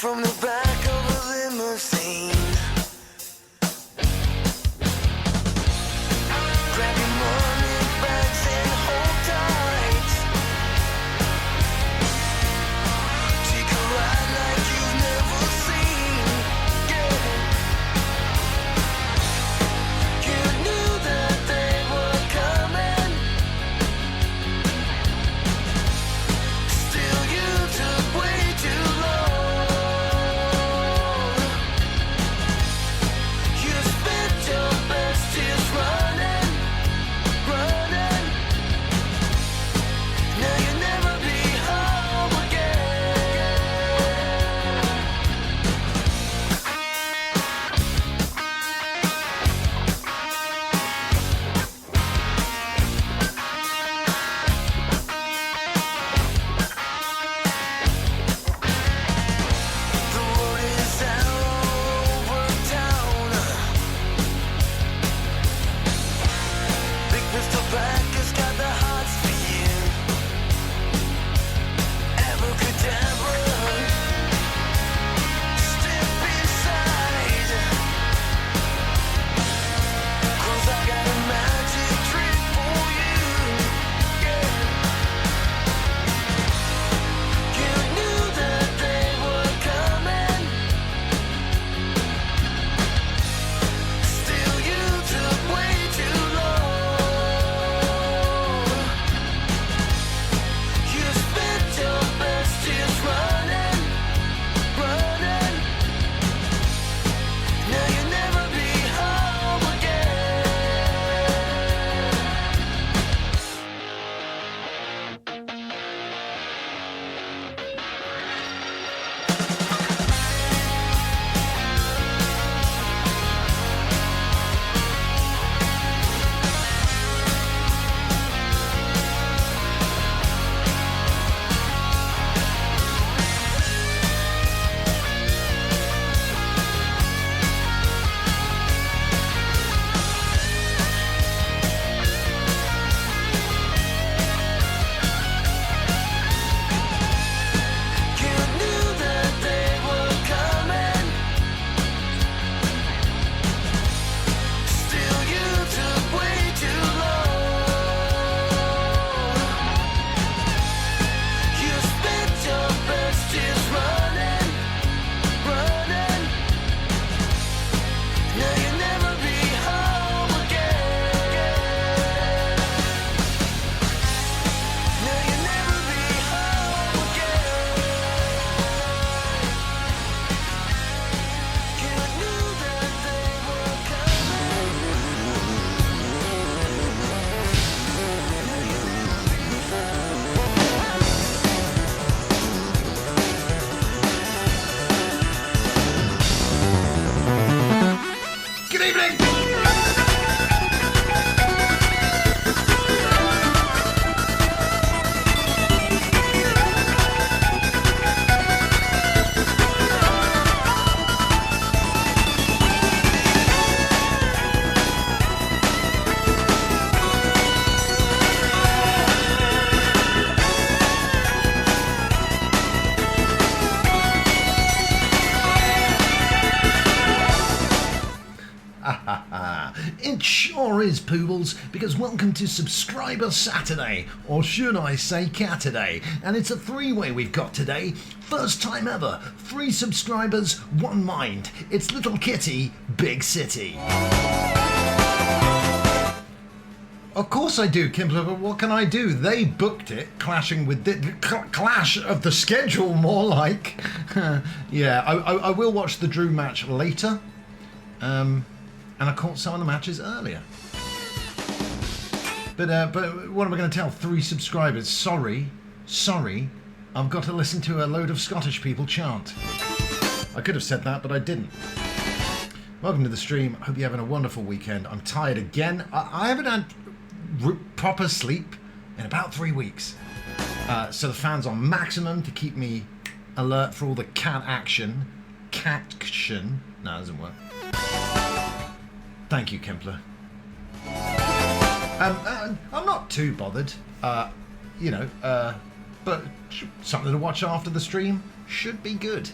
From the back of a limousine, grab your money bags and hold tight. Take a ride like you've never seen. Yeah. You knew that they were coming. Still you took way too long. It sure is, Poobles, because welcome to Subscriber Saturday, or should I say Cataday, and it's a three-way we've got today. First time ever, 3 subscribers, 1 mind. It's Little Kitty, Big City. Of course I do, Kimbler, but what can I do? They booked it, clashing with the clash of the schedule, more like. Yeah, I will watch the Drew match later. And I caught some of the matches earlier. But what am I going to tell 3 subscribers? Sorry, I've got to listen to a load of Scottish people chant. I could have said that, but I didn't. Welcome to the stream. Hope you're having a wonderful weekend. I'm tired again. I haven't had proper sleep in about 3 weeks. So the fan's on maximum to keep me alert for all the cat action. Cat-ction. No, it doesn't work. Thank you, Kempler. I'm not too bothered, but something to watch after the stream should be good.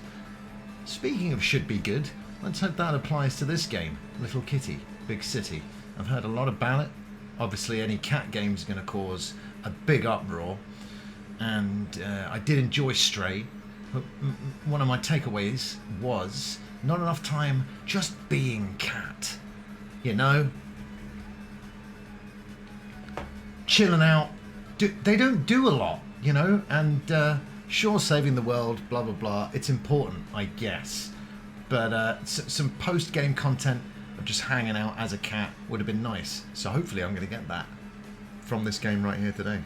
Speaking of should be good, let's hope that applies to this game, Little Kitty, Big City. I've heard a lot about it. Obviously, any cat game is going to cause a big uproar, and I did enjoy Stray. But one of my takeaways was not enough time just being cat, you know? Chilling out. They don't do a lot, you know, and sure, saving the world, blah blah blah, it's important, I guess, but some post-game content of just hanging out as a cat would have been nice, so hopefully I'm going to get that from this game right here today.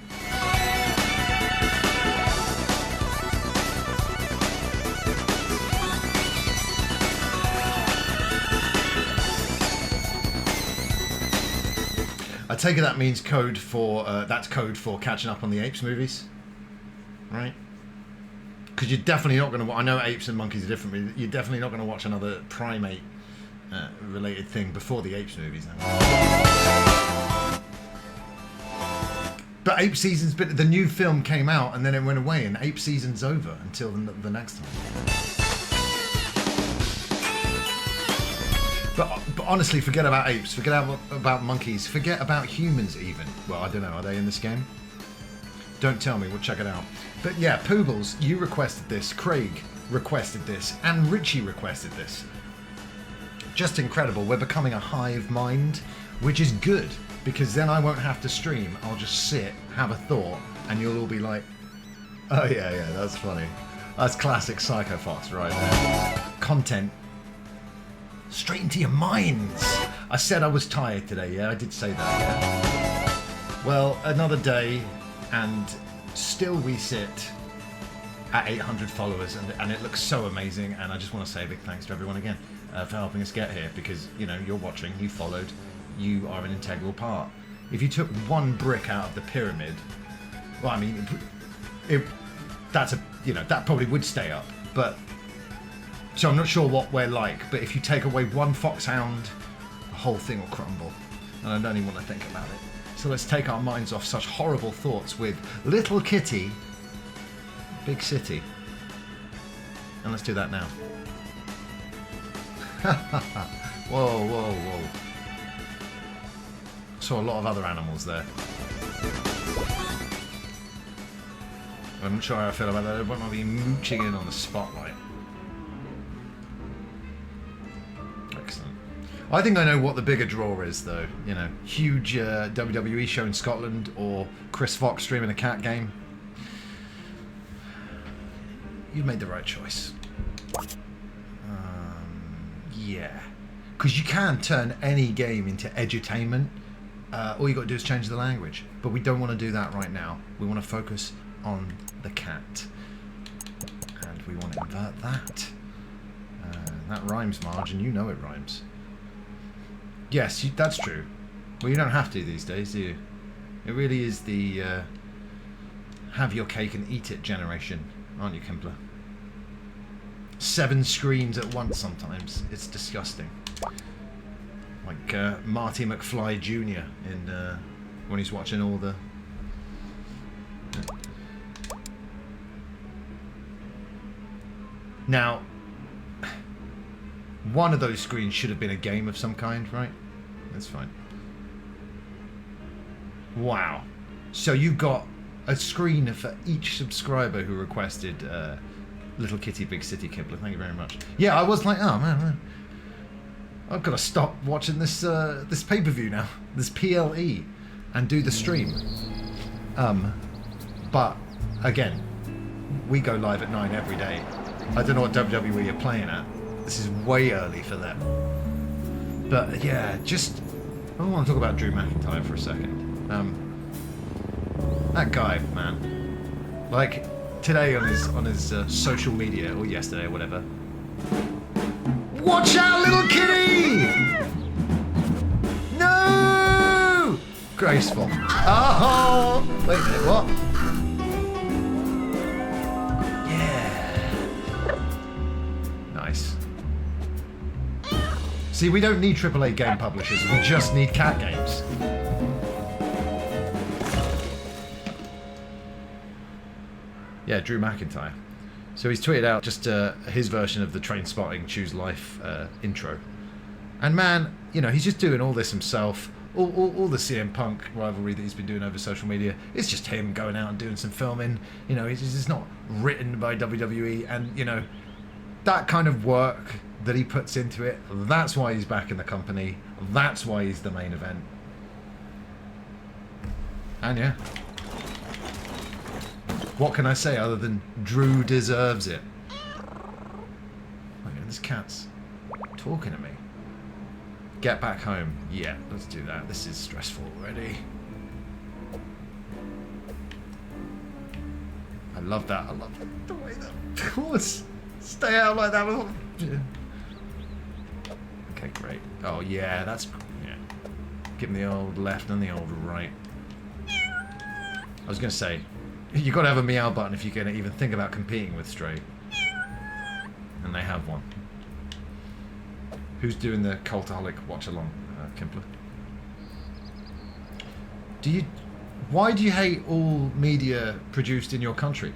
I take it that means code for that's code for catching up on the Apes movies, right? Because you're definitely not going to. I know Apes and Monkeys are different, but you're definitely not going to watch another primate related thing before the Apes movies. But Ape Season's been, the new film came out and then it went away, and Ape Season's over until the next time. But honestly, forget about apes, forget about monkeys, forget about humans even. Well, I don't know, are they in this game? Don't tell me, we'll check it out. But yeah, Poobles, you requested this, Craig requested this, and Richie requested this. Just incredible, we're becoming a hive mind, which is good, because then I won't have to stream, I'll just sit, have a thought, and you'll all be like, oh yeah, that's funny. That's classic Psycho Fox right there. Content straight into your minds. I said I was tired today, yeah? I did say that, yeah? Well, another day, and still we sit at 800 followers, and it looks so amazing, and I just want to say a big thanks to everyone again for helping us get here, because, you know, you're watching, you followed, you are an integral part. If you took one brick out of the pyramid, well, I mean, that probably would stay up, but so I'm not sure what we're like, but if you take away one foxhound, the whole thing will crumble, and I don't even want to think about it. So let's take our minds off such horrible thoughts with Little Kitty, Big City, and let's do that now. Whoa. Saw a lot of other animals there. I'm not sure how I feel about that. I might be mooching in on the spotlight. Excellent. I think I know what the bigger draw is, though. You know, huge WWE show in Scotland, or Chris Fox streaming a cat game. You made the right choice. Yeah, because you can turn any game into edutainment. All you got to do is change the language, but we don't want to do that right now. We want to focus on the cat, and we want to invert that. That rhymes, Marge, and you know it rhymes. Yes, that's true. Well, you don't have to these days, do you? It really is the have your cake and eat it generation, aren't you, Kimbler? 7 screens at once sometimes. It's disgusting. Like Marty McFly Jr. in when he's watching all the... Now, one of those screens should have been a game of some kind, right? That's fine. Wow. So you got a screen for each subscriber who requested Little Kitty Big City, Kimbler. Thank you very much. Yeah, I was like, oh man. I've got to stop watching this this pay-per-view now. This PLE. and do the stream. But again, we go live at 9 every day. I don't know what WWE are playing at. This is way early for them. But yeah, just I want to talk about Drew McIntyre for a second. That guy, man. Like today on his social media, or yesterday or whatever. Watch out, little kitty! No! Graceful. Oh! Wait a minute, what? Yeah. Nice. See, we don't need AAA game publishers, we just need cat games. Yeah, Drew McIntyre. So he's tweeted out just his version of the Trainspotting Choose Life intro. And man, you know, he's just doing all this himself. All the CM Punk rivalry that he's been doing over social media, it's just him going out and doing some filming. You know, it's not written by WWE. And, you know, that kind of work that he puts into it, that's why he's back in the company. That's why he's the main event. And yeah. What can I say other than Drew deserves it? Okay, this cat's talking to me. Get back home. Yeah, let's do that. This is stressful already. I love that. I love the way that... Let's stay out like that. Okay, great. Oh, yeah, that's... Yeah. Give him the old left and the old right. I was going to say... You got to have a meow button if you're going to even think about competing with Stray. And they have one. Who's doing the Cultaholic watch along, Kimpler? Why do you hate all media produced in your country,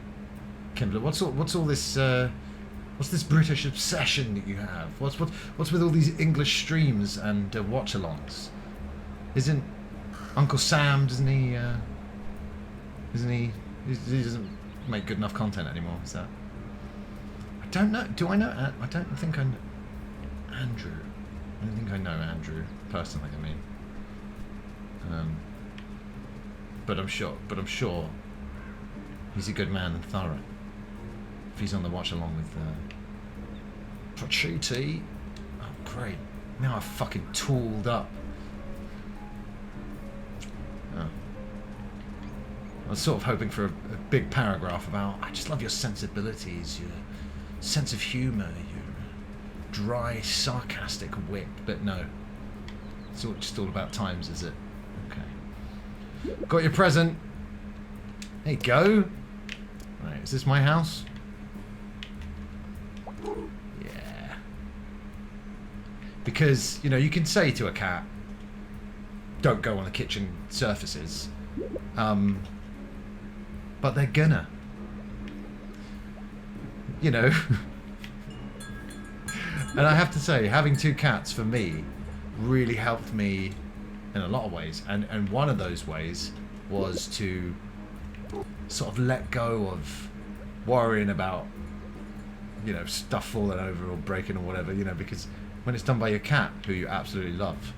Kimpler? What's all this? What's this British obsession that you have? What's with all these English streams and watch-alongs? Isn't Uncle Sam? Doesn't he? He doesn't make good enough content anymore. Is that? I don't know. Do I know? I don't think I know Andrew. I don't think I know Andrew personally. I mean, but I'm sure he's a good man and thorough. If he's on the watch along with Prochuti. Oh great! Now I've fucking tooled up. Oh. I was sort of hoping for a big paragraph about, I just love your sensibilities, your sense of humour, your dry, sarcastic wit, but no. It's all just all about times, is it? Okay. Got your present. There you go. Right, is this my house? Yeah. Because, you know, you can say to a cat, don't go on the kitchen surfaces. But they're gonna. You know. And I have to say, having two cats for me really helped me in a lot of ways. And one of those ways was to sort of let go of worrying about, you know, stuff falling over or breaking or whatever, you know, because when it's done by your cat, who you absolutely love,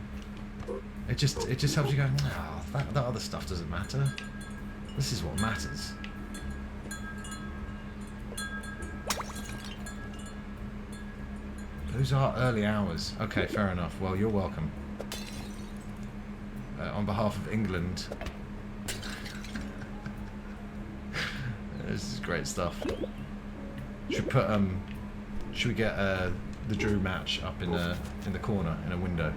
it just helps you go, oh, that other stuff doesn't matter. This is what matters. Those are early hours. Okay, fair enough. Well, you're welcome. On behalf of England. This is great stuff. Should we get the Drew match up in the corner in a window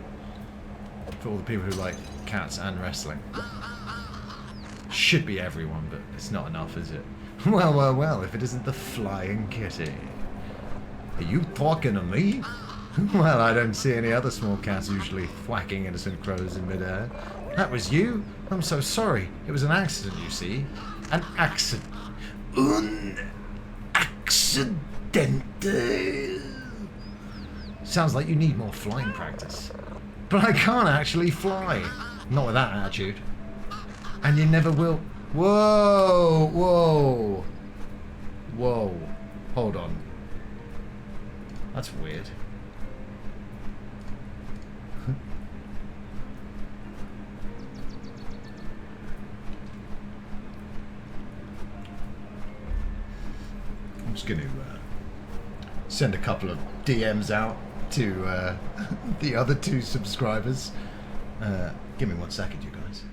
for all the people who like cats and wrestling? Should be everyone, but it's not enough, is it? Well, if it isn't the Flying Kitty. Are you talking to me? Well, I don't see any other small cats usually thwacking innocent crows in midair. That was you? I'm so sorry. It was an accident, you see. An accident. Un accidente. Sounds like you need more flying practice. But I can't actually fly. Not with that attitude. And you never will. Whoa, whoa. Whoa. Hold on. That's weird. just going to send a couple of DMs out to the other 2 subscribers. Give me 1 second, you guys.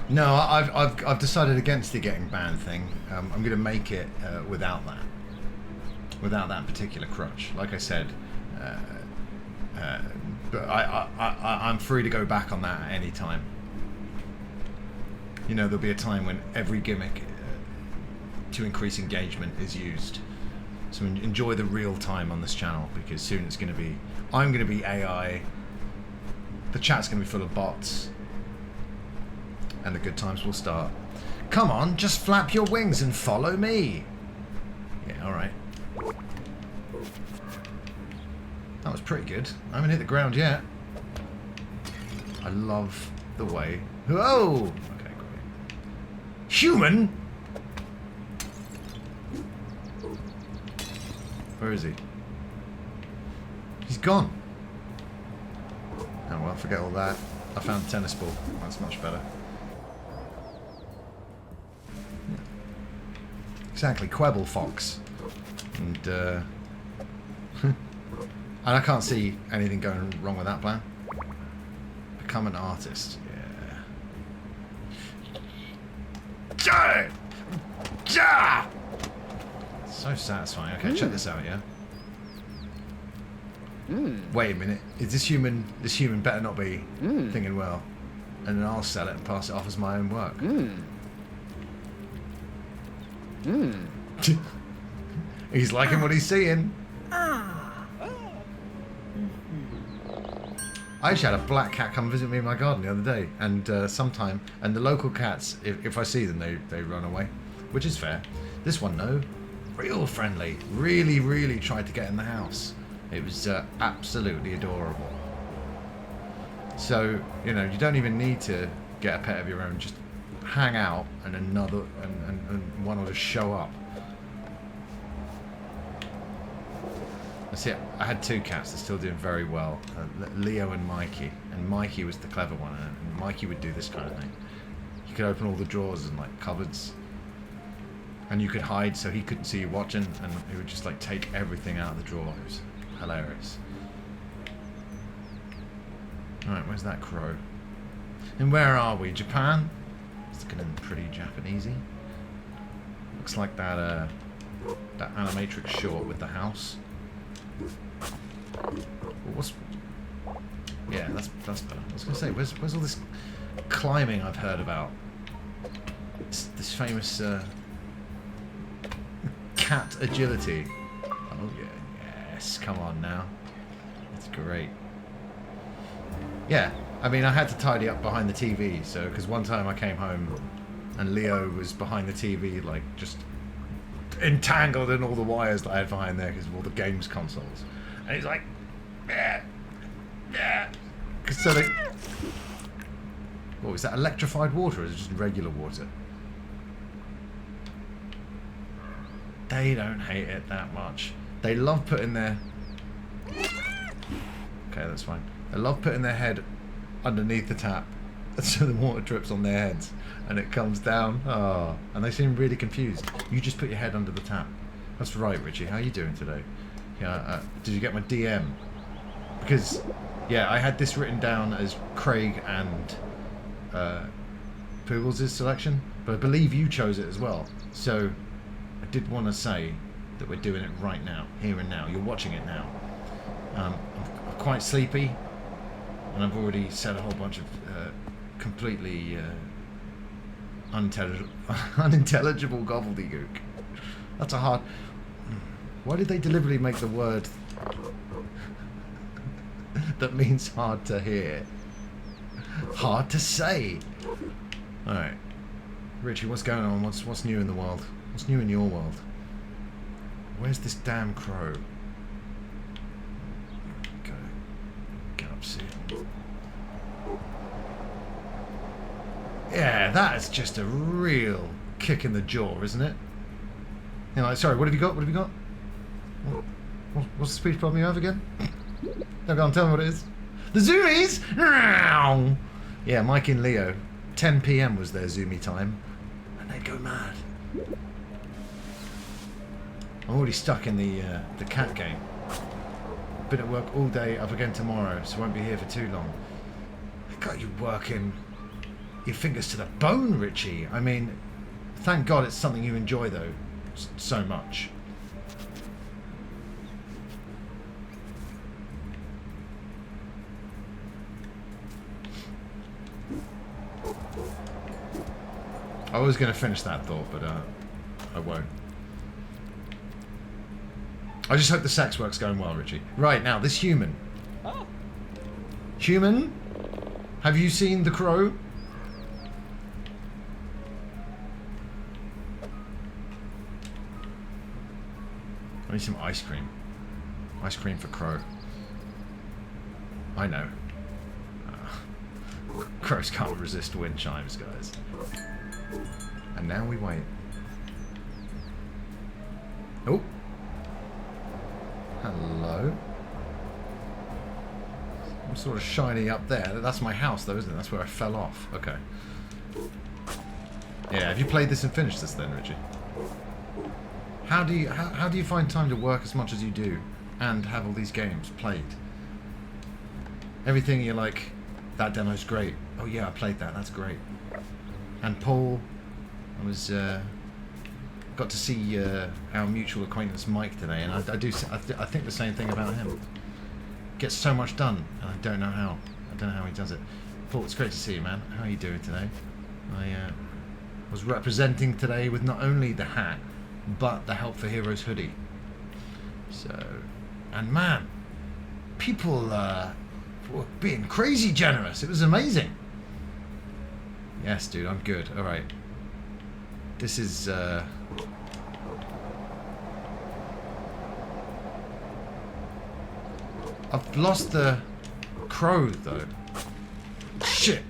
No, I've decided against the getting banned thing. I'm going to make it without that particular crutch. Like I said, but I'm free to go back on that at any time. You know, there'll be a time when every gimmick to increase engagement is used. So enjoy the real time on this channel, because soon it's going to be, I'm going to be AI. The chat's going to be full of bots. And the good times will start. Come on, just flap your wings and follow me. Yeah, alright. That was pretty good. I haven't hit the ground yet. I love the way... Whoa! Okay, great. Human? Where is he? He's gone. Oh well, forget all that. I found a tennis ball. That's much better. Exactly, Quebble Fox. And and I can't see anything going wrong with that plan. Become an artist. Yeah. So satisfying. Okay, check this out, yeah? Wait a minute. Is this human better not be thinking, well, and then I'll sell it and pass it off as my own work. He's liking what he's seeing. I actually had a black cat come visit me in my garden the other day, and and the local cats, if I see them, they run away, which is fair. This one, no, real friendly, really tried to get in the house. It was absolutely adorable. So, you know, you don't even need to get a pet of your own, just hang out and another and one will just show up. That's it. I had 2 cats. They're still doing very well. Leo and Mikey. And Mikey was the clever one. And Mikey would do this kind of thing. He could open all the drawers and like cupboards, and you could hide so he couldn't see you watching, and he would just like take everything out of the drawer. It was hilarious. Alright, where's that crow? And where are we? Japan? It's looking pretty Japanesey. Looks like that that animatrix short with the house. What's... Yeah, that's better. I was gonna say, where's all this climbing I've heard about? This famous cat agility. Oh yeah, yes, come on now. That's great. Yeah, I mean, I had to tidy up behind the TV, so because one time I came home and Leo was behind the TV, like just entangled in all the wires that I had behind there because of all the games consoles, and he's like, yeah. So they... What was that? Electrified water, or is it just regular water? They don't hate it that much. They love putting their... Okay, that's fine. They love putting their head underneath the tap so the water drips on their heads and it comes down. Oh, and they seem really confused. You just put your head under the tap. That's right, Richie. How are you doing today? Yeah. Did you get my DM? Because, yeah, I had this written down as Craig and Poobles' selection, but I believe you chose it as well. So I did want to say that we're doing it right now, here and now. You're watching it now. Of quite sleepy, and I've already said a whole bunch of completely unintelligible gobbledygook. That's a hard... Why did they deliberately make the word that means hard to hear hard to say? Alright. Richie, what's going on? What's new in the world? What's new in your world? Where's this damn crow? Get up, see him. Yeah, that is just a real kick in the jaw, isn't it? You know, sorry, what have you got? What have you got? What's the speech problem you have again? Don't go on, tell me what it is. The Zoomies! Yeah, Mike and Leo. 10 PM was their Zoomie time. And they'd go mad. I'm already stuck in the cat game. Been at work all day, up again tomorrow, so won't be here for too long. I got you working your fingers to the bone, Richie. I mean, thank God it's something you enjoy, though, so much. I was going to finish that thought, but I won't. I just hope the sex work's going well, Richie. Right, now, this human. Oh. Human? Have you seen The Crow? I need some ice cream. Ice cream for Crow. I know. Crows can't resist wind chimes, guys. And now we wait. Oh. Hello. I'm sort of shiny up there. That's my house, though, isn't it? That's where I fell off. Okay. Yeah, have you played this and finished this then, Richie? How do you find time to work as much as you do and have all these games played? Everything you're like, that demo's great. Oh yeah, I played that. That's great. And Paul, I was got to see our mutual acquaintance Mike today, and I think the same thing about him. Gets so much done, and I don't know how. I don't know how he does it. Paul, it's great to see you, man. How are you doing today? I was representing today with not only the hat, but the Help for Heroes hoodie. So, and man, people were being crazy generous. It was amazing. Yes, dude, I'm good. All right. This is I've lost the crow though. Shit.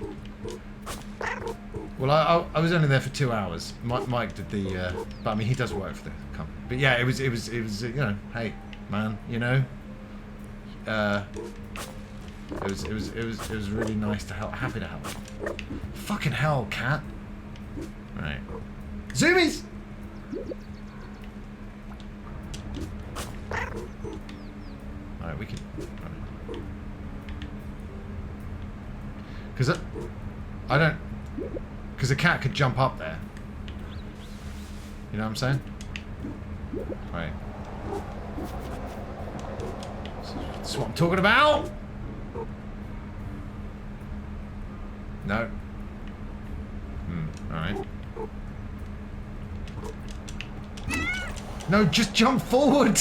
Well, I was only there for 2 hours. Mike did the, but I mean he does work for the company. But yeah, it was you know, hey man, you know, it was really nice to help. Happy to help. Fucking hell, cat. Right. Zoomies. Alright, we can. Because I don't. Because a cat could jump up there. You know what I'm saying? Right. That's what I'm talking about. No. Alright. No, just jump forward!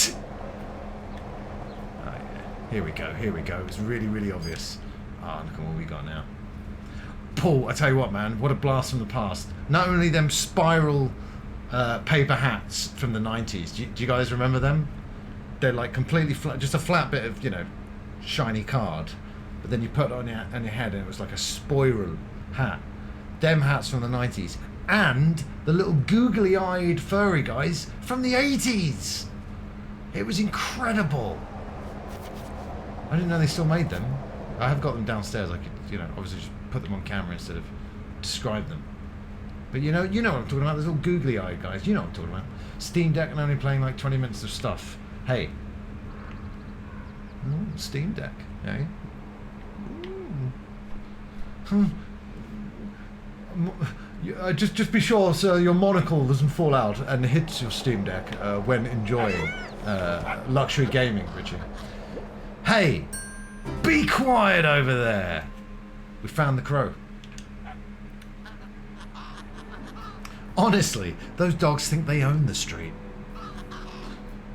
Oh, yeah. Here we go, here we go. It's really, really obvious. Ah, look at what we got now. Paul, I tell you what, man, what a blast from the past. Not only them spiral paper hats from the 90s. Do you guys remember them? They're like completely flat, just a flat bit of, you know, shiny card. But then you put it on your head and it was like a spiral hat. Them hats from the 90s. And the little googly-eyed furry guys from the 80s. It was incredible. I didn't know they still made them. I have got them downstairs. I could, you know, obviously just put them on camera instead of describe them. But you know what I'm talking about. Those little googly-eyed guys. You know what I'm talking about. Steam Deck and only playing like 20 minutes of stuff. Hey. Ooh, Steam Deck. Eh? Just be sure so your monocle doesn't fall out and hit your Steam Deck when enjoying luxury gaming, Richard. Hey, Be quiet over there. We found the crow. Honestly, those dogs think they own the street.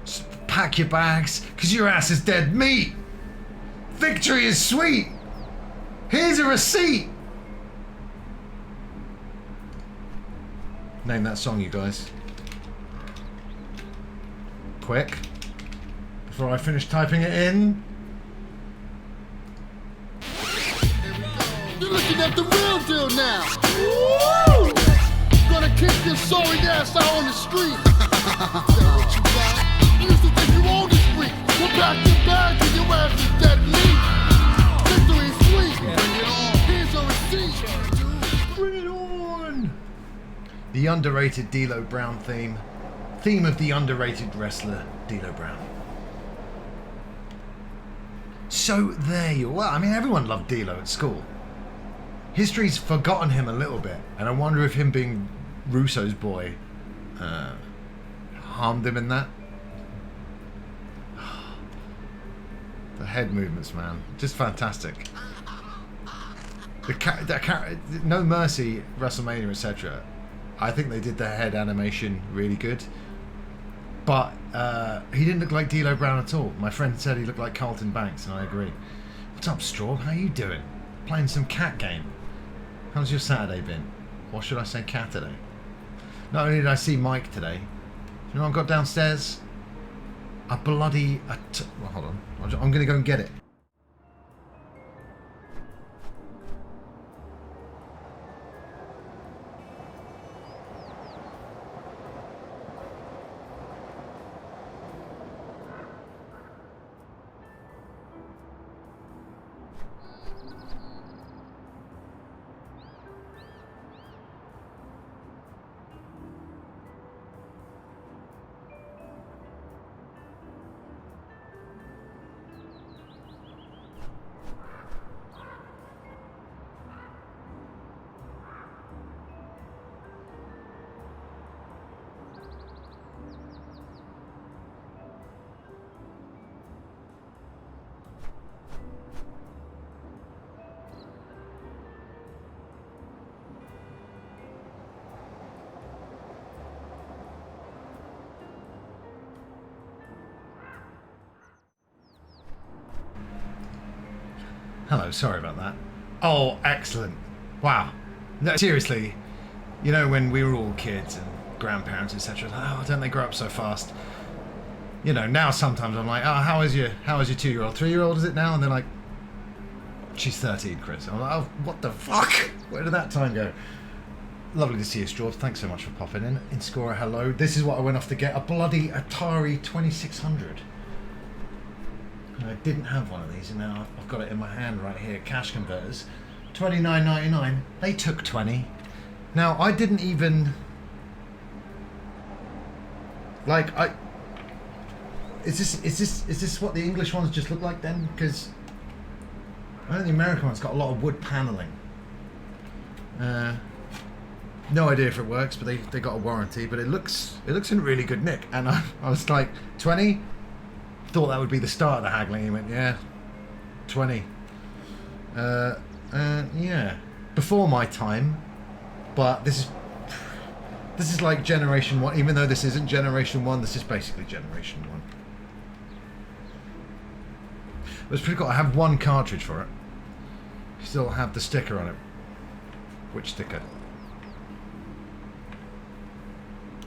Just pack your bags, because your ass is dead meat. Victory is sweet. Here's a receipt. Name that song, you guys. Quick. Before I finish typing it in. You're looking at the real deal now. Woo! Gonna kick your sorry ass out on the street. That what you got? I used to think you owned the street. Go back to bag and your ass is dead meat. Victory is sweet. Bring it on. Here's a receipt. Bring it on. The underrated D'Lo Brown theme. Theme of the underrated wrestler D'Lo Brown. So there you are. Well, I mean, everyone loved D'Lo at school. History's forgotten him a little bit, and I wonder if him being Russo's boy harmed him in that. The head movements, man, just fantastic. No Mercy, WrestleMania, etc. I think they did the head animation really good, but he didn't look like D'Lo Brown at all. My friend said he looked like Carlton Banks, and I agree. What's up, Straw? How you doing? Playing some cat game. How's your Saturday been? Or should I say cat today? Not only did I see Mike today, you know what I got downstairs? A bloody... well, hold on. I'm going to go and get it. Hello, sorry about that. Oh, excellent. Wow. No, seriously, you know when we were all kids and grandparents, etc. Oh, don't they grow up so fast? You know, now sometimes I'm like, oh, how is your 2-year-old? 3-year-old is it now? And they're like, she's 13, Chris. I'm like, oh, what the fuck? Where did that time go? Lovely to see you, George. Thanks so much for popping in. InScorer, hello. This is what I went off to get, a bloody Atari 2600. I didn't have one of these, and now I've got it in my hand right here. Cash converters, $29.99. They took 20. Now I didn't even like. Is this what the English ones just look like then? Because I think the American one's got a lot of wood paneling. No idea if it works, but they got a warranty. But it looks in really good nick. And I was like 20. Thought that would be the start of the haggling. He went, yeah, 20. Yeah, before my time, but this is like Generation 1. Even though this isn't Generation 1, this is basically Generation 1. It was pretty cool. I have one cartridge for it. Still have the sticker on it. Which sticker?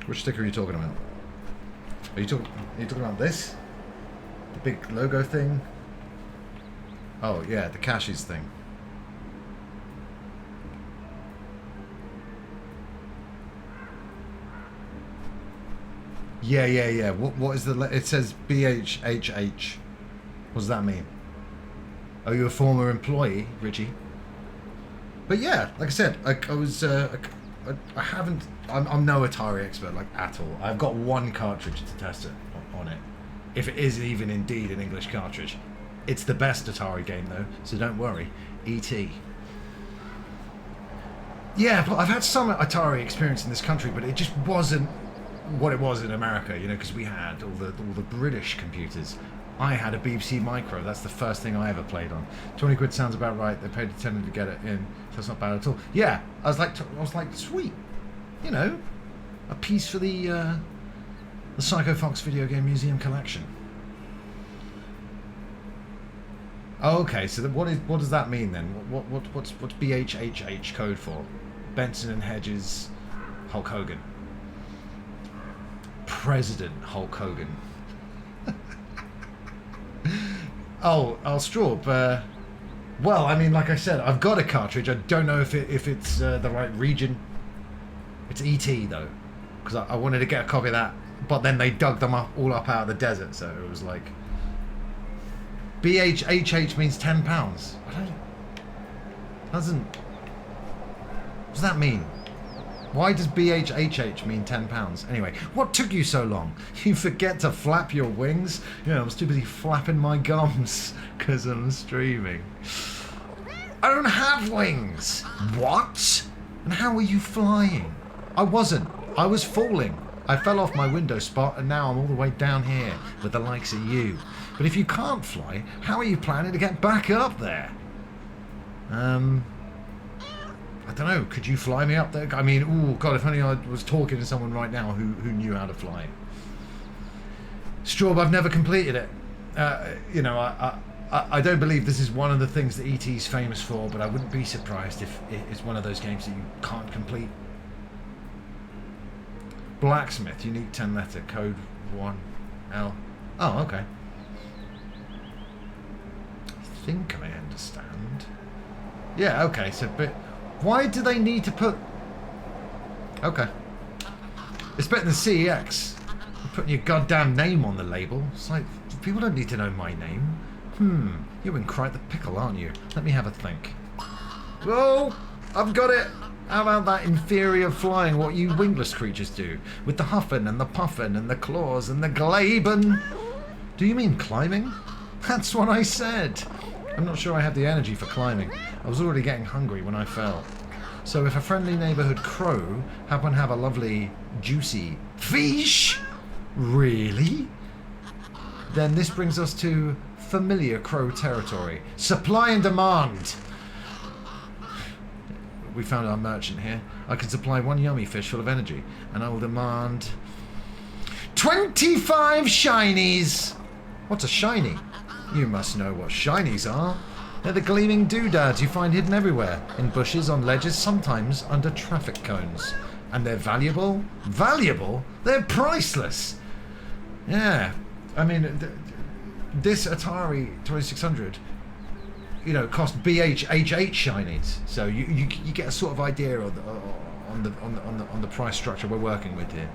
Which sticker are you talking about? Are you talking about this? The big logo thing? Oh yeah, the Cashies thing. Yeah. What is the? It says BHHH. What does that mean? Are you a former employee, Richie? But yeah, like I said, I haven't. I'm no Atari expert, like, at all. I've got one cartridge to test it on it. If it is even indeed an English cartridge. It's the best Atari game though, so don't worry. E.T. Yeah, but I've had some Atari experience in this country, but it just wasn't what it was in America, you know, because we had all the British computers. I had a BBC Micro. That's the first thing I ever played on. 20 quid sounds about right. They paid a tenner to get it in, so it's not bad at all. Yeah, I was like, sweet, you know, a piece for the Psycho Fox Video Game Museum collection. Oh, okay, so what does that mean then? What's BHHH code for? Benson and Hedges, Hulk Hogan. President Hulk Hogan. Oh, Straub. Well, I mean, like I said, I've got a cartridge. I don't know if it's the right region. It's ET though, because I wanted to get a copy of that, but then they dug them all up out of the desert, so it was like. BHHH means £10. What does that mean? Why does BHHH mean £10? Anyway, what took you so long? You forget to flap your wings? Yeah, I was too busy flapping my gums because I'm streaming. I don't have wings! What? And how are you flying? I wasn't. I was falling. I fell off my window spot and now I'm all the way down here with the likes of you. But if you can't fly, how are you planning to get back up there? I don't know, could you fly me up there? I mean, oh god, if only I was talking to someone right now who knew how to fly. Straub, I've never completed it. You know, I don't believe this is one of the things that E.T.'s famous for, but I wouldn't be surprised if it's one of those games that you can't complete. Blacksmith, unique 10-letter, code 1L. Oh, okay. I think I understand. Yeah, okay, so but why do they need to put... Okay. It's better than CEX. You're putting your goddamn name on the label. It's like, people don't need to know my name. You're in quite the pickle, aren't you? Let me have a think. Oh, I've got it. How about that inferior flying, what you wingless creatures do? With the huffing and the puffing and the claws and the glaben. Do you mean climbing? That's what I said. I'm not sure I have the energy for climbing. I was already getting hungry when I fell. So if a friendly neighborhood crow happened to have a lovely, juicy fish, really? Then this brings us to familiar crow territory. Supply and demand. We found our merchant here. I can supply one yummy fish full of energy, and I will demand 25 shinies. What's a shiny? You must know what shinies are. They're the gleaming doodads you find hidden everywhere, in bushes, on ledges, sometimes under traffic cones. And they're valuable? Valuable? They're priceless. Yeah, I mean, this Atari 2600, you know, cost BHHH shinies. So you get a sort of idea on the price structure we're working with here.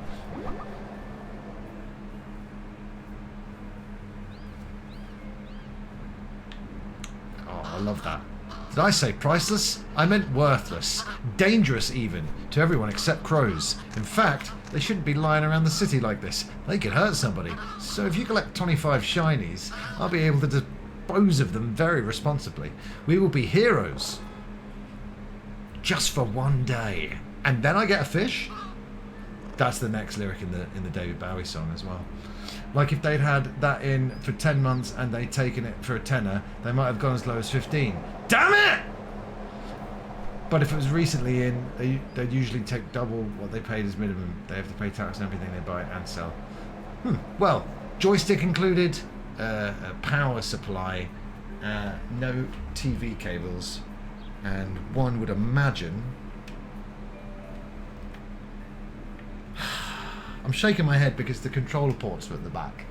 I love that. Did I say priceless? I meant worthless. Dangerous even, to everyone except crows. In fact, they shouldn't be lying around the city like this. They could hurt somebody. So if you collect 25 shinies, I'll be able to dispose of them very responsibly. We will be heroes. Just for one day. And then I get a fish? That's the next lyric in the David Bowie song as well. Like if they'd had that in for 10 months and they'd taken it for a tenner, they might have gone as low as 15. Damn it! But if it was recently in, they'd usually take double what they paid as minimum. They have to pay tax on everything they buy and sell. Well, joystick included, a power supply, no TV cables, and one would imagine... I'm shaking my head because the controller ports are at the back.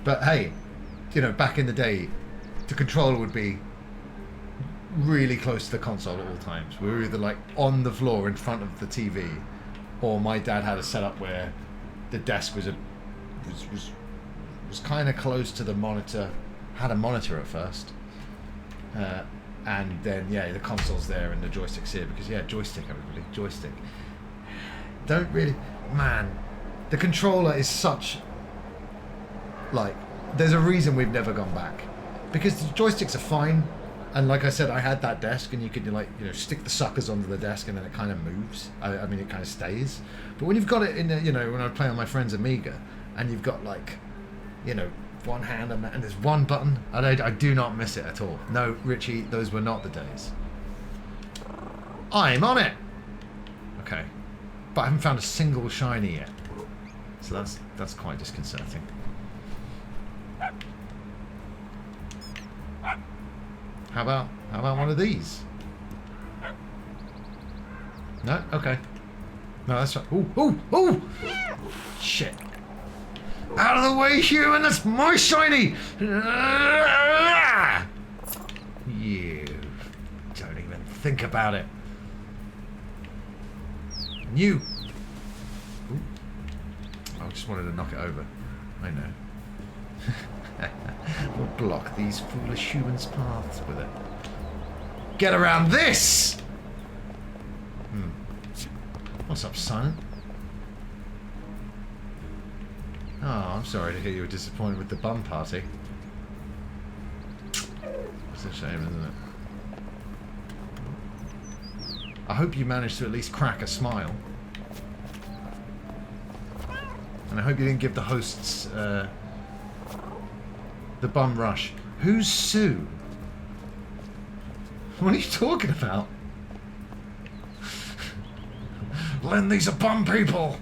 But hey, you know, back in the day, the controller would be really close to the console at all times. We were either like on the floor in front of the TV, or my dad had a setup where the desk was kind of close to the monitor. Had a monitor at first. And then, yeah, the console's there and the joystick's here because, yeah, joystick, everybody, joystick. Don't really... Man, the controller is such... Like, there's a reason we've never gone back. Because the joysticks are fine. And like I said, I had that desk and you could, like, you know, stick the suckers onto the desk and then it kind of moves. I mean, it kind of stays. But when you've got it in, you know, when I play on my friend's Amiga and you've got like, you know, one hand and there's one button. I do not miss it at all. No, Richie, those were not the days. I'm on it. Okay, but I haven't found a single shiny yet, so that's quite disconcerting. How about one of these? No, okay. No, that's right. Ooh! Shit! Out of the way, human! That's my shiny! You don't even think about it. And you! Ooh. I just wanted to knock it over. I know. We'll block these foolish humans' paths with it. Get around this! What's up, Silent? Oh, I'm sorry to hear you were disappointed with the bum party. It's a shame, isn't it? I hope you managed to at least crack a smile. And I hope you didn't give the hosts the bum rush. Who's Sue? What are you talking about? Len, these are bum people!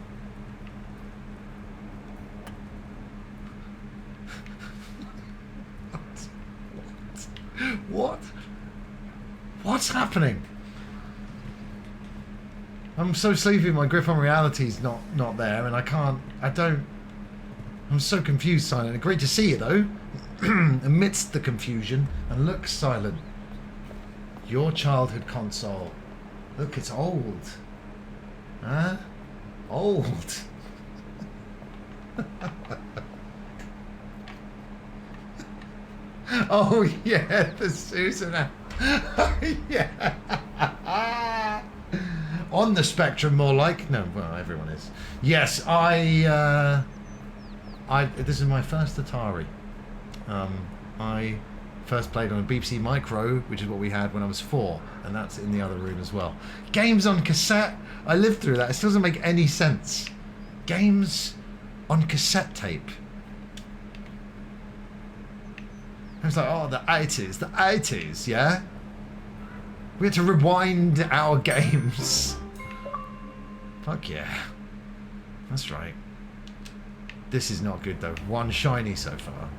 What? What's happening? I'm so sleepy, my grip on reality's not there, and I'm so confused, Silent. Great to see you, though. Amidst the confusion. And look, Silent. Your childhood console. Look, it's old. Huh? Old. Oh, yeah, the Susan app. Yeah. On the spectrum, more like. No, well, everyone is. Yes, this is my first Atari. I first played on a BBC Micro, which is what we had when I was 4, and that's in the other room as well. Games on cassette. I lived through that. It still doesn't make any sense. Games on cassette tape. I was like, oh, the 80s, yeah? We had to rewind our games. Fuck yeah. That's right. This is not good though. One shiny so far.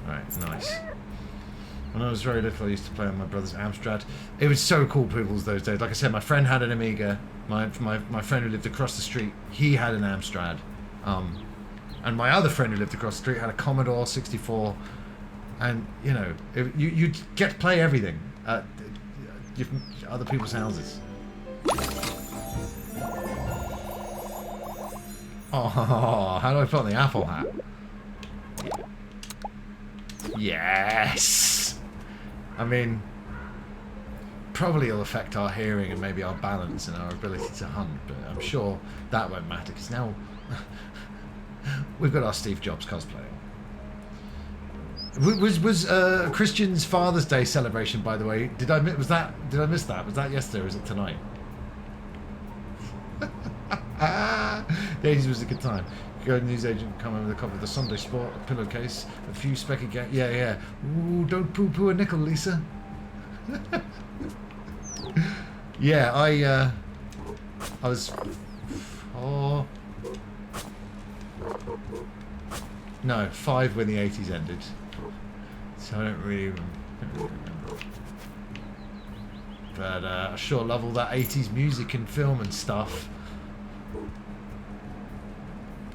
Alright, nice. When I was very little, I used to play on my brother's Amstrad. It was so cool, Poodles, those days. Like I said, my friend had an Amiga. My friend who lived across the street, he had an Amstrad. And my other friend who lived across the street had a Commodore 64. And, you know, you get to play everything at other people's houses. Oh, how do I put on the apple hat? Yes! I mean, probably it'll affect our hearing and maybe our balance and our ability to hunt, but I'm sure that won't matter because now we've got our Steve Jobs cosplaying. Was Christian's Father's Day celebration, by the way? Did I miss that? Was that yesterday or was it tonight? The 80s was a good time. Go to the newsagent, come in with a copy of the Sunday Sport, a pillowcase, a few specky yeah. Ooh, don't poo-poo a nickel, Lisa. Yeah, I was 4. No, 5 when the 80s ended. So I don't really remember. But I sure love all that 80s music and film and stuff.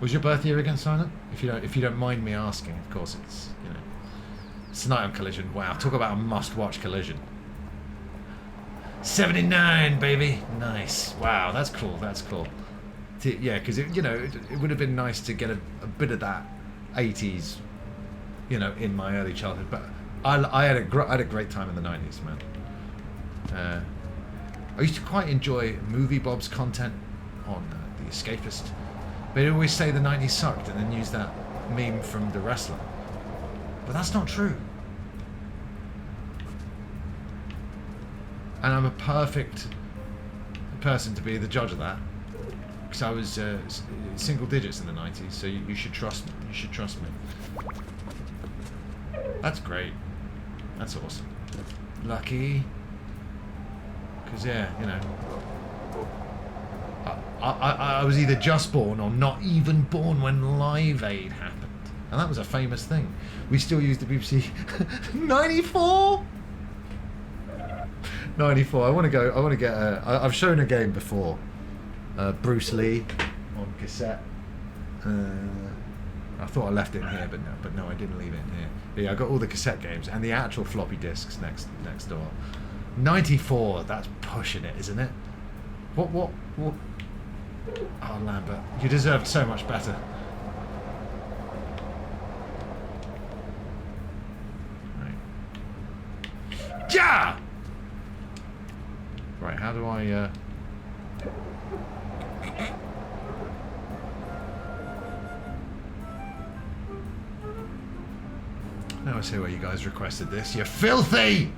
Was your birth year again, Silent? If you don't mind me asking, of course it's, you know. It's tonight on Collision. Wow, talk about a must-watch Collision. 79, baby. Nice. Wow, that's cool. That's cool. Yeah, because it would have been nice to get a bit of that 80s, you know, in my early childhood. But I had a great time in the 90s, man. I used to quite enjoy Movie Bob's content on The Escapist. They'd always say the 90s sucked and then use that meme from The Wrestler. But that's not true. And I'm a perfect person to be the judge of that. because I was single digits in the 90s, so you should trust me. You should trust me. That's great. That's awesome. Lucky. Because, yeah, you know, I was either just born or not even born when Live Aid happened. And that was a famous thing. We still use the BBC. 94? 94. I want to get I've shown a game before. Bruce Lee on cassette. I thought I left it in here, but no, I didn't leave it in here. But yeah, I got all the cassette games and the actual floppy disks next door. 94, that's pushing it, isn't it? What? Oh, Lambert, you deserved so much better. Right. Yeah! Right, how do I, Now I see why you guys requested this. You're filthy!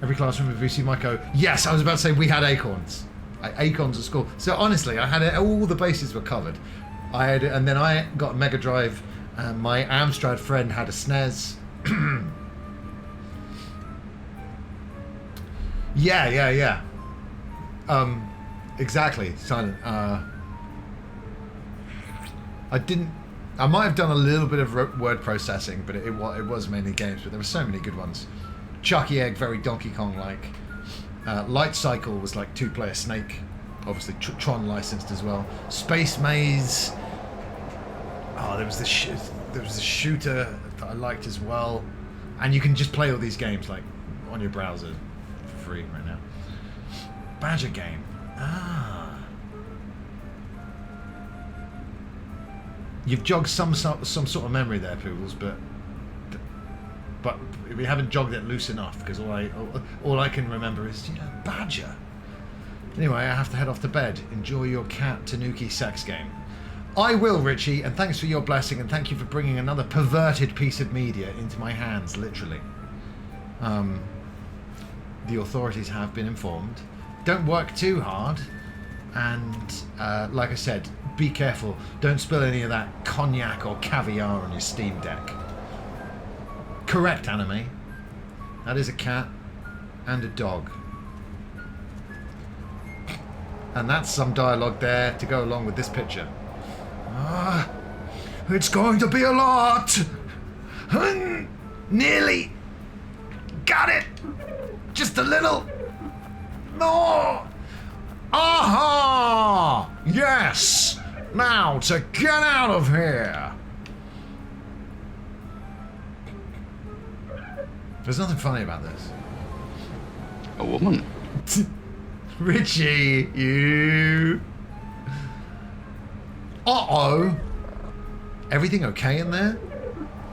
Every classroom with VC might go, yes, I was about to say we had Acorns. Acorns at school. So honestly, I had it, all the bases were covered. And then I got a Mega Drive, and my Amstrad friend had a SNES. Yeah. Exactly, Silent. I might have done a little bit of word processing, but it was mainly games. But there were so many good ones. Chucky Egg, very Donkey Kong-like. Light Cycle was like two-player Snake, obviously Tron licensed as well. Space Maze. Oh, there was the shooter that I liked as well, and you can just play all these games like on your browser for free right now. Badger Game. You've jogged some sort of memory there, Poodles, but we haven't jogged it loose enough because all I can remember is Badger. Anyway, I have to head off to bed. Enjoy your cat Tanuki sex game. I will, Richie, and thanks for your blessing, and thank you for bringing another perverted piece of media into my hands, literally. The authorities have been informed. Don't work too hard, and like I said, be careful. Don't spill any of that cognac or caviar on your Steam Deck. Correct, Anime. That is a cat and a dog. And that's some dialogue there to go along with this picture. It's going to be a lot. Nearly. Got it. Just a little more. Aha! Yes! Now to get out of here! There's nothing funny about this. A woman. Richie, you... Uh-oh. Everything okay in there?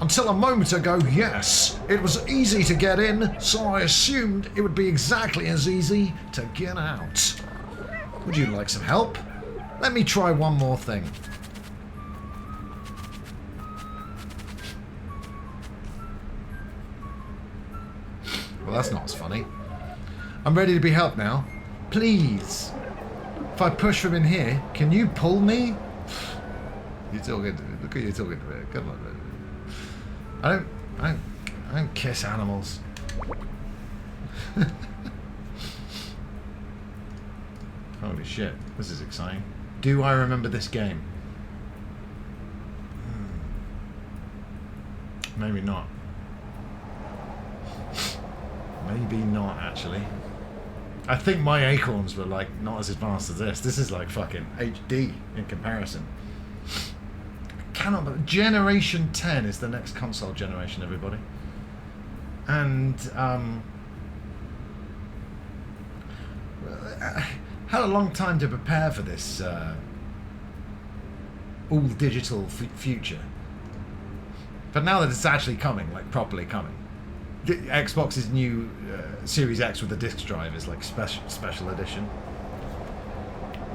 Until a moment ago, yes. It was easy to get in, so I assumed it would be exactly as easy to get out. Would you like some help? Let me try one more thing. Well, that's not as funny. I'm ready to be helped now. Please. If I push from in here, can you pull me? You're talking. Look at you talking to me. Come on. I don't kiss animals. Holy shit, this is exciting. Do I remember this game? Maybe not. Maybe not, actually. I think my Acorns were like not as advanced as this. This is like fucking HD in comparison. Cannot. Generation 10 is the next console generation, everybody. And had a long time to prepare for this all digital future. But now that it's actually coming, like properly coming, Xbox's new Series X with the disc drive is like special edition.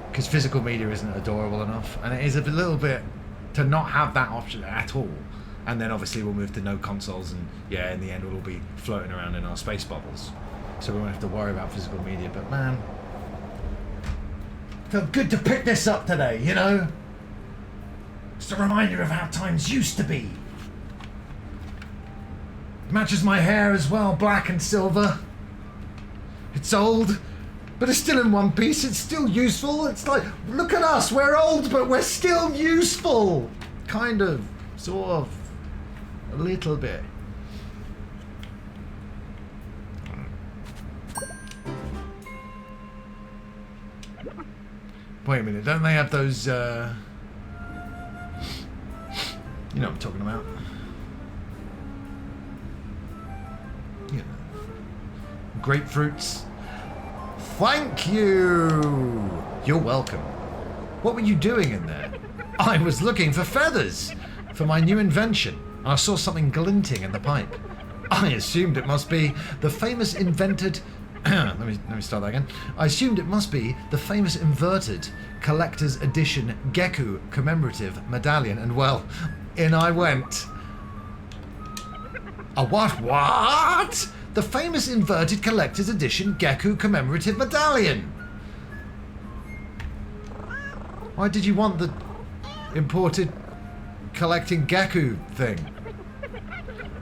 Because physical media isn't adorable enough, and it is a little bit to not have that option at all. And then obviously we'll move to no consoles, and yeah, in the end we'll all be floating around in our space bubbles, so we won't have to worry about physical media. But man, Felt good to pick this up today, you know? Just a reminder of how times used to be. Matches my hair as well, black and silver. It's old, but it's still in one piece. It's still useful. It's like, look at us, we're old, but we're still useful. Kind of, sort of, a little bit. Wait a minute, don't they have those, you know what I'm talking about? You know, grapefruits. Thank you! You're welcome. What were you doing in there? I was looking for feathers for my new invention. I saw something glinting in the pipe. I assumed it must be the famous invented... let me start that again. I assumed it must be the famous inverted collector's edition Geku commemorative medallion, and well, in I went. A what? What? The famous inverted collector's edition Geku commemorative medallion. Why did you want the imported collecting Geku thing?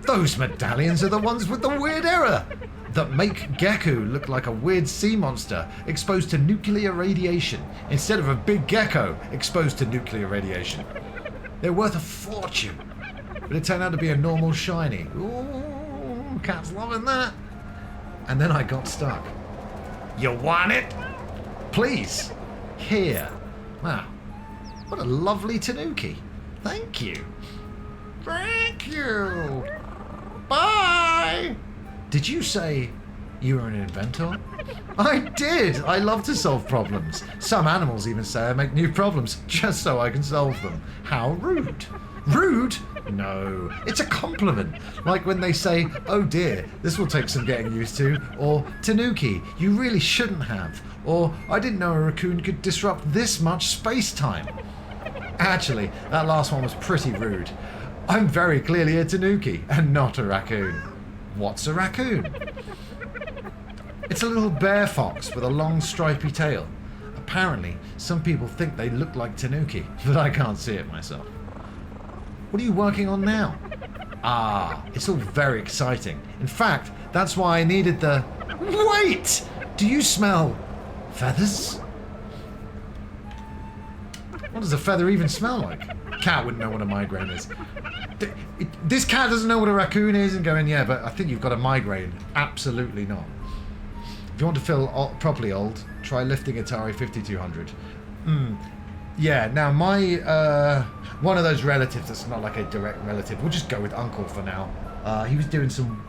Those medallions are the ones with the weird error that make Geku look like a weird sea monster exposed to nuclear radiation instead of a big gecko exposed to nuclear radiation. They're worth a fortune, but it turned out to be a normal shiny. Ooh, cat's loving that. And then I got stuck. You want it? Please. Here. Wow. What a lovely tanuki. Thank you. Thank you. Bye. Did you say you were an inventor? I did. I love to solve problems. Some animals even say I make new problems just so I can solve them. How rude. Rude? No, it's a compliment. Like when they say, oh dear, this will take some getting used to, or tanuki, you really shouldn't have, or I didn't know a raccoon could disrupt this much space-time. Actually, that last one was pretty rude. I'm very clearly a tanuki and not a raccoon. What's a raccoon? It's a little bear fox with a long stripy tail. Apparently, some people think they look like tanuki, but I can't see it myself. What are you working on now? Ah, it's all very exciting. In fact, that's why I needed the... Wait! Do you smell feathers? What does a feather even smell like? Cat wouldn't know what a migraine is. This cat doesn't know what a raccoon is and going, yeah, but I think you've got a migraine. Absolutely not. If you want to feel properly old, try lifting Atari 5200. Yeah, now my, one of those relatives that's not like a direct relative, we'll just go with uncle for now. He was doing some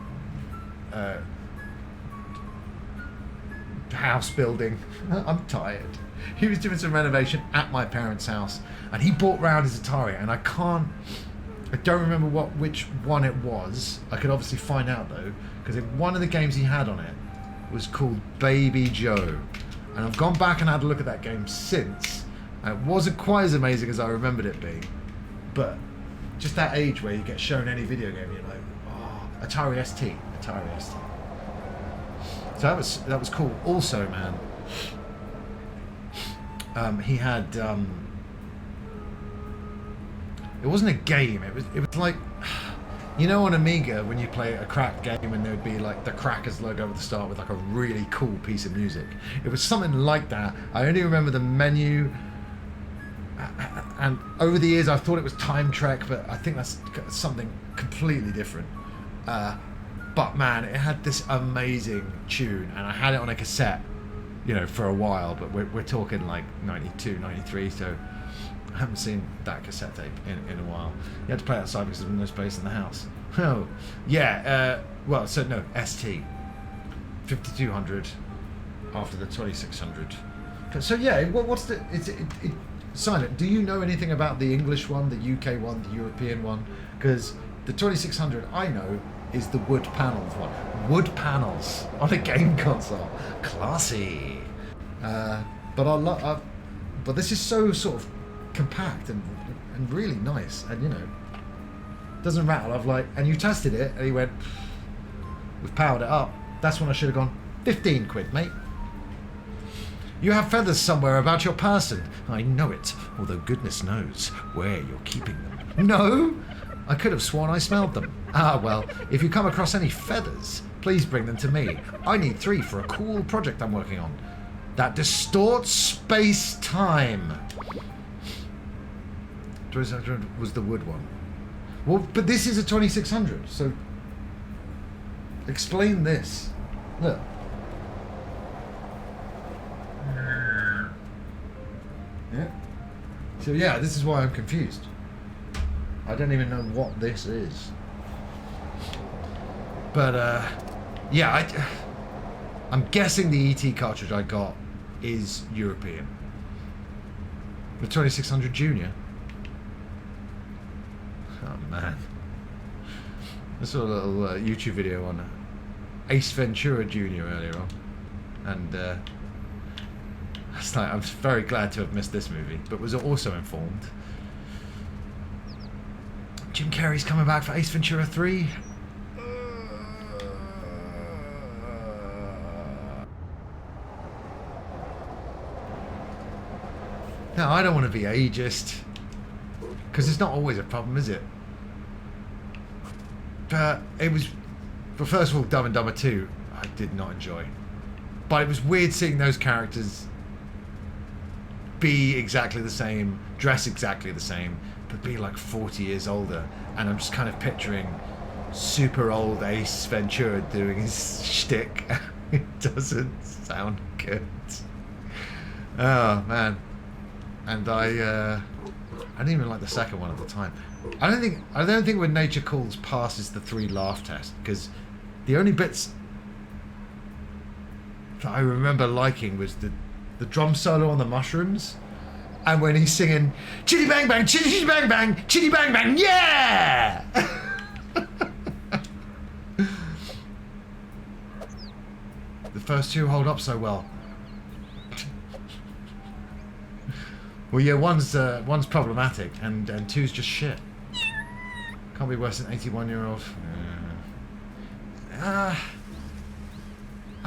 house building. I'm tired. He was doing some renovation at my parents' house, and he brought round his Atari, and I don't remember which one it was. I could obviously find out though, because one of the games he had on it was called Baby Joe, and I've gone back and had a look at that game since. And it wasn't quite as amazing as I remembered it being, but just that age where you get shown any video game, you're like, oh, Atari ST. So that was cool. Also, man, he had it wasn't a game. It was like, you know, on Amiga when you play a crack game and there would be like the Crackers logo at the start with like a really cool piece of music. It was something like that. I only remember the menu, and over the years I thought it was Time Trek, but I think that's something completely different. But man, it had this amazing tune, and I had it on a cassette, you know, for a while, but we're talking like 92, 93, so I haven't seen that cassette tape in a while. You had to play outside because there was no space in the house. Oh, yeah, well, so no, ST. 5200 after the 2600. So yeah, what's the... Silent, do you know anything about the English one, the UK one, the European one? Because the 2600 I know is the wood panels one. Wood panels on a game console. Classy. But this is so sort of compact and really nice, and you know, doesn't rattle. And you tested it and he went, we've powered it up. That's when I should have gone, 15 quid, mate. You have feathers somewhere about your person. I know it, although goodness knows where you're keeping them. No? I could have sworn I smelled them. Ah, well, if you come across any feathers, please bring them to me. I need 3 for a cool project I'm working on that distorts space-time. 2600 was the wood one. Well, but this is a 2600, so explain this. Look. Yeah. So yeah, this is why I'm confused. I don't even know what this is. But yeah, I'm guessing the ET cartridge I got is European. The 2600 Junior. Oh man. I saw a little YouTube video on Ace Ventura Jr. earlier on, and I'm very glad to have missed this movie, but was also informed Jim Carrey's coming back for Ace Ventura 3. No, I don't want to be ageist, because it's not always a problem, is it? But it was, but first of all, Dumb and Dumber 2, I did not enjoy. But it was weird seeing those characters be exactly the same, dress exactly the same, but be like 40 years older. And I'm just kind of picturing super old Ace Ventura doing his shtick. It doesn't sound good. Oh, man. And I didn't even like the second one at the time. I don't think When Nature Calls passes the 3 laugh test, because the only bits that I remember liking was the drum solo on the mushrooms, and when he's singing chitty bang bang, chitty bang bang, chitty bang bang, yeah. The first 2 hold up so well. Well, yeah, one's problematic, and 2's just shit. Can't be worse than 81-year-old. I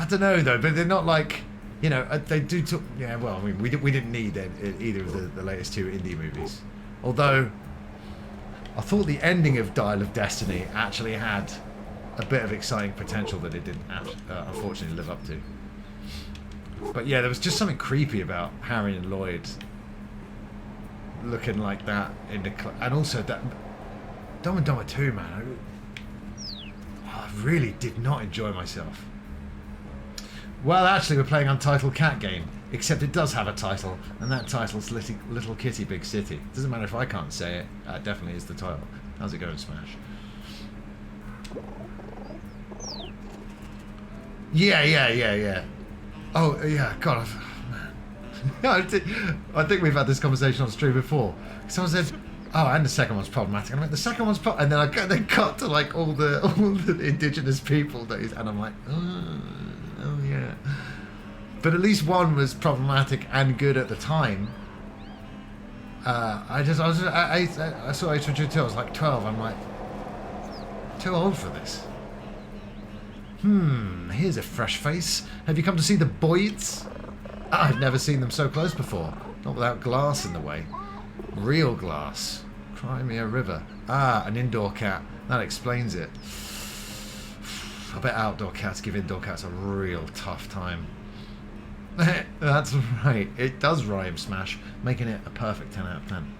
don't know though, but they're not like, you know, they do talk. Yeah, well, I mean, we didn't need either of the latest 2 indie movies. Although, I thought the ending of Dial of Destiny actually had a bit of exciting potential that it didn't unfortunately live up to. But yeah, there was just something creepy about Harry and Lloyd looking like that in the and also that Dumb and Dumber 2, man, I really did not enjoy myself. Well, actually, we're playing Untitled Cat Game, except it does have a title, and that title's Little Kitty Big City. Doesn't matter if I can't say it, that definitely is the title. How's it going, Smash? Yeah. Oh, yeah, God, man. I think we've had this conversation on stream before. Someone said, oh, and the second one's problematic. I'm like, the second one's and then I cut to like all the indigenous people that and I'm like, oh yeah. But at least one was problematic and good at the time. I saw Ace Ventura 2. I was like 12. I'm like, too old for this. Here's a fresh face. Have you come to see the Boyds? I've never seen them so close before. Not without glass in the way. Real glass. Crimea River. Ah, an indoor cat. That explains it. I bet outdoor cats give indoor cats a real tough time. That's right. It does rhyme, Smash, making it a perfect 10 out of 10.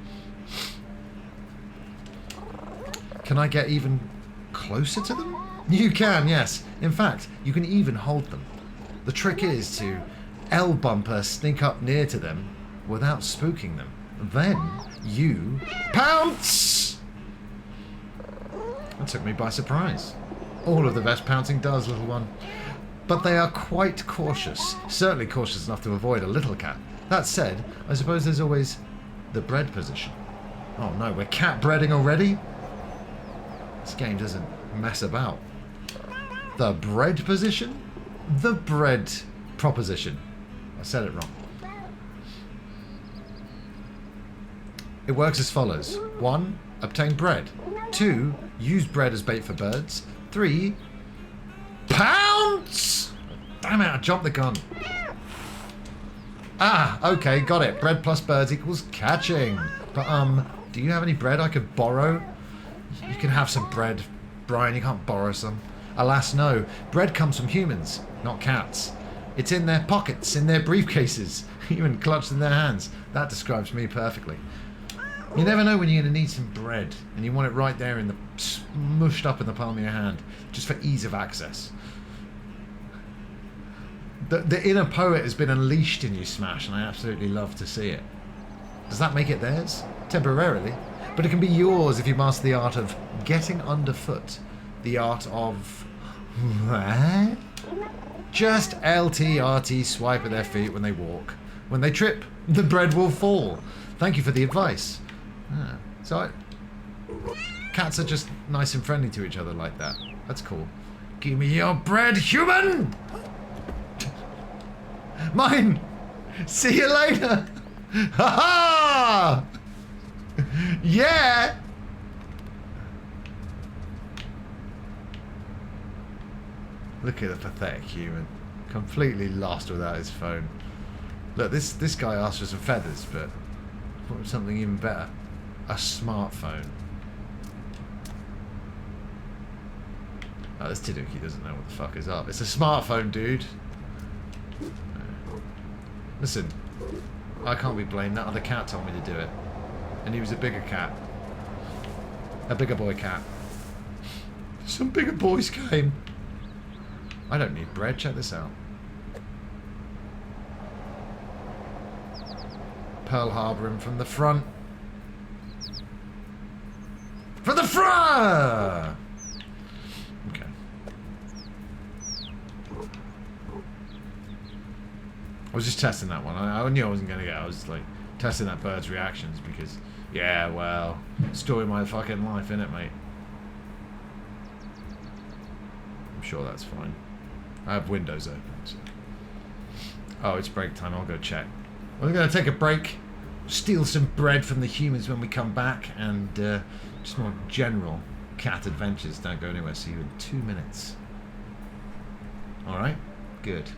Can I get even closer to them? You can, yes. In fact, you can even hold them. The trick is to L-bumper sneak up near to them without spooking them. Then you pounce! That took me by surprise. All of the best pouncing does, little one. But they are quite cautious. Certainly cautious enough to avoid a little cat. That said, I suppose there's always the bread position. Oh no, we're cat breading already? This game doesn't mess about. The bread position? The bread proposition. I said it wrong. It works as follows. 1. Obtain bread. 2. Use bread as bait for birds. 3. Pounce! Damn it, I jumped the gun. Ah, okay, got it. Bread plus birds equals catching. But, do you have any bread I could borrow? You can have some bread, Brian. You can't borrow some. Alas, no. Bread comes from humans, not cats. It's in their pockets, in their briefcases, even clutched in their hands. That describes me perfectly. You never know when you're going to need some bread, and you want it right there in the smushed up in the palm of your hand, just for ease of access. The inner poet has been unleashed in you, Smash, and I absolutely love to see it. Does that make it theirs? Temporarily. But it can be yours if you master the art of getting underfoot. The art of... What? Just LTRT swipe at their feet when they walk. When they trip, the bread will fall. Thank you for the advice. Ah, so cats are just nice and friendly to each other like that. That's cool. Give me your bread, human! Mine! See you later! Ha ha! Yeah! Look at the pathetic human. Completely lost without his phone. Look, this guy asked for some feathers, but what was something even better? A smartphone. Oh, this Tanuki doesn't know what the fuck is up. It's a smartphone, dude. Listen, I can't be blamed. That other cat told me to do it. And he was a bigger cat. A bigger boy cat. Some bigger boys came. I don't need bread. Check this out. Pearl Harbor him from the front. From the front! Okay. I was just testing that one. I knew I wasn't going to get it. I was like testing that bird's reactions because, yeah, well, story of my fucking life, innit, mate? I'm sure that's fine. I have windows open, so. Oh, it's break time. I'll go check. We're going to take a break, steal some bread from the humans when we come back, and just more general cat adventures. Don't go anywhere. See you in 2 minutes. Alright? Good.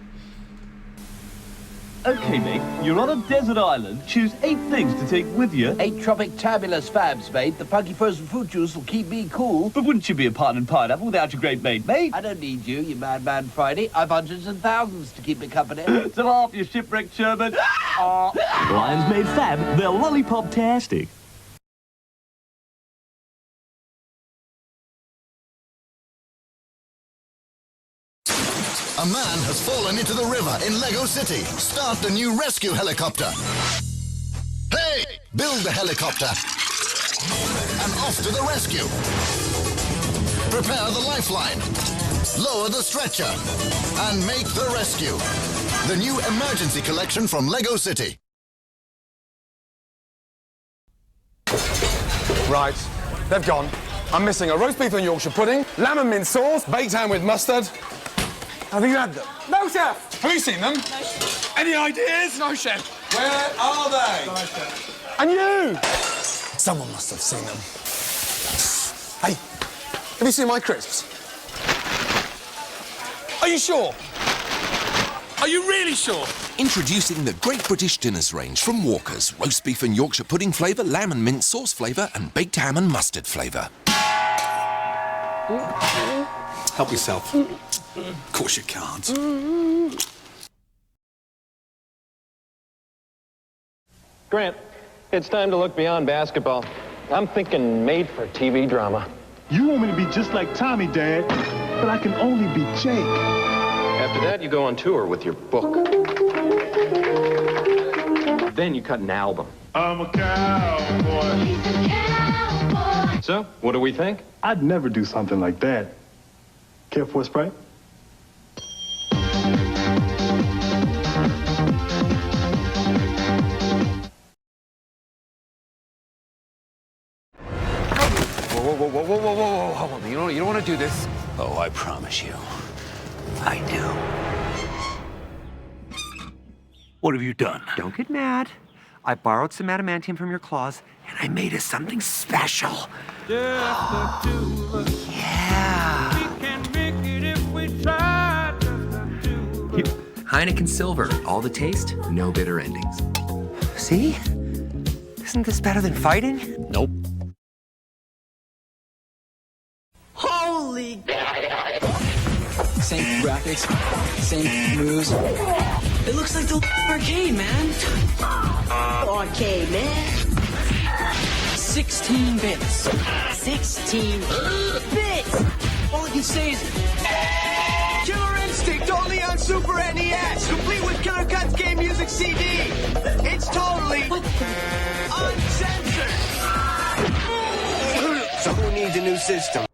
Okay, mate, you're on a desert island. Choose 8 things to take with you. 8 tropic tabulous fabs, mate. The funky frozen fruit juice will keep me cool. But wouldn't you be a pardon pineapple without your great mate, mate? I don't need you, you madman Friday. I've hundreds and thousands to keep me company. So half your shipwrecked Sherman. Lions made fab, they're lollipop-tastic. A man has fallen into the river in Lego City. Start the new rescue helicopter. Hey! Build the helicopter. And off to the rescue. Prepare the lifeline. Lower the stretcher. And make the rescue. The new emergency collection from Lego City. Right, they've gone. I'm missing a roast beef and Yorkshire pudding, lamb and mint sauce, baked ham with mustard. Have you had them? No, chef. Have you seen them? No, chef. Any ideas? No, chef. Where are they? No, chef. And you? Someone must have seen them. Hey, have you seen my crisps? Are you sure? Are you really sure? Introducing the Great British Dinners range from Walker's. Roast beef and Yorkshire pudding flavour, lamb and mint sauce flavour, and baked ham and mustard flavour. Help yourself. Of course you can't. Grant, it's time to look beyond basketball. I'm thinking made-for-TV drama. You want me to be just like Tommy, Dad, but I can only be Jake. After that, you go on tour with your book. Then you cut an album. I'm a cowboy. He's a cowboy. So, what do we think? I'd never do something like that. Care for a Sprite? Whoa. Hold on. You don't want to do this. Oh, I promise you. I do. What have you done? Don't get mad. I borrowed some adamantium from your claws, and I made us something special. Just the two of us. Yeah. We can make it if we try. Just the two of us. Heineken Silver. All the taste, no bitter endings. See? Isn't this better than fighting? Nope. Holy! Same graphics, same moves. It looks like the arcade, man. Arcade, man. 16 bits. 16 bits! All I can say is... Killer Instinct, only on Super NES, complete with Killer Cuts game music CD. It's totally uncensored. So who needs a new system?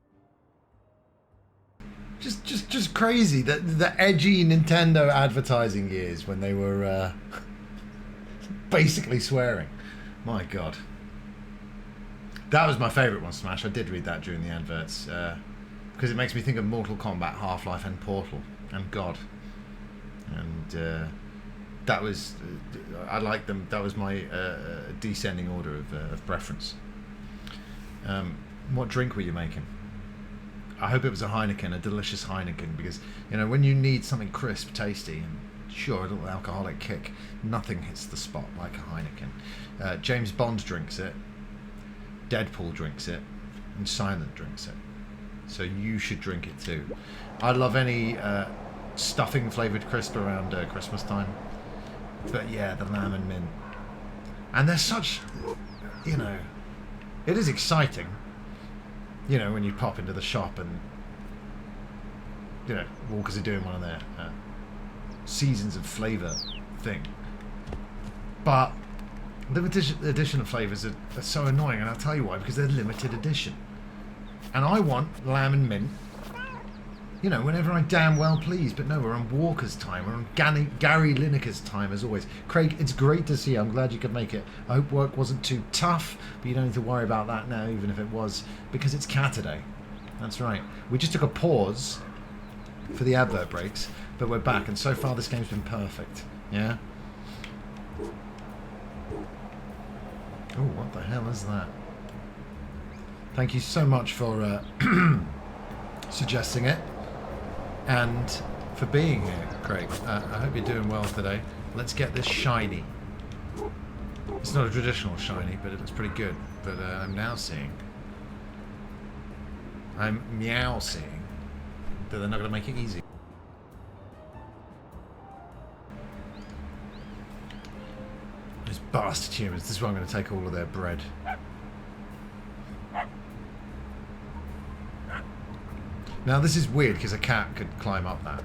Just crazy that the edgy Nintendo advertising years when they were basically swearing. My God. That was my favourite one, Smash. I did read that during the adverts because it makes me think of Mortal Kombat, Half-Life and Portal and God. And that was, I liked them. That was my descending order of preference. What drink were you making? I hope it was a Heineken, a delicious Heineken, because, you know, when you need something crisp, tasty, and sure, a little alcoholic kick, nothing hits the spot like a Heineken. James Bond drinks it, Deadpool drinks it, and Silent drinks it. So you should drink it too. I love any stuffing flavoured crisp around Christmas time. But yeah, the lamb and mint. And they're such, you know, it is exciting. You know, when you pop into the shop and, you know, Walkers are doing one of their seasons of flavour thing. But limited edition flavours are so annoying, and I'll tell you why, because they're limited edition. And I want lamb and mint, you know, whenever I damn well please. But no, we're on Walker's time. We're on Gary Lineker's time, as always. Craig, it's great to see you. I'm glad you could make it. I hope work wasn't too tough, but you don't need to worry about that now, even if it was, because it's Catterday. That's right. We just took a pause for the advert breaks, but we're back, and so far this game's been perfect. Yeah? Oh, what the hell is that? Thank you so much for suggesting it. And for being here, Craig. I hope you're doing well today. Let's get this shiny. It's not a traditional shiny, but it looks pretty good. But I'm now seeing... I'm meow-seeing that they're not going to make it easy. Those bastard humans. This is why I'm going to take all of their bread. Now this is weird because a cat could climb up that.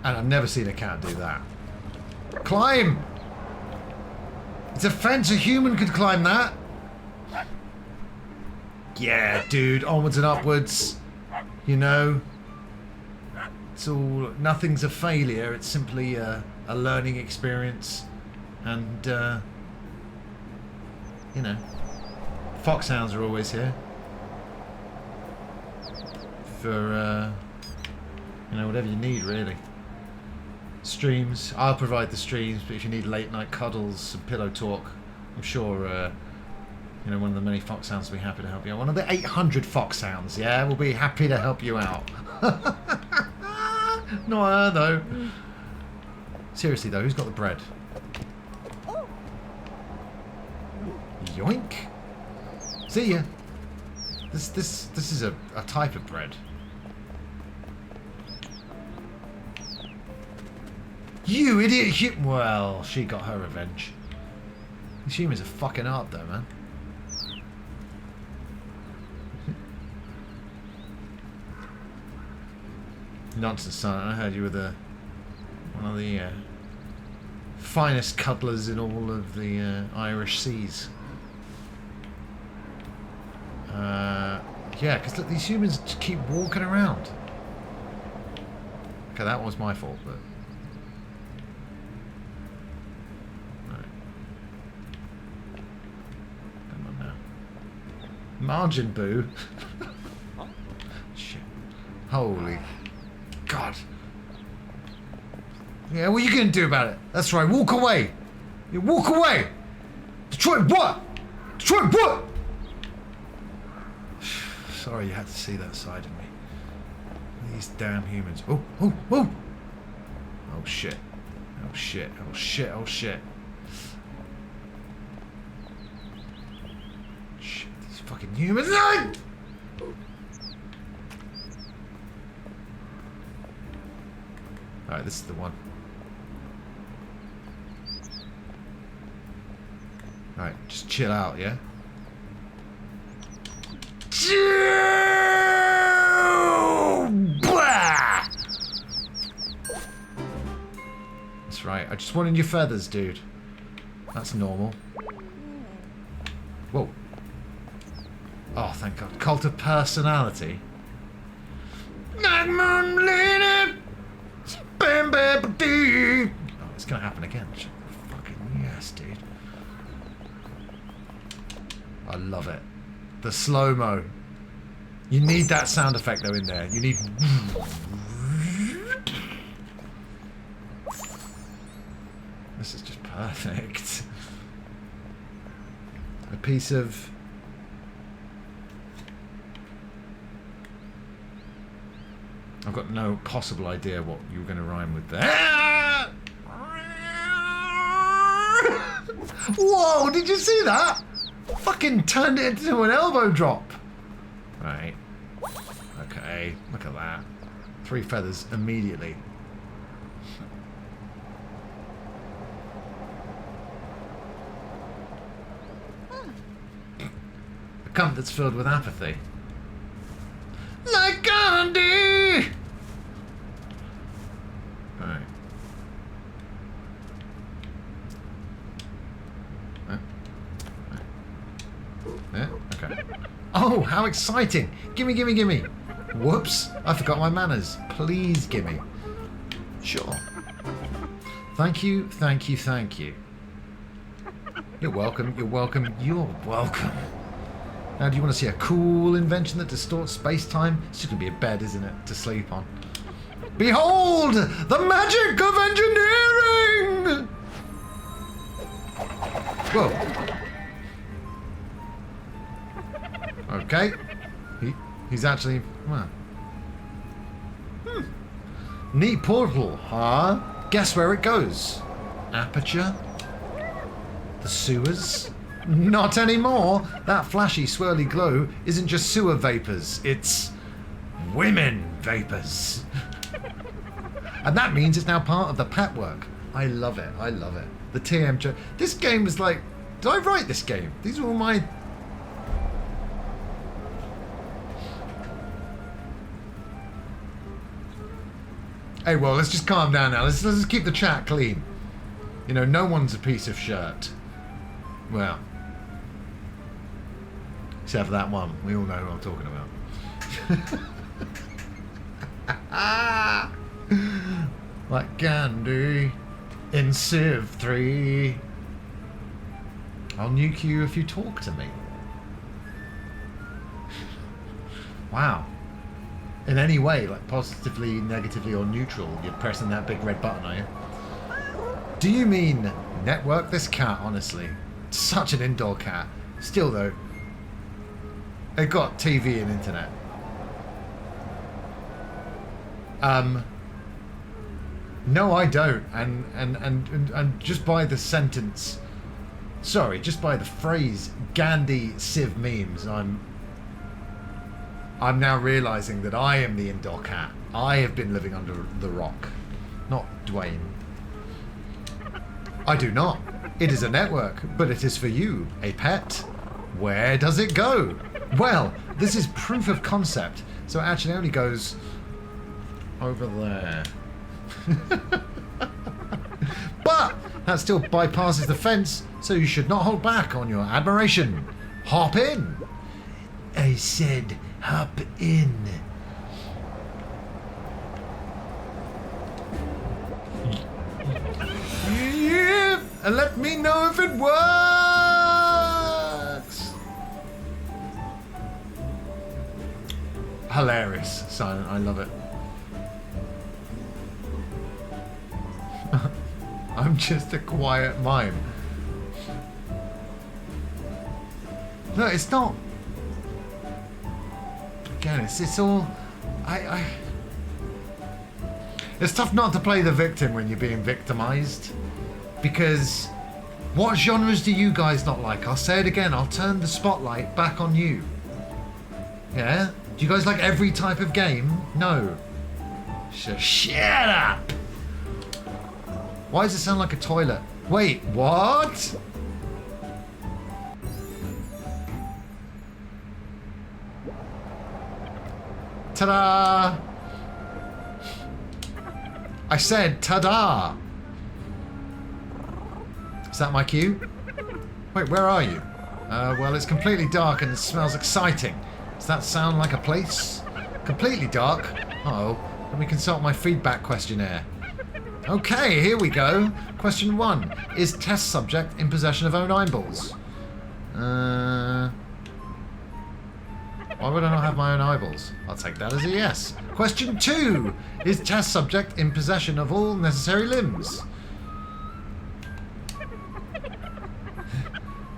And I've never seen a cat do that. Climb! It's a fence, a human could climb that. Yeah, dude, onwards and upwards. You know. It's all, nothing's a failure, it's simply a learning experience. And, you know. Foxhounds are always here for, you know, whatever you need, really. Streams. I'll provide the streams, but if you need late night cuddles, some pillow talk, I'm sure, you know, one of the many Foxhounds will be happy to help you out. One of the 800 Foxhounds, yeah, will be happy to help you out. Not her, though. Seriously, though, who's got the bread? Yoink. See ya. This is a type of bread. You idiot! Well, she got her revenge. These humans are fucking hard, though, man. Nonsense, son. I heard you were one of the finest cuddlers in all of the Irish seas. Yeah, because look, these humans just keep walking around. Okay, that was my fault, but... Right. Come on now. Margin boo. Shit. Holy God. Yeah, what are you going to do about it? That's right, walk away. You walk away. Detroit, what? Detroit, what? Sorry you had to see that side of me. These damn humans. Oh, oh, oh! Oh shit. Oh shit, oh shit, oh shit. Shit, these fucking humans. No! Alright, this is the one. Alright, just chill out, yeah? That's right, I just wanted your feathers, dude. That's normal. Whoa. Oh, thank God. Cult of personality. Oh, it's gonna happen again. Fucking yes, dude. I love it. The slow-mo. You need that sound effect though in there. You need... This is just perfect. A piece of... I've got no possible idea what you were going to rhyme with there. Whoa, did you see that? Fucking turned it into an elbow drop. Right. Okay, look at that. 3 feathers immediately. A cunt that's filled with apathy. Like Gandhi! Alright. Yeah, okay. Oh, how exciting! Gimme, gimme, gimme! Whoops, I forgot my manners. Please gimme. Sure. Thank you, thank you, thank you. You're welcome, you're welcome, you're welcome. Now, do you want to see a cool invention that distorts space-time? It's just going to be a bed, isn't it, to sleep on. Behold! The magic of engineering! Whoa. Okay. He's actually... Well. Neat portal, huh? Guess where it goes? Aperture? The sewers? Not anymore. That flashy, swirly glow isn't just sewer vapors. It's women vapors. And that means it's now part of the patchwork. I love it. I love it. The TM... This game is like... Did I write this game? These are all my... Hey, well, let's just calm down now. Let's just keep the chat clean. You know, no one's a piece of shirt. Well... Except for that one. We all know who I'm talking about. Like Gandhi in Civ 3. I'll nuke you if you talk to me. Wow. In any way, like positively, negatively, or neutral, you're pressing that big red button, are you? Do you mean network this cat, honestly? Such an indoor cat. Still, though, they've got TV and internet. No, I don't. And just by the sentence, sorry, just by the phrase Gandhi Civ memes, I'm now realizing that I am the indoor cat. I have been living under the rock, not Dwayne. I do not. It is a network, but it is for you, a pet. Where does it go? Well, this is proof of concept, so it actually only goes over there. But that still bypasses the fence, so you should not hold back on your admiration. Hop in. I said hop in. Yeah, and let me know if it works. Hilarious, Silent. I love it. I'm just a quiet mime. No, it's not. Again, it's all. It's tough not to play the victim when you're being victimized. Because what genres do you guys not like? I'll say it again. I'll turn the spotlight back on you. Yeah? Do you guys like every type of game? No. So shut up! Why does it sound like a toilet? Wait, what? Ta-da! I said ta-da! Is that my cue? Wait, where are you? Well, it's completely dark and it smells exciting. Does that sound like a place? Completely dark? Uh-oh. Let me consult my feedback questionnaire. Okay, here we go. Question 1. Is test subject in possession of own eyeballs? Why would I not have my own eyeballs? I'll take that as a yes. Question 2. Is test subject in possession of all necessary limbs?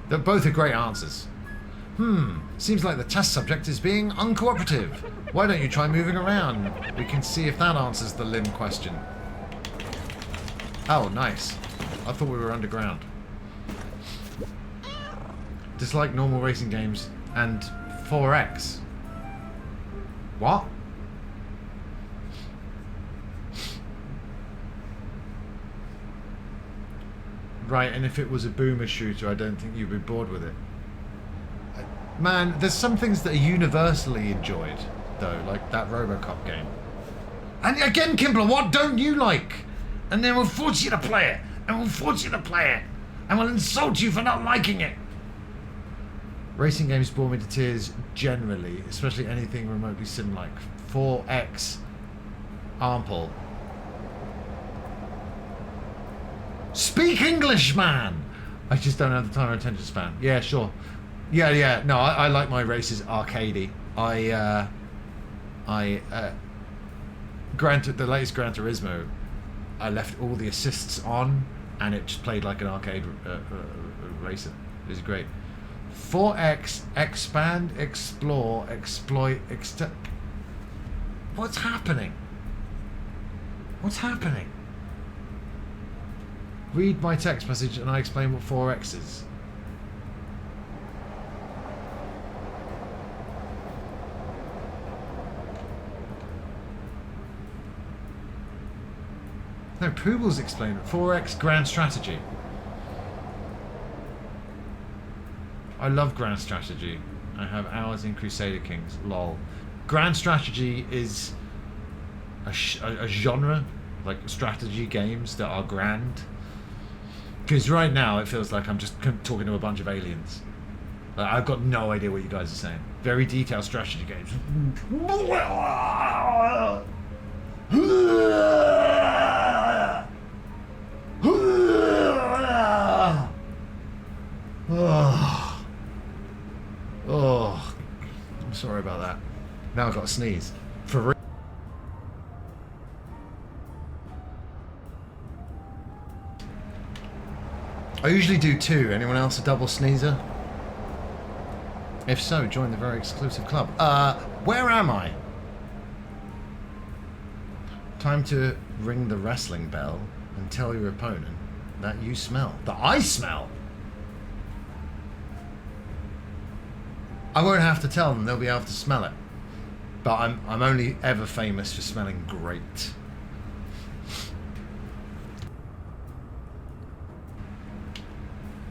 Both are great answers. Seems like the test subject is being uncooperative. Why don't you try moving around? We can see if that answers the limb question. Oh, nice. I thought we were underground. Dislike normal racing games and 4X. What? Right, and if it was a boomer shooter, I don't think you'd be bored with it. Man, there's some things that are universally enjoyed, though, like that RoboCop game. And again, Kimbler, what don't you like? And then we'll force you to play it, and we'll force you to play it, and we'll insult you for not liking it. Racing games bore me to tears generally, especially anything remotely sim-like. 4X Armple. Speak English, man! I just don't have the time or attention span. Yeah, sure. Yeah. No, I like my races arcadey. The latest Gran Turismo, I left all the assists on, and it just played like an arcade racer. It was great. 4X, expand, explore, exploit, What's happening? What's happening? Read my text message and I explain what 4X is. No, Poobles explained it. 4X Grand Strategy. I love Grand Strategy. I have hours in Crusader Kings. Lol. Grand Strategy is a genre, like strategy games that are grand. Because right now it feels like I'm just talking to a bunch of aliens. Like, I've got no idea what you guys are saying. Very detailed strategy games. Oh, I'm sorry about that. Now I've got to sneeze. For real. I usually do 2. Anyone else a double sneezer? If so, join the very exclusive club. Where am I? Time to ring the wrestling bell and tell your opponent that you smell. That I smell? I won't have to tell them, they'll be able to smell it. But I'm only ever famous for smelling great.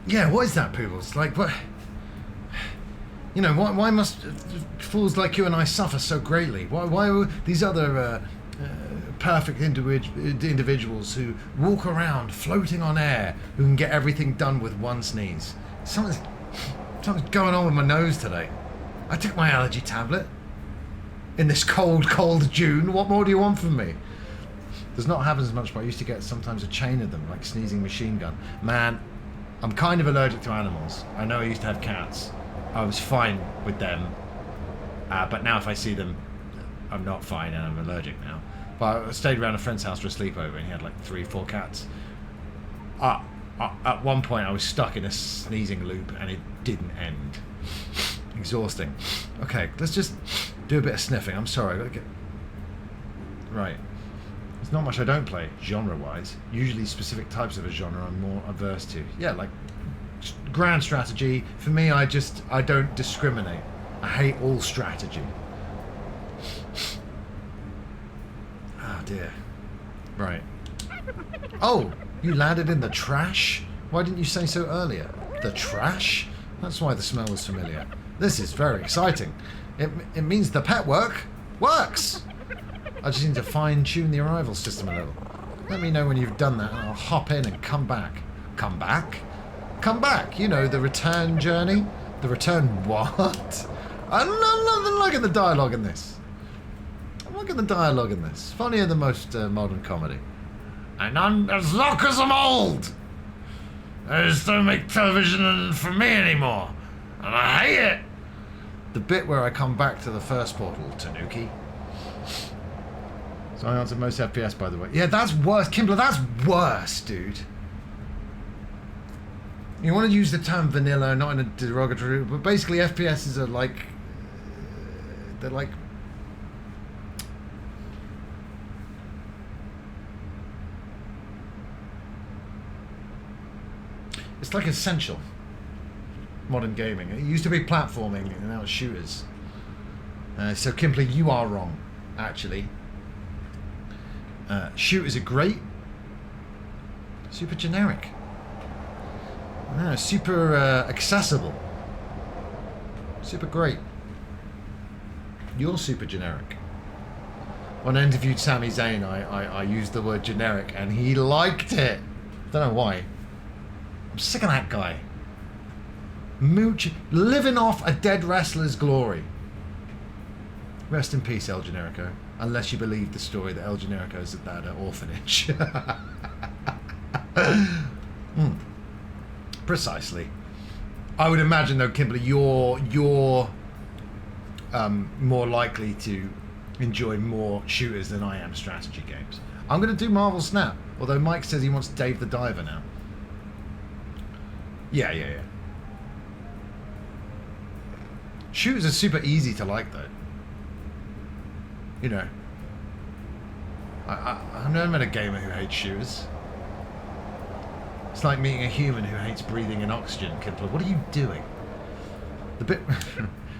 Yeah, what is that, Poobles? Like, what? You know, why must fools like you and I suffer so greatly? Why are these other perfect individuals who walk around floating on air, who can get everything done with one sneeze? Something's going on with my nose today. I took my allergy tablet in this cold June. What more do you want from me? Does not happen as much, but I used to get sometimes a chain of them, like sneezing machine gun. Man, I'm kind of allergic to animals. I know I used to have cats. I was fine with them. But now if I see them, I'm not fine and I'm allergic now. But I stayed around a friend's house for a sleepover and he had like 3-4 cats. At one point I was stuck in a sneezing loop and it didn't end. Exhausting. Okay, let's just do a bit of sniffing. I'm sorry, I gotta get... Right. There's not much I don't play, genre-wise. Usually specific types of a genre I'm more averse to. Yeah, like grand strategy. For me, I don't discriminate. I hate all strategy. Oh dear. Right. Oh, you landed in the trash? Why didn't you say so earlier? The trash? That's why the smell was familiar. This is very exciting. It means the pet works! I just need to fine-tune the arrival system a little. Let me know when you've done that and I'll hop in and come back. Come back? Come back! You know, the return journey? The return what? I'm not liking the dialogue in this. I'm liking the dialogue in this. Funnier than most modern comedy. And I'm as long as I'm old! I just don't make television for me anymore. And I hate it! The bit where I come back to the first portal, Tanuki. So I answered most FPS, by the way. Yeah, that's worse. Kimbler, that's worse, dude. You want to use the term vanilla, not in a derogatory, but basically FPSs are like... They're like... It's like essential. Modern gaming. It used to be platforming, and now it's shooters. So Kimberly, you are wrong, actually. Shooters are great. Super generic. No, super accessible. Super great. You're super generic. When I interviewed Sami Zayn, I used the word generic, and he liked it. Don't know why. I'm sick of that guy. Living off a dead wrestler's glory. Rest in peace, El Generico. Unless you believe the story that El Generico's at that orphanage. Precisely. I would imagine, though, Kimberly, you're more likely to enjoy more shooters than I am strategy games. I'm going to do Marvel Snap, although Mike says he wants Dave the Diver now. Yeah. Shooters are super easy to like, though. You know, I've never met a gamer who hates shooters. It's like meeting a human who hates breathing in oxygen. What are you doing? The bit...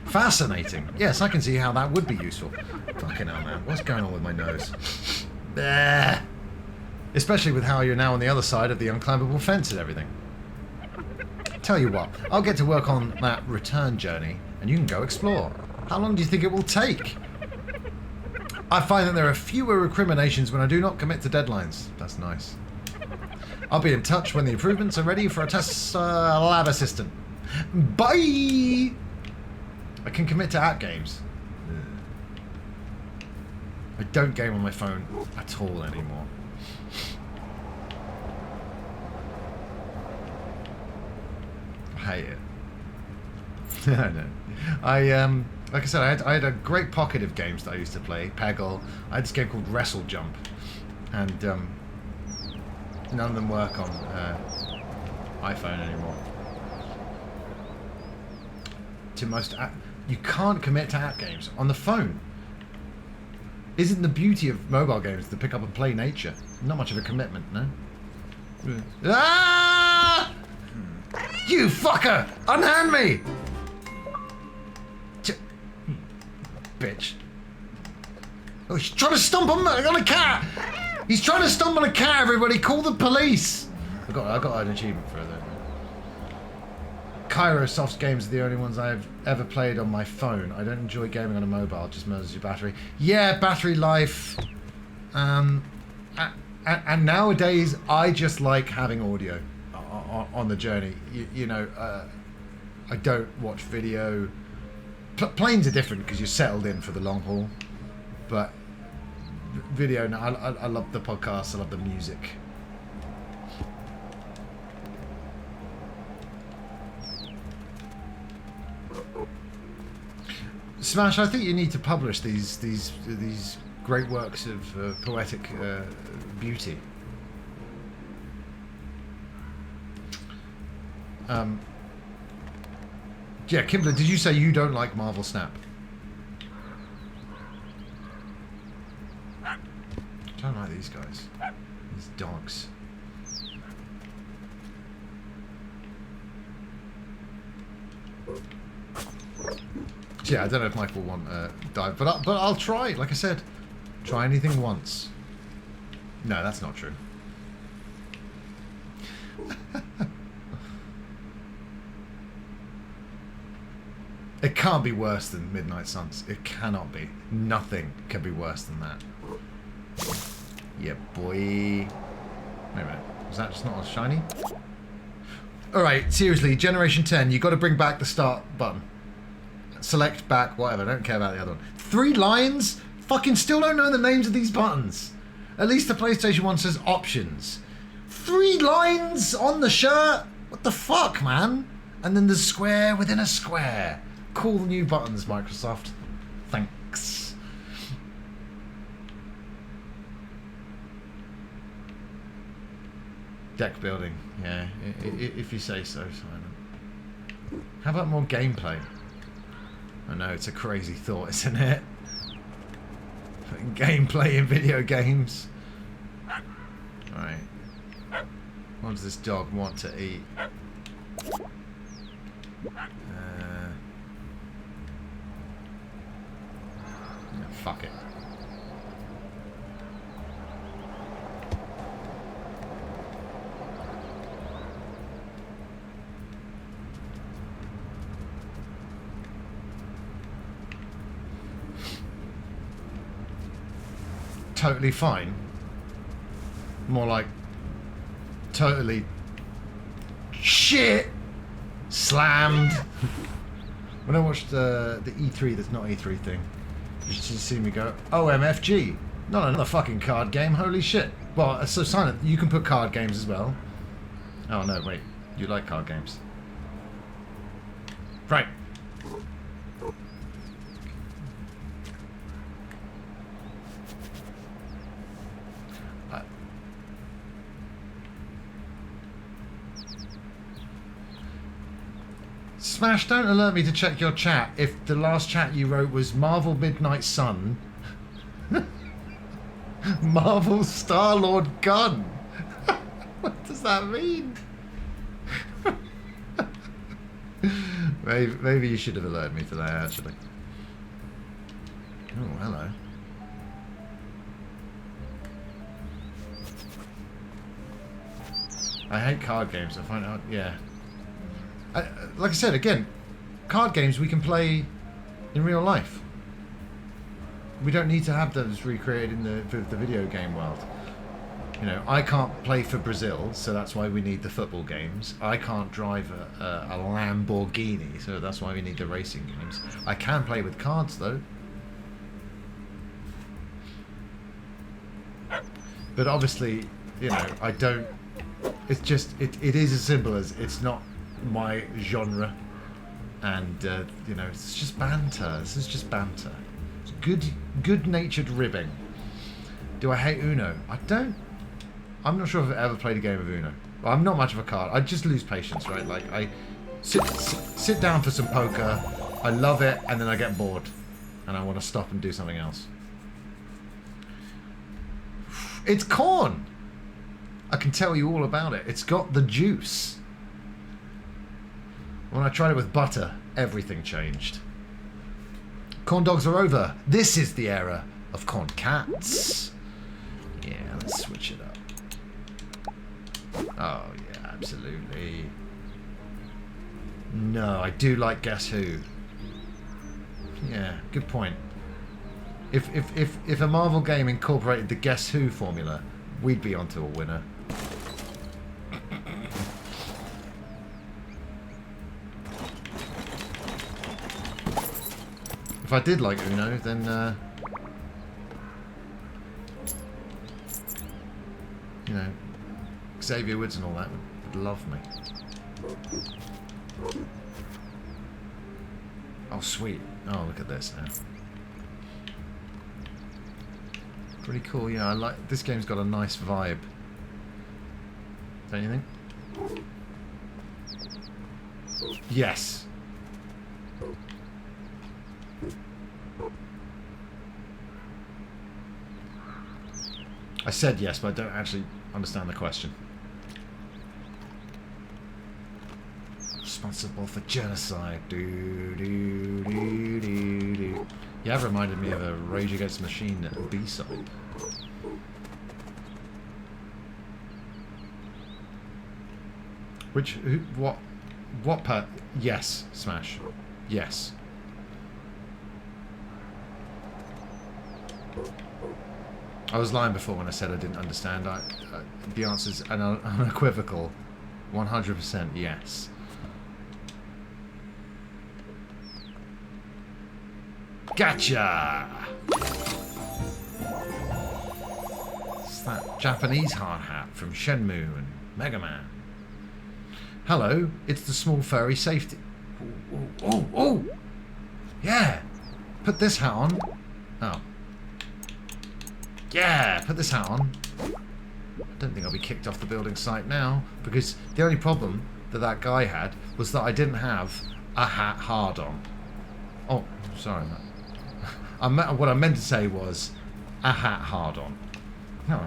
Fascinating. Yes, I can see how that would be useful. Fucking hell, man. What's going on with my nose? There. Especially with how you're now on the other side of the unclimbable fence and everything. Tell you what, I'll get to work on that return journey and you can go explore. How long do you think it will take? I find that there are fewer recriminations when I do not commit to deadlines. That's nice. I'll be in touch when the improvements are ready for a test lab assistant. Bye! I can commit to app games. I don't game on my phone at all anymore. I hate it. No. Like I said, I had a great pocket of games that I used to play. Peggle. I had this game called Wrestle Jump, and none of them work on iPhone anymore. You can't commit to app games on the phone. Isn't the beauty of mobile games to pick up and play nature? Not much of a commitment, no? Ah! You fucker! Unhand me! Bitch. Oh, he's trying to stomp on a cat! He's trying to stomp on a cat, everybody! Call the police! I got an achievement for that. Kairosoft's games are the only ones I've ever played on my phone. I don't enjoy gaming on a mobile, it just murders your battery. Yeah, battery life. And nowadays, I just like having audio on the journey. You know, I don't watch video. Planes are different because you're settled in for the long haul. But video, no, I love the podcasts, I love the music. Smash, I think you need to publish these great works of poetic beauty. Yeah, Kimbler, did you say you don't like Marvel Snap? I don't like like these guys. These dogs. Yeah, I don't know if Mike will want dive, but I'll try. Like I said, try anything once. No, that's not true. It can't be worse than Midnight Suns. It cannot be. Nothing can be worse than that. Yeah, boy. Wait a minute. Was that just not a shiny? Alright, seriously, Generation 10, you got to bring back the start button. Select back, whatever. I don't care about the other one. 3 lines? Fucking still don't know the names of these buttons. At least the PlayStation 1 says options. 3 lines on the shirt? What the fuck, man? And then there's square within a square. Cool new buttons, Microsoft. Thanks. Deck building. Yeah, if you say so, Simon. How about more gameplay? I know, it's a crazy thought, isn't it? Gameplay in video games. Alright. What does this dog want to eat? Fuck it. Totally fine. More like totally shit slammed. When I watched the E3 that's not E3 thing, you should see me go, oh, MFG. Not another fucking card game, holy shit. Well, so Silent, you can put card games as well. Oh no, wait, you like card games. Right. Smash, don't alert me to check your chat if the last chat you wrote was Marvel Midnight Sun. Marvel Star-Lord Gun. What does that mean? Maybe you should have alerted me to that, actually. Oh, hello. I hate card games. I find out, yeah. Like I said, again, card games we can play in real life. We don't need to have those recreated in the video game world. You know, I can't play for Brazil, so that's why we need the football games. I can't drive a Lamborghini, so that's why we need the racing games. I can play with cards, though. But obviously, you know, I don't... It's just... It is as simple as it's not my genre, and you know, it's just banter. This is just banter. It's good-natured ribbing. Do I hate Uno? I'm not sure if I've ever played a game of Uno. Well, I'm not much of a card. I just lose patience, right? Like I sit down for some poker, I love it, and then I get bored, and I want to stop and do something else. It's corn. I can tell you all about it. It's got the juice. When I tried it with butter, everything changed. Corn dogs are over. This is the era of corn cats. Yeah, let's switch it up. Oh, yeah, absolutely. No, I do like Guess Who. Yeah, good point. If a Marvel game incorporated the Guess Who formula, we'd be onto a winner. If I did like Uno, then you know, Xavier Woods and all that would love me. Oh, sweet. Oh, look at this now. Pretty cool, yeah. I like this game's got a nice vibe. Don't you think? Yes. I said yes, but I don't actually understand the question. Responsible for genocide. Do, do, do, do, do. You have reminded me of a Rage Against the Machine B-side. Which, who, what part? Yes, Smash. Yes. I was lying before when I said I didn't understand. The answer's an unequivocal 100% yes. Gotcha! It's that Japanese hard hat from Shenmue and Mega Man. Hello, it's the small furry safety. Oh! Yeah! Put this hat on. Oh. Yeah, put this hat on. I don't think I'll be kicked off the building site now, because the only problem that guy had was that I didn't have a hat hard on. Oh, sorry, Matt. What I meant to say was a hat hard on. No,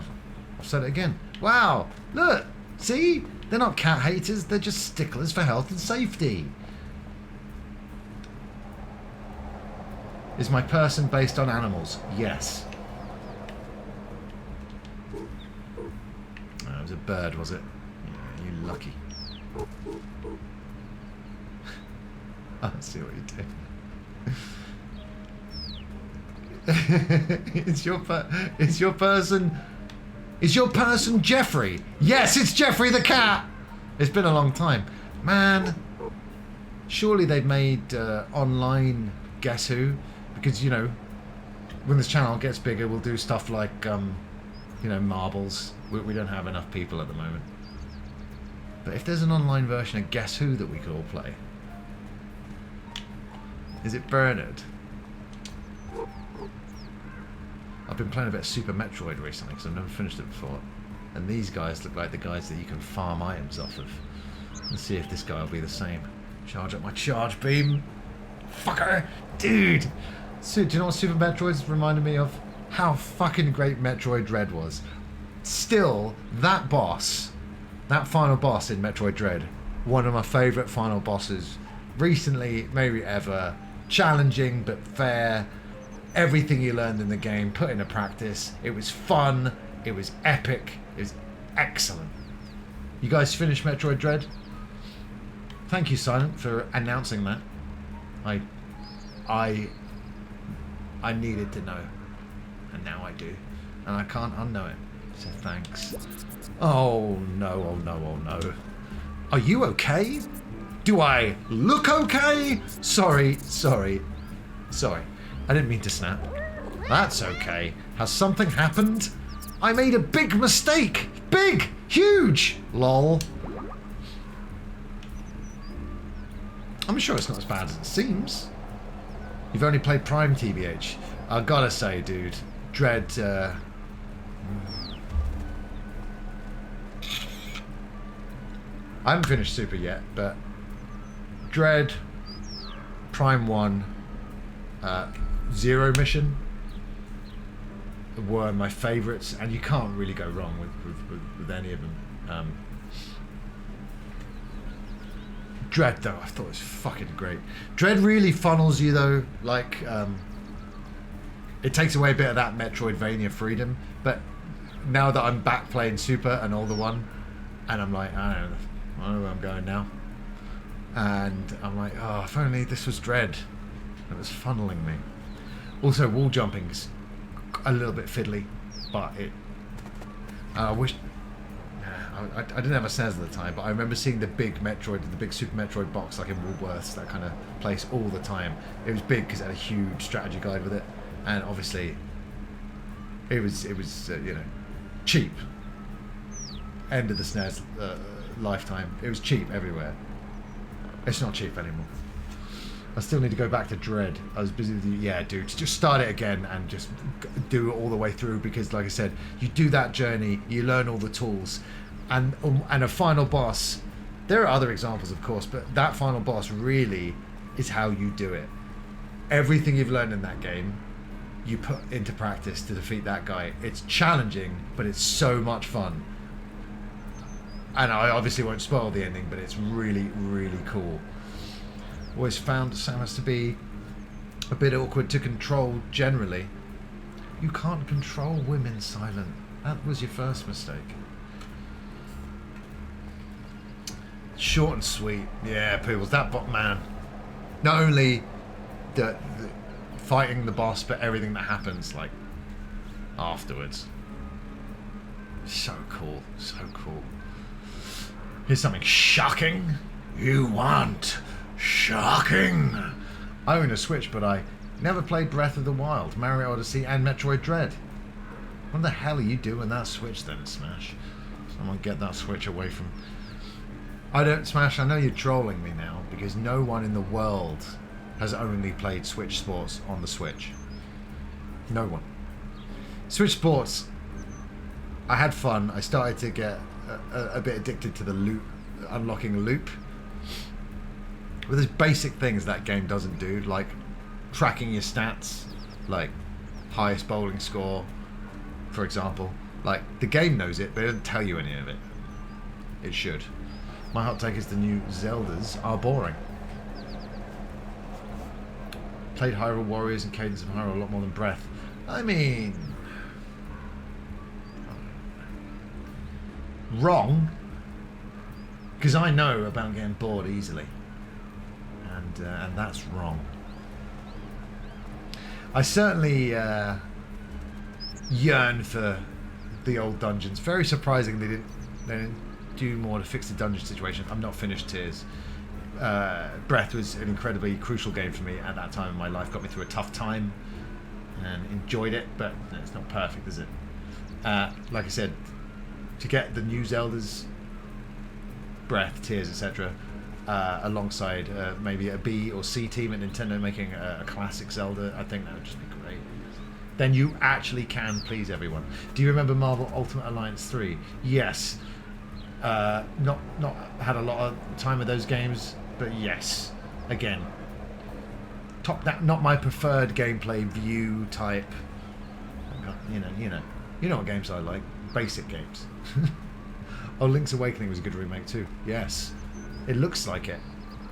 I've said it again. Wow, look, see? They're not cat haters, they're just sticklers for health and safety. Is my person based on animals? Yes. It was a bird, was it? Yeah, you lucky. I see what you did. Is your person Jeffrey? Yes, it's Jeffrey the cat. It's been a long time, man. Surely they've made online Guess Who, because you know when this channel gets bigger, we'll do stuff like you know, marbles. We don't have enough people at the moment. But if there's an online version of Guess Who that we could all play. Is it Bernard? I've been playing a bit of Super Metroid recently because I've never finished it before. And these guys look like the guys that you can farm items off of. Let's see if this guy will be the same. Charge up my charge beam. Fucker! Dude! So, do you know what Super Metroid's reminded me of? How fucking great Metroid Dread was. Still, that boss, that final boss in Metroid Dread, one of my favourite final bosses recently, maybe ever. Challenging but fair. Everything you learned in the game put into practice. It was fun. It was epic. It was excellent. You guys finished Metroid Dread? Thank you, Silent, for announcing that. I needed to know. And now I do. And I can't unknow it. So thanks. Oh no, oh no, oh no. Are you okay? Do I look okay? Sorry. I didn't mean to snap. That's okay. Has something happened? I made a big mistake. Big! Huge! Lol. I'm sure it's not as bad as it seems. You've only played Prime, TBH. I gotta say, dude, Dread, I haven't finished Super yet, but Dread, Prime 1, Zero Mission were my favourites, and you can't really go wrong with any of them. Dread, though, I thought it was fucking great. Dread really funnels you, though, like, it takes away a bit of that Metroidvania freedom, but now that I'm back playing Super and all the one, and I'm like, I don't know where I'm going now. And I'm like, oh, if only this was Dread. It was funneling me. Also, wall jumping's a little bit fiddly, but I wish... I didn't have a SNES at the time, but I remember seeing the big Super Metroid box, like in Woolworths, that kind of place, all the time. It was big because it had a huge strategy guide with it, and obviously, it was you know, cheap. End of the SNES lifetime. It was cheap everywhere. It's not cheap anymore. I still need to go back to Dread. I was busy with you. Yeah, dude, just start it again and just do it all the way through, because, like I said, you do that journey, you learn all the tools, and a final boss. There are other examples, of course, but that final boss really is how you do it. Everything you've learned in that game you put into practice to defeat that guy. It's challenging, but it's so much fun. And I obviously won't spoil the ending, but it's really, really cool. Always found Samus to be a bit awkward to control generally. You can't control women, Silent. That was your first mistake. Short and sweet. Yeah, Poodles, that man. Not only the fighting the boss, but everything that happens, like, afterwards. So cool. So cool. Here's something shocking. You want shocking? I own a Switch, but I never played Breath of the Wild, Mario Odyssey, and Metroid Dread. What the hell are you doing that Switch then, Smash? Someone get that Switch away from... I don't, Smash, I know you're trolling me now, because no one in the world has only played Switch Sports on the Switch. No one. Switch Sports, I had fun. I started to get a bit addicted to the loop, unlocking a loop. But there's basic things that game doesn't do, like tracking your stats, like highest bowling score, for example. Like, the game knows it, but it doesn't tell you any of it. It should. My hot take is the new Zeldas are boring. Played Hyrule Warriors and Cadence of Hyrule a lot more than Breath. I mean... wrong. Because I know about getting bored easily. And that's wrong. I certainly yearn for the old dungeons. Very surprising they didn't do more to fix the dungeon situation. I'm not finished Tears. Breath was an incredibly crucial game for me at that time in my life. Got me through a tough time and enjoyed it, but it's not perfect, is it? Like I said, to get the new Zeldas, Breath, Tears, etc., alongside maybe a B or C team at Nintendo making a classic Zelda, I think that would just be great. Then you actually can please everyone. Do you remember Marvel Ultimate Alliance 3? Yes. Not had a lot of time with those games, but yes. Again, top that, not my preferred gameplay view type. You know what games I like. Basic games. Oh, Link's Awakening was a good remake too. Yes. It looks like it.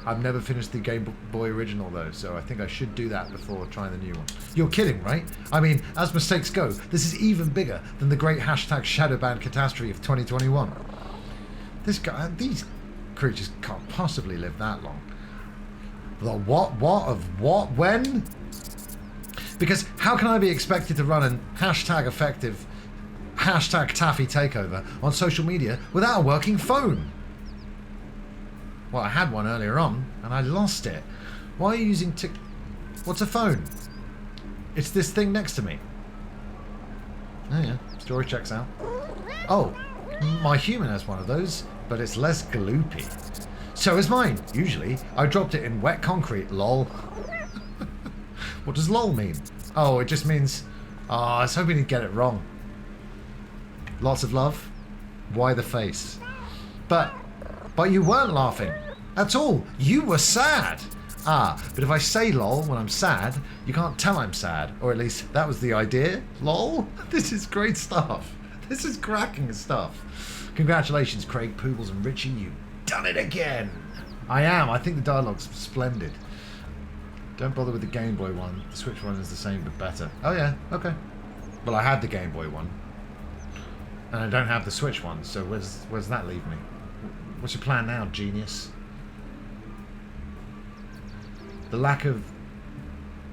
I've never finished the Game Boy original though, so I think I should do that before trying the new one. You're kidding, right? I mean, as mistakes go, this is even bigger than the great #Shadowban catastrophe of 2021. These creatures can't possibly live that long. The what of what, when? Because how can I be expected to run an #effective #Taffy takeover on social media without a working phone? Well, I had one earlier on, and I lost it. Why are you using What's a phone? It's this thing next to me. Oh yeah, story checks out. Oh, my human has one of those, but it's less gloopy. So is mine, usually. I dropped it in wet concrete, lol. What does lol mean? Oh, it just means... Oh, I was hoping to get it wrong. Lots of love. Why the face? But you weren't laughing at all. You were sad. But if I say lol when I'm sad, you can't tell I'm sad. Or at least that was the idea. Lol? This is great stuff. This is cracking stuff. Congratulations, Craig, Poobles and Richie. You've done it again. I am. I think the dialogue's splendid. Don't bother with the Game Boy one. The Switch one is the same but better. Oh yeah, okay. Well, I had the Game Boy one. And I don't have the Switch one, so where's that leave me? What's your plan now, genius? The lack of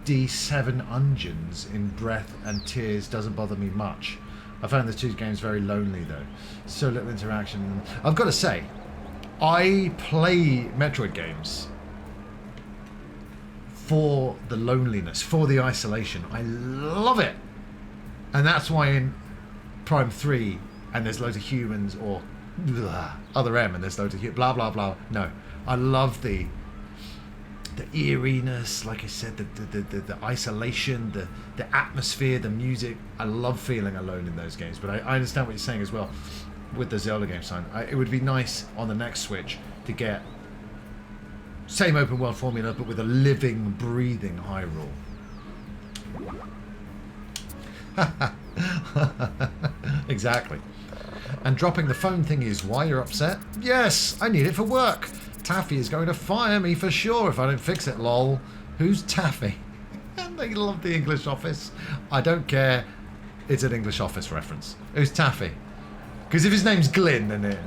D7 Ungeons in Breath and Tears doesn't bother me much. I found the two games very lonely though. So little interaction. I've got to say, I play Metroid games for the loneliness, for the isolation. I love it. And that's why in Prime 3 and there's loads of humans, or other M and there's loads of blah blah blah. No, I love the eeriness, like I said, the isolation, the atmosphere, the music. I love feeling alone in those games. But I understand what you're saying as well with the Zelda game sign. It would be nice on the next Switch to get same open world formula but with a living, breathing Hyrule. Exactly. And dropping the phone thing is why you're upset? Yes, I need it for work. Taffy is going to fire me for sure if I don't fix it, lol. Who's Taffy? They love the English Office. I don't care. It's an English Office reference. Who's Taffy? Because if his name's Glyn, then it...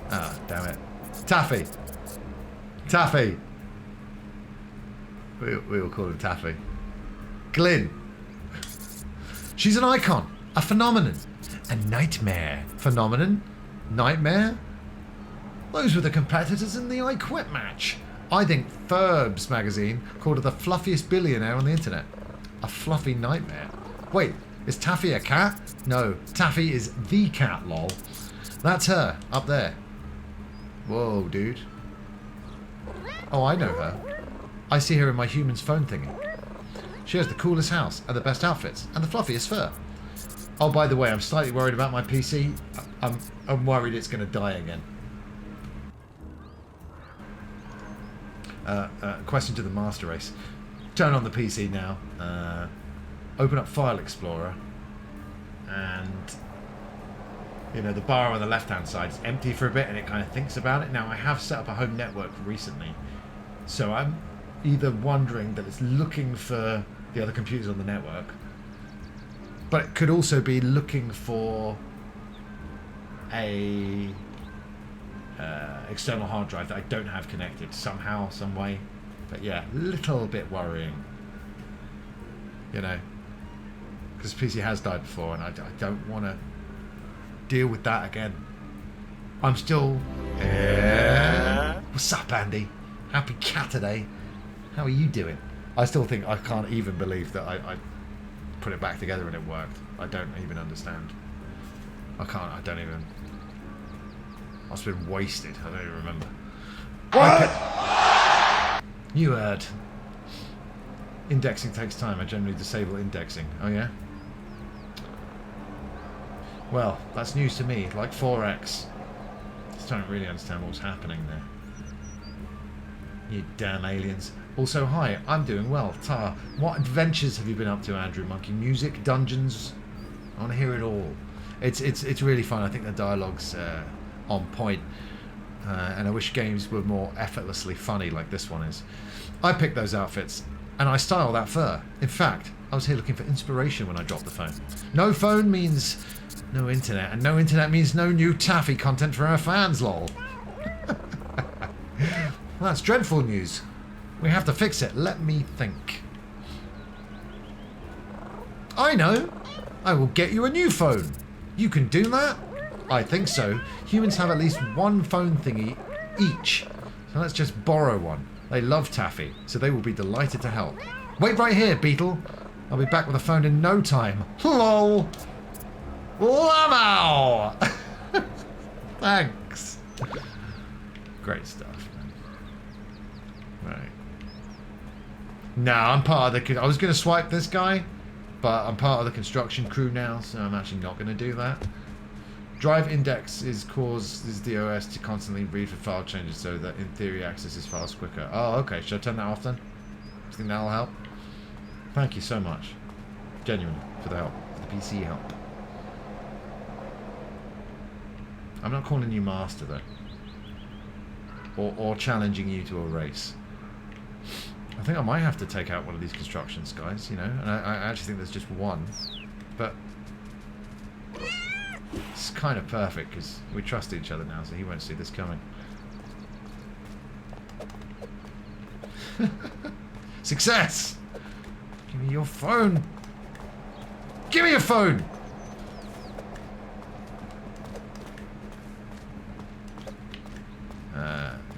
Ah, damn it. Taffy. Taffy. We will call him Taffy. Glyn. She's an icon. A phenomenon. A nightmare. Phenomenon? Nightmare? Those were the competitors in the I Quit match. I think Forbes magazine called her the fluffiest billionaire on the internet. A fluffy nightmare. Wait, is Taffy a cat? No, Taffy is the cat, lol. That's her, up there. Whoa, dude. Oh, I know her. I see her in my human's phone thingy. She has the coolest house and the best outfits and the fluffiest fur. Oh, by the way, I'm slightly worried about my PC. I'm worried it's going to die again. Question to the master race. Turn on the PC now. Open up File Explorer. And, you know, the bar on the left-hand side is empty for a bit and it kind of thinks about it. Now, I have set up a home network recently. So I'm either wondering that it's looking for the other computers on the network, but it could also be looking for a external hard drive that I don't have connected somehow, some way. But yeah, a little bit worrying, you know, because PC has died before and I don't want to deal with that again. I'm still... What's up, Andy? Happy Catterday. How are you doing? I still think I can't even believe that I put it back together and it worked. I don't even understand. I don't even... Must have been wasted. I don't even remember. What? You heard. Indexing takes time. I generally disable indexing. Oh, yeah? Well, that's news to me. Like 4X. Just don't really understand what's happening there. You damn aliens. Also, hi, I'm doing well. Tar, what adventures have you been up to, Andrew Monkey? Music, dungeons? I want to hear it all. It's really fun. I think the dialogue's on point. And I wish games were more effortlessly funny like this one is. I picked those outfits, and I style that fur. In fact, I was here looking for inspiration when I dropped the phone. No phone means no internet, and no internet means no new Taffy content for our fans, lol. Well, that's dreadful news. We have to fix it. Let me think. I know. I will get you a new phone. You can do that? I think so. Humans have at least one phone thingy each. So let's just borrow one. They love Taffy, so they will be delighted to help. Wait right here, Beetle. I'll be back with a phone in no time. LOL. Lamo! Thanks. Great stuff. Right. Nah, I'm part of the... I was going to swipe this guy, but I'm part of the construction crew now, so I'm actually not going to do that. Drive index causes the OS to constantly read for file changes so that in theory accesses files quicker. Oh, okay. Should I turn that off then? Do you think that'll help? Thank you so much. Genuinely, for the help. For the PC help. I'm not calling you master though. Or challenging you to a race. I think I might have to take out one of these constructions, guys, you know, and I actually think there's just one. But it's kind of perfect because we trust each other now, so he won't see this coming. Success! Give me your phone! Give me your phone!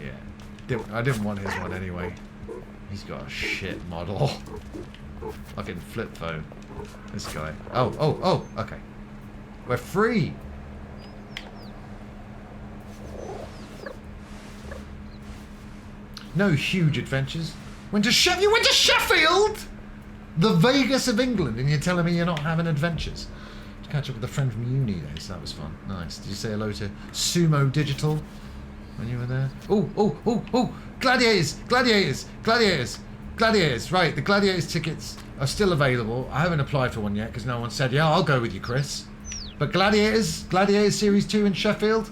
Yeah. I didn't want his one anyway. He's got a shit model. Fucking flip phone. This guy. Oh, okay. We're free! No huge adventures. You went to Sheffield? The Vegas of England, and you're telling me you're not having adventures? To catch up with a friend from uni days, that was fun. Nice. Did you say hello to Sumo Digital when you were there? Oh! Gladiators! Gladiators, right. The Gladiators tickets are still available. I haven't applied for one yet because no one said, yeah, I'll go with you, Chris. But Gladiators Series 2 in Sheffield,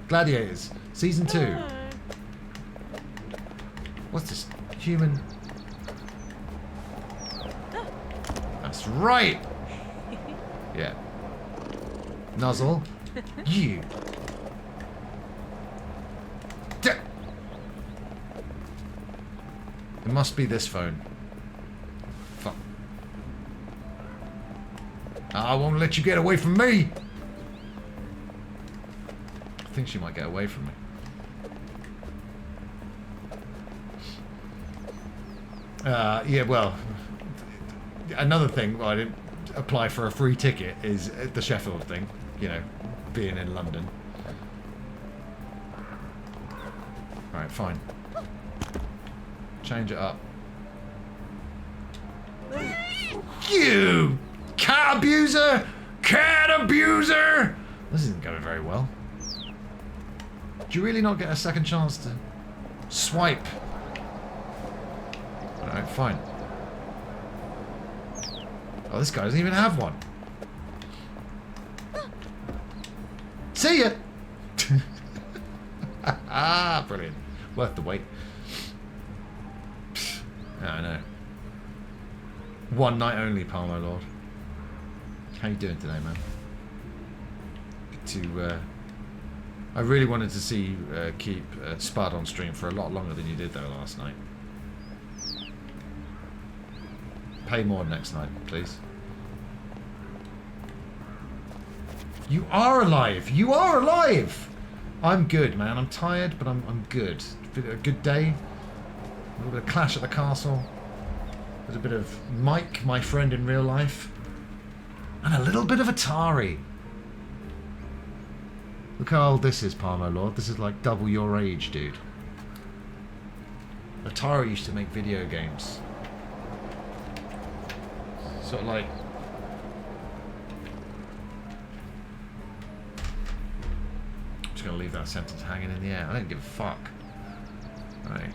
Gladiators, Season 2. What's this? Human. That's right. Yeah. Nuzzle. You. It must be this phone. Fuck. I won't let you get away from me. I think she might get away from me. Yeah, well, another thing, well, I didn't apply for a free ticket, is the Sheffield thing, you know, being in London. Alright, fine. Change it up. You cat abuser! Cat abuser! This isn't going very well. Do you really not get a second chance to swipe? Alright, fine. Oh, this guy doesn't even have one. See ya! Ah, brilliant. Worth the wait. Yeah, I know. One night only, Palmo Lord. How you doing today, man? I really wanted to see you keep Spud on stream for a lot longer than you did though last night. Pay more next night, please. You are alive! You are alive! I'm good, man. I'm tired, but I'm good. Been a good day. A little bit of Clash at the Castle. There's a bit of Mike, my friend in real life. And a little bit of Atari. Look how old this is, Palmo Lord. This is like double your age, dude. Atari used to make video games. Sort of like... I'm just going to leave that sentence hanging in the air. I don't give a fuck. Right.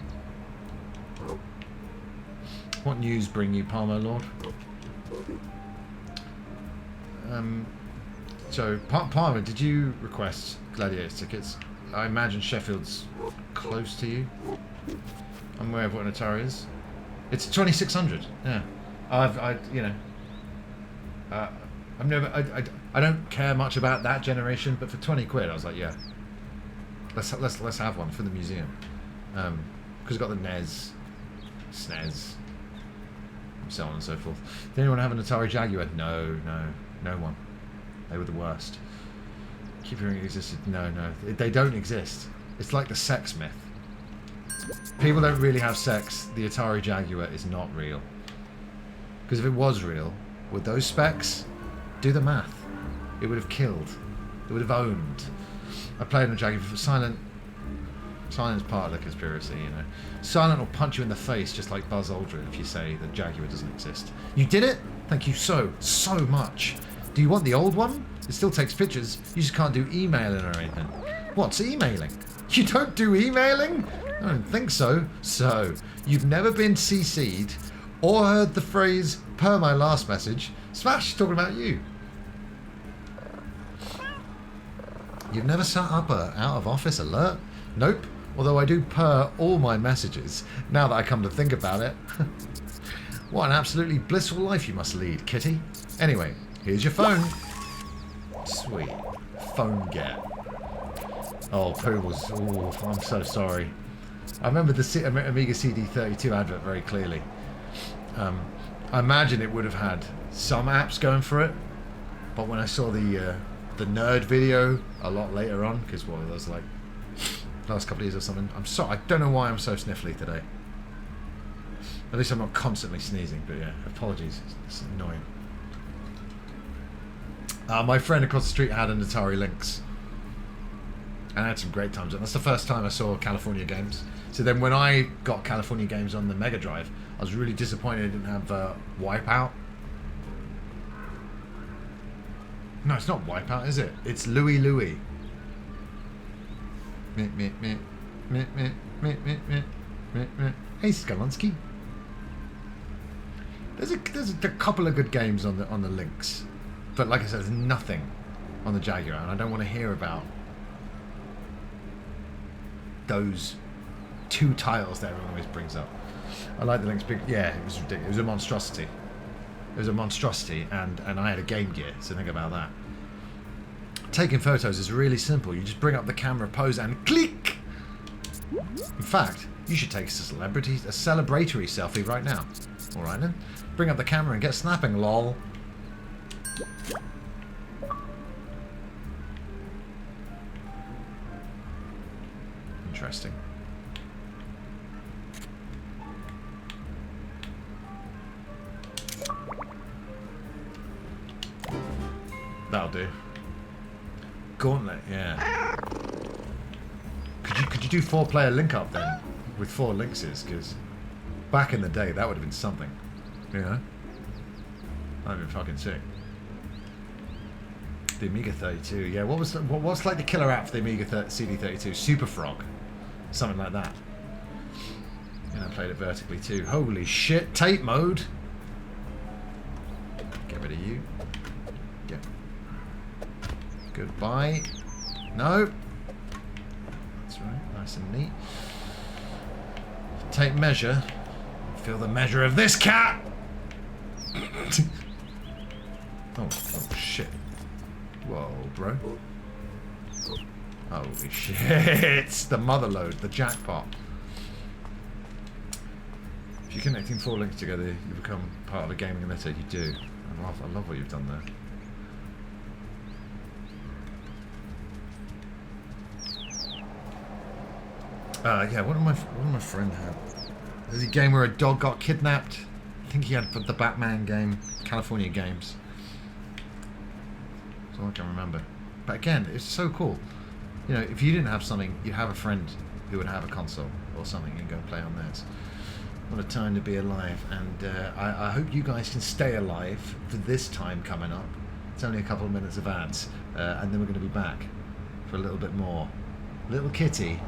What news bring you, Palmo Lord? So, Palmer, did you request Gladiators tickets? I imagine Sheffield's close to you. I'm aware of what an Atari is. It's 2600. Yeah, I don't care much about that generation, but for 20 quid, I was like, yeah, let's have one for the museum, because it's got the NES, SNES, and so on and so forth. Did anyone have an Atari Jaguar? No one. They were the worst. Keep hearing it existed. No, they don't exist. It's like the sex myth. People don't really have sex. The Atari Jaguar is not real. Because if it was real, with those specs, do the math. It would have killed. It would have owned. I played on a Jaguar for Silent. Silent's part of the conspiracy, you know. Silent will punch you in the face just like Buzz Aldrin if you say the Jaguar doesn't exist. You did it? Thank you so much. Do you want the old one? It still takes pictures. You just can't do emailing or anything. What's emailing? You don't do emailing? I don't think so. So, you've never been CC'd or heard the phrase, per my last message, Smash talking about you. You've never set up a out of office alert? Nope. Although I do per all my messages, now that I come to think about it. What an absolutely blissful life you must lead, Kitty. Anyway, here's your phone. Sweet. Phone get. Oh, Poodles. Oh, I'm so sorry. I remember the Amiga CD32 advert very clearly. I imagine it would have had some apps going for it, but when I saw the nerd video a lot later on, because what, that was like last couple of years or something. I'm sorry. I don't know why I'm so sniffly today. At least I'm not constantly sneezing, but yeah, apologies. It's annoying. My friend across the street had an Atari Lynx. And I had some great times. That's the first time I saw California Games. So then when I got California Games on the Mega Drive, I was really disappointed I didn't have Wipeout. No, it's not Wipeout, is it? It's Louie Louie. Hey, Skalonsky. There's a couple of good games on the Lynx, but like I said, there's nothing on the Jaguar, and I don't want to hear about those 2 titles that everyone always brings up. I like the Lynx big. Yeah, it was ridiculous. It was a monstrosity. It was a monstrosity, and I had a Game Gear, so think about that. Taking photos is really simple. You just bring up the camera, pose, and click. In fact, you should take a celebratory selfie right now. All right then, bring up the camera and get snapping, lol. Interesting. That'll do. Gauntlet, yeah. Could you do 4-player link up then with 4 Lynxes? Because back in the day, that would have been something. You know, that'd have been fucking sick. The Amiga 32, yeah. What's like the killer app for the Amiga CD32? Super Frog, something like that. And I played it vertically too. Holy shit! Tape mode. Get rid of you. Get. Goodbye. No. That's right. Nice and neat. Tape measure. Feel the measure of this cat. Oh shit. Whoa, bro. Holy shit. The mother load, the jackpot. If you're connecting 4 links together, you become part of a gaming emitter. You do. I love what you've done there. Yeah, what did my friend have? There's a game where a dog got kidnapped. I think he had the Batman game, California Games. That's all I can remember. But again, it's so cool. You know, if you didn't have something, you'd have a friend who would have a console or something and go play on theirs. What a time to be alive. And I hope you guys can stay alive for this time coming up. It's only a couple of minutes of ads. And then we're going to be back for a little bit more. Little Kitty.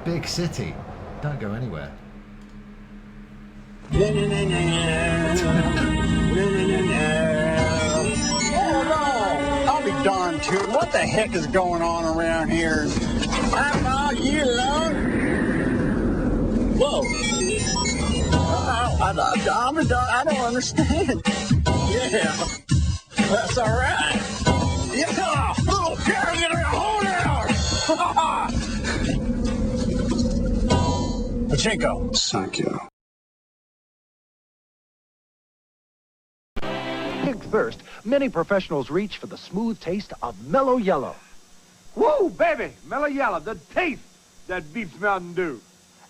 Big City. Don't go anywhere. Oh no! I'll be darned to it. What the heck is going on around here? I'm all year long. Whoa! I don't understand. Yeah, that's all right. Yeah, little girl, get her hold out. Pachinko. Thank you. First, many professionals reach for the smooth taste of Mellow Yellow. Woo, baby! Mellow Yellow, the taste that beats Mountain Dew.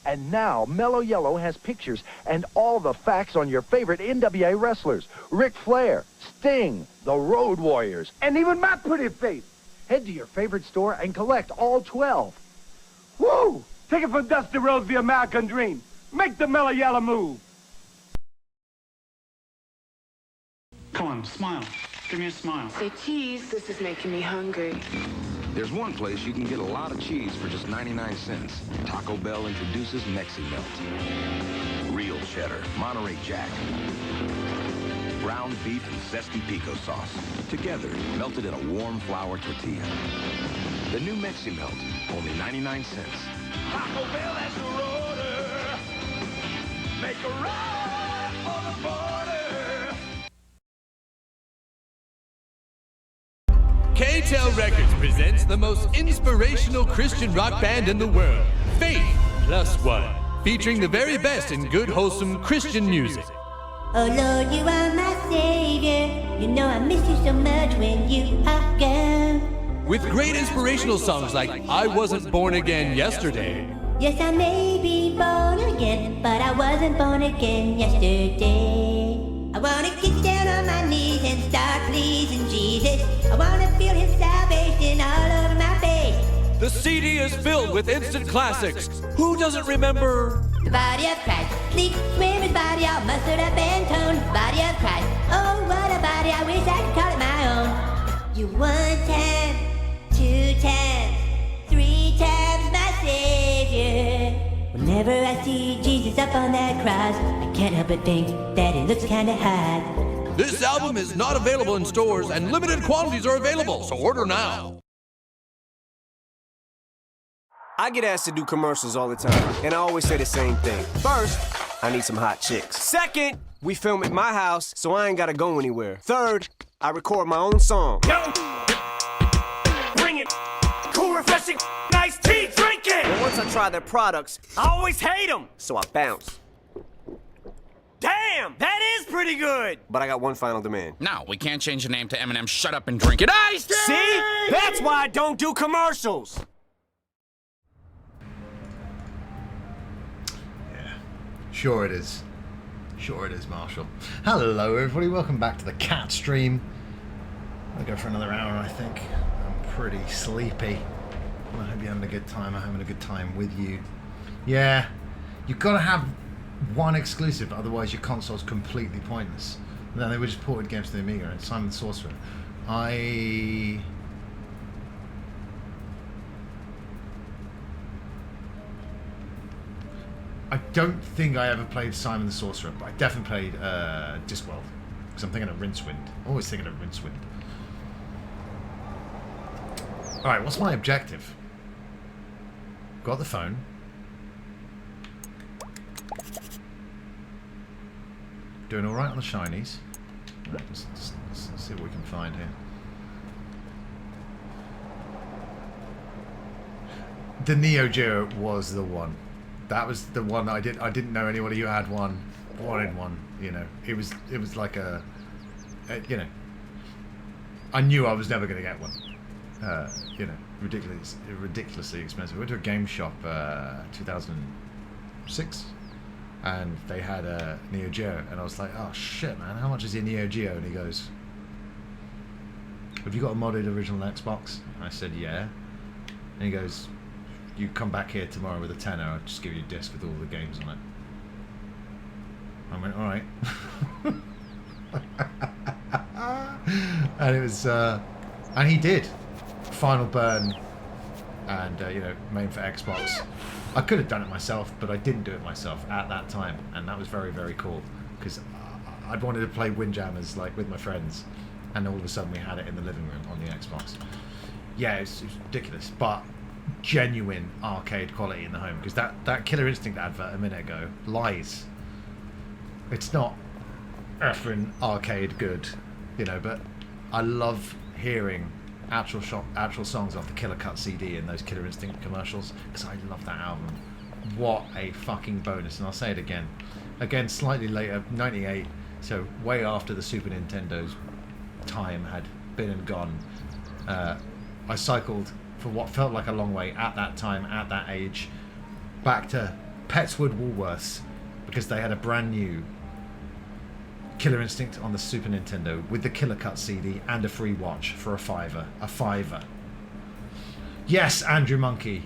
And now, Mellow Yellow has pictures and all the facts on your favorite NWA wrestlers. Ric Flair, Sting, the Road Warriors, and even my pretty face. Head to your favorite store and collect all 12. Woo! Take it from Dusty Rhodes, the American Dream. Make the Mellow Yellow move. Come on, smile. Give me a smile. Say cheese. This is making me hungry. There's one place you can get a lot of cheese for just 99 cents. Taco Bell introduces Mexi Melt. Real cheddar, Monterey Jack, ground beef and zesty pico sauce. Together, melted in a warm flour tortilla. The new Mexi Melt, only 99 cents. Taco Bell has the order. Make a run for the border. K-Tel Records presents the most inspirational Christian rock band in the world, Faith Plus One, featuring the very best in good, wholesome Christian music. Oh Lord, you are my Savior. You know I miss you so much when you are gone. With great inspirational songs like I Wasn't Born Again Yesterday. Yes, I may be born again, but I wasn't born again yesterday. I wanna get down on my knees and start pleasing Jesus. I wanna feel His salvation all over my face. The CD is filled with instant classics. Who doesn't remember? The body of Christ, sleek, swim His body all muscled up and toned. Body of Christ, oh what a body, I wish I could call it my own. You 1 time, 2 times, 3 times my Savior. Whenever I see Jesus up on that cross, I can't help but think that it looks kinda hot. This album is not available in stores and limited quantities are available, so order now. I get asked to do commercials all the time, and I always say the same thing. First, I need some hot chicks. Second, we film at my house, so I ain't gotta go anywhere. Third, I record my own song. Yo! Bring it! Cool, refreshing, nice tea, drink it! And once I try their products, I always hate them! so I bounce. Damn, that is pretty good! But I got one final demand. No, we can't change the name to Eminem Shut Up and Drink It Iced! See? That's why I don't do commercials! Sure it is. Sure it is, Marshall. Hello, everybody. Welcome back to the Cat Stream. I'll go for another hour, I think. I'm pretty sleepy. I hope you're having a good time. I'm having a good time with you. Yeah, you've got to have one exclusive, otherwise your console's completely pointless. And then they were just ported games to the Amiga, and Simon the Sorcerer. I don't think I ever played Simon the Sorcerer, but I definitely played Discworld, because I'm thinking of Rincewind. Always thinking of Rincewind. Alright, what's my objective? Got the phone. Doing alright on the shinies. Right, let's see what we can find here. The Neo Geo was the one. That was the one I didn't know anybody who had one, wanted one. You know, it was like you know, I knew I was never going to get one. You know, ridiculously expensive. We went to a game shop 2006, and they had a Neo Geo, and I was like, oh shit, man, how much is your Neo Geo? And he goes, have you got a modded original Xbox? And I said, yeah. And he goes, you come back here tomorrow with a tenner, I'll just give you a disc with all the games on it. I went, alright. And it was, and he did. Final Burn, and, you know, made for Xbox. I could have done it myself, but I didn't do it myself at that time, and that was very, very cool, because I'd wanted to play Windjammers, like, with my friends, and all of a sudden we had it in the living room on the Xbox. Yeah, it's ridiculous, but genuine arcade quality in the home, because that Killer Instinct advert a minute ago lies. It's not effing arcade good, you know, but I love hearing actual songs off the Killer Cut CD in those Killer Instinct commercials, because I love that album. What a fucking bonus. And I'll say it again slightly later, 98, so way after the Super Nintendo's time had been and gone. I cycled for what felt like a long way at that time, at that age, back to Petswood Woolworths, because they had a brand new Killer Instinct on the Super Nintendo with the Killer Cut CD and a free watch for a fiver. A fiver. Yes, Andrew Monkey.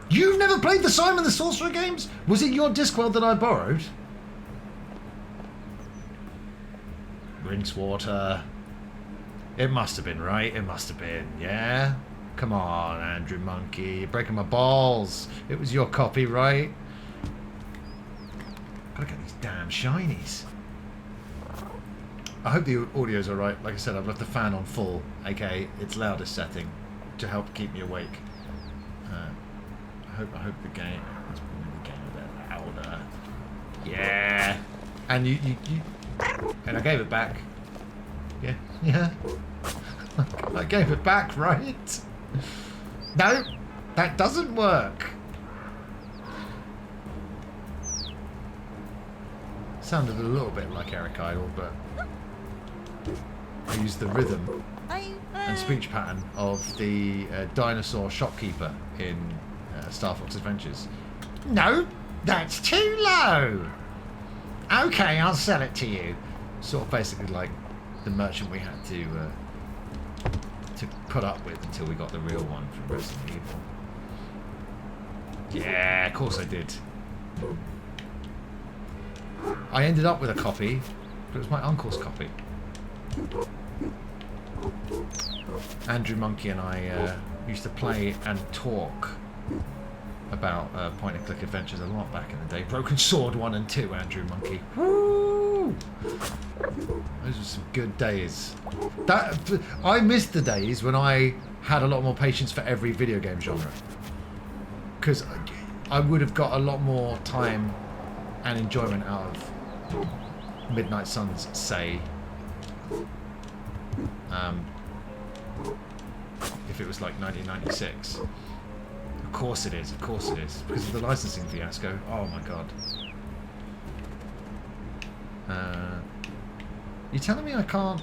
You've never played the Simon the Sorcerer games? Was it your Discworld that I borrowed? Rincewater. It must have been, right? It must have been, yeah? Come on, Andrew Monkey. You're breaking my balls. It was your copy, right? Gotta get these damn shinies. I hope the audio's alright. Like I said, I've left the fan on full, aka its loudest setting, to help keep me awake. I hope the game... Let's bring the game a bit louder. Yeah! And you... And I gave it back. Yeah, yeah. I gave it back, right? No, that doesn't work. Sounded a little bit like Eric Idle, but I used the rhythm and speech pattern of the dinosaur shopkeeper in Star Fox Adventures. No, that's too low. Okay, I'll sell it to you. Sort of basically like the merchant we had to put up with until we got the real one from Resident Evil. Yeah, of course I did. I ended up with a copy, but it was my uncle's copy. Andrew Monkey and I used to play and talk about point-and-click adventures a lot back in the day. Broken Sword 1 and 2, Andrew Monkey. Woo! Those were some good days. I missed the days when I had a lot more patience for every video game genre. Because I would have got a lot more time and enjoyment out of Midnight Suns, say. If it was like 1996. Of course it is, because of the licensing fiasco. Oh my god. You're telling me I can't...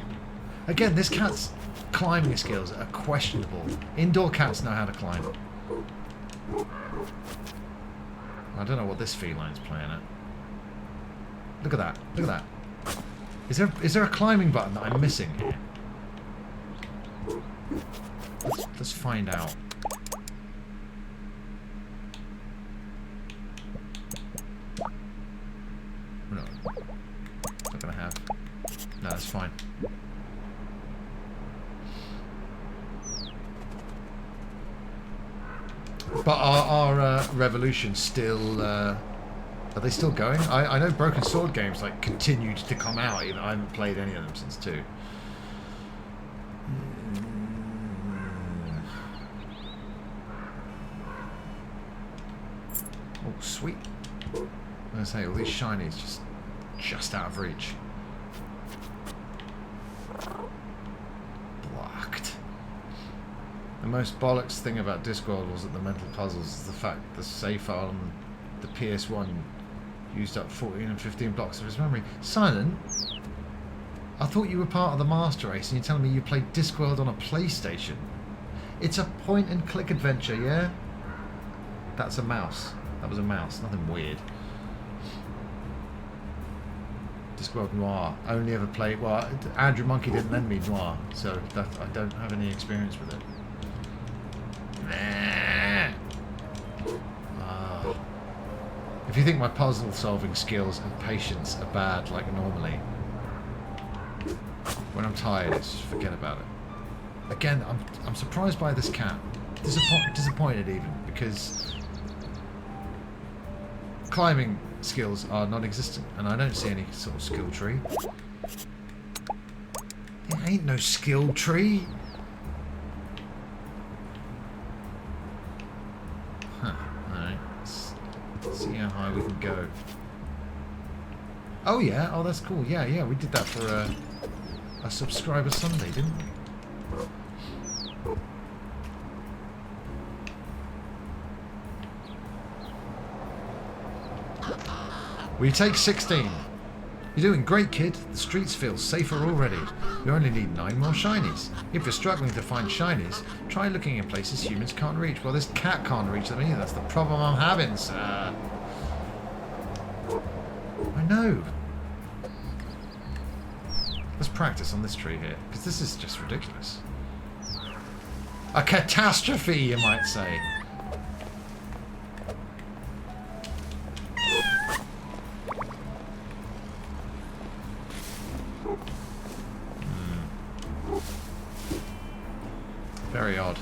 Again, this cat's climbing skills are questionable. Indoor cats know how to climb. I don't know what this feline's playing at. Look at that, look at that. Is there a climbing button that I'm missing here? Let's find out. No. Not gonna have. No, that's fine. But our revolution still... are they still going? I know Broken Sword games like continued to come out, even I haven't played any of them since 2. Oh, sweet. I'm gonna say all these shinies just out of reach. Blocked. The most bollocks thing about Discworld was that the mental puzzles is the fact the save file on the PS1 used up 14 and 15 blocks of his memory. Silent, I thought you were part of the Master Race and you're telling me you played Discworld on a PlayStation. It's a point-and-click adventure, yeah? That's a mouse. That was a mouse, nothing weird. Discworld Noir. Only ever played... Well, Andrew Monkey didn't lend me Noir, so I don't have any experience with it. If you think my puzzle solving skills and patience are bad like normally, when I'm tired, it's just forget about it. Again, I'm surprised by this cat. Disappointed even, because climbing skills are non-existent and I don't see any sort of skill tree. There ain't no skill tree. Huh, alright. Let's see how high we can go. Oh yeah, oh that's cool. Yeah, we did that for a subscriber Sunday, didn't we? We take 16. You're doing great, kid. The streets feel safer already. You only need 9 more shinies. If you're struggling to find shinies, try looking in places humans can't reach. Well, this cat can't reach them either. That's the problem I'm having, sir. I know. Let's practice on this tree here, because this is just ridiculous. A catastrophe, you might say. Very odd.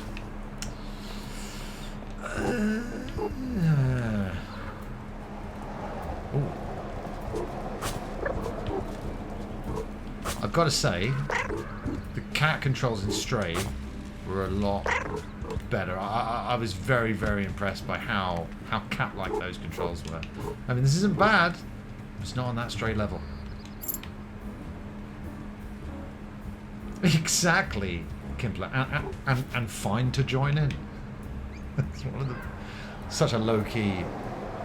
I've got to say, the cat controls in Stray were a lot better. I was very, very impressed by how cat-like those controls were. I mean, this isn't bad. It's not on that Stray level. Exactly. Kimpler, and fine to join in. That's one of the such a low-key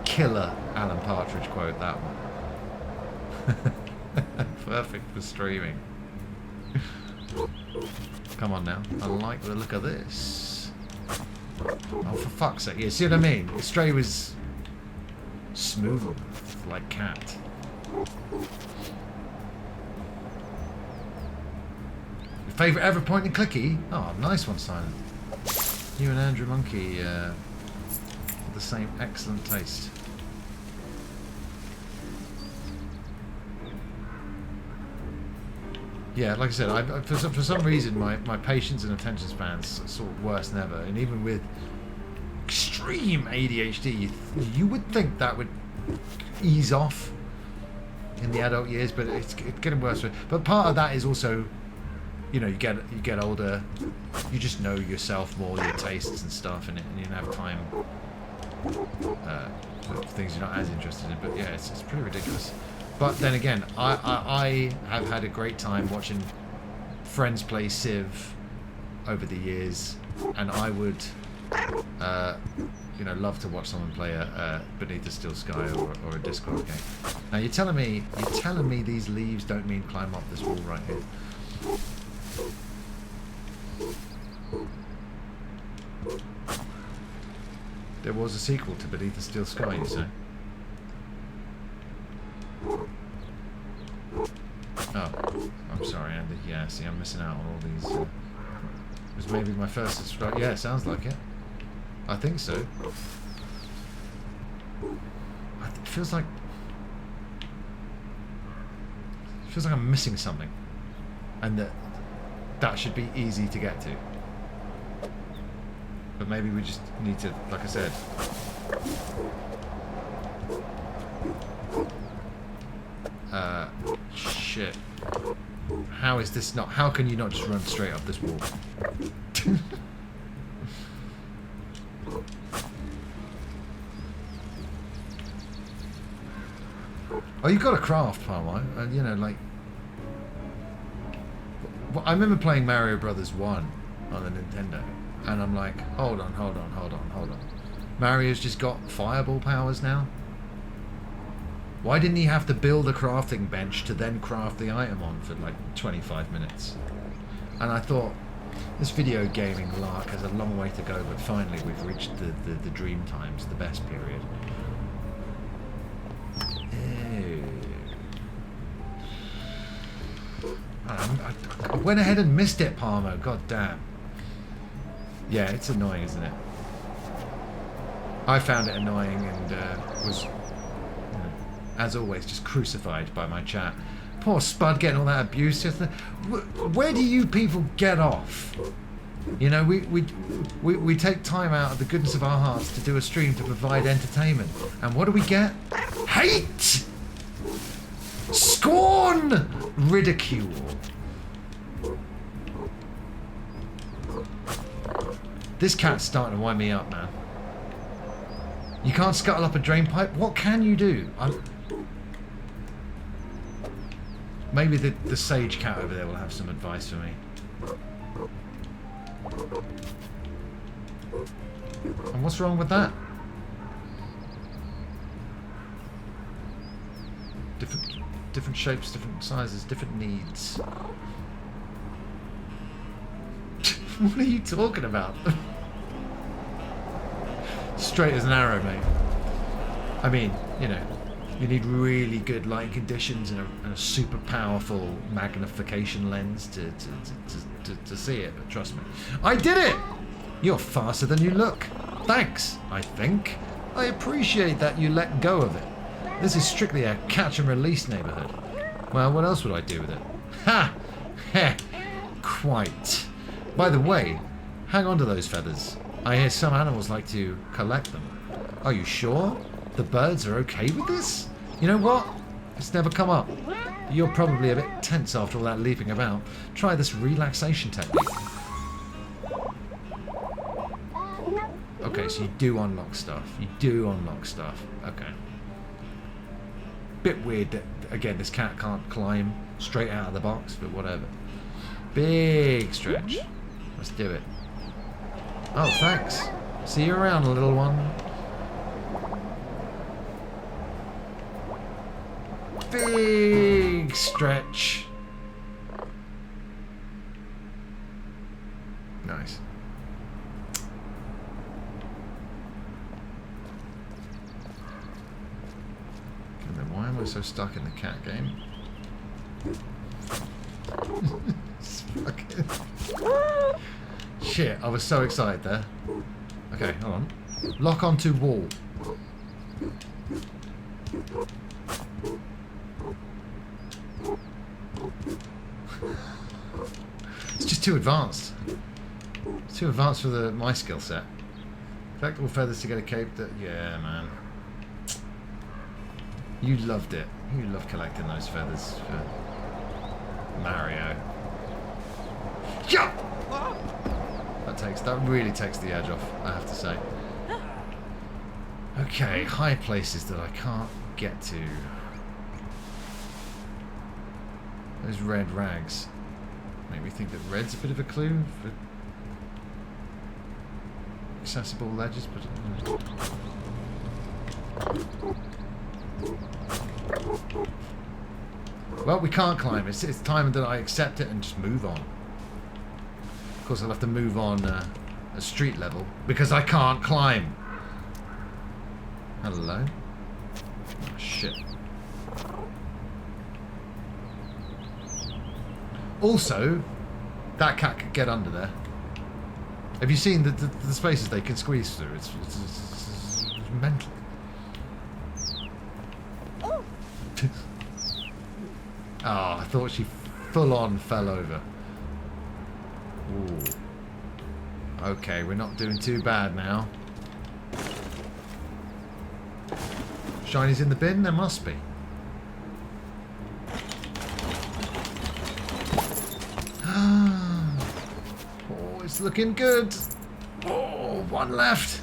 killer Alan Partridge quote, that one. Perfect for streaming. Come on now, I like the look of this. Oh, for fuck's sake! Yeah, see what I mean? Stray was smooth like cat. Favourite ever point and clicky? Oh, nice one, Simon. You and Andrew Monkey have the same excellent taste. Yeah, like I said, for some reason my patience and attention span's sort of worse than ever. And even with extreme ADHD, you would think that would ease off in the adult years, but it's getting worse. But part of that is also, you know, you get older, you just know yourself more, your tastes and stuff, and you don't have time for things you're not as interested in. But yeah, it's pretty ridiculous. But then again, I have had a great time watching friends play Civ over the years, and I would you know, love to watch someone play a Beneath the Steel Sky or a Discord game. Now you're telling me these leaves don't mean climb up this wall right here. There was a sequel to Beneath the Steel Sky, you say? Oh, I'm sorry, Andy. Yeah, see, I'm missing out on all these. It was maybe my first subscribe. Yeah, sounds like it. I think so. It feels like I'm missing something, and that should be easy to get to. But maybe we just need to, like I said, shit. How is this not? How can you not just run straight up this wall? Oh, you've got a craft, Palmer, and you know, like. I remember playing Mario Brothers 1 on the Nintendo, and I'm like, hold on. Mario's just got fireball powers now? Why didn't he have to build a crafting bench to then craft the item on for like 25 minutes? And I thought, this video gaming lark has a long way to go, but finally we've reached the dream times, the best period. I went ahead and missed it, Palmo. God damn. Yeah, it's annoying, isn't it? I found it annoying and was, you know, as always, just crucified by my chat. Poor Spud getting all that abuse. Where do you people get off? You know, we take time out of the goodness of our hearts to do a stream to provide entertainment, and what do we get? Hate, scorn, ridicule. This cat's starting to wind me up, man. You can't scuttle up a drain pipe? What can you do? Maybe the sage cat over there will have some advice for me. And what's wrong with that? Different shapes, different sizes, different needs. What are you talking about? Straight as an arrow, mate. I mean, you know, you need really good light conditions and a super powerful magnification lens to see it, but trust me. I did it! You're faster than you look. Thanks, I think. I appreciate that you let go of it. This is strictly a catch and release neighborhood. Well, what else would I do with it? Ha! Heh! Quite. By the way, hang on to those feathers. I hear some animals like to collect them. Are you sure? The birds are okay with this? You know what? It's never come up. You're probably a bit tense after all that leaping about. Try this relaxation technique. Okay, so you do unlock stuff. You do unlock stuff. Okay. Bit weird that, again, this cat can't climb straight out of the box, but whatever. Big stretch. Let's do it. Oh, thanks. See you around, little one. Big stretch. Nice. And then why am I so stuck in the cat game? Fucking... Shit, I was so excited there. Okay, hold on. Lock onto wall. It's just too advanced. It's too advanced for my skill set. Collect all feathers to get a cape. Yeah, man. You loved it. You loved collecting those feathers for Mario. Yeah! That really takes the edge off, I have to say. Okay, high places that I can't get to. Those red rags make me think that red's a bit of a clue for accessible ledges, but well, we can't climb. It's time that I accept it and just move on. Of course, I'll have to move on a street level because I can't climb. Hello. Oh, shit. Also, that cat could get under there. Have you seen the spaces they can squeeze through? It's mental. Oh, I thought she full on fell over. Ooh. Okay, we're not doing too bad now. Shiny's in the bin? There must be. Oh, it's looking good. Oh, one left.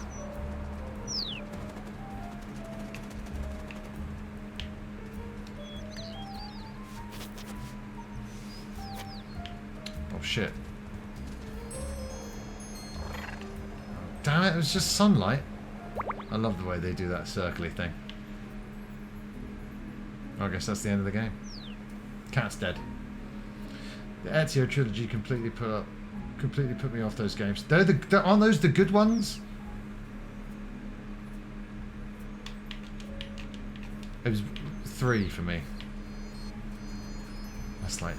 Oh, shit. Damn it, it was just sunlight. I love the way they do that circly thing. I guess that's the end of the game. Cat's dead. The Ezio trilogy completely put me off those games. Aren't those the good ones? It was 3 for me. That's like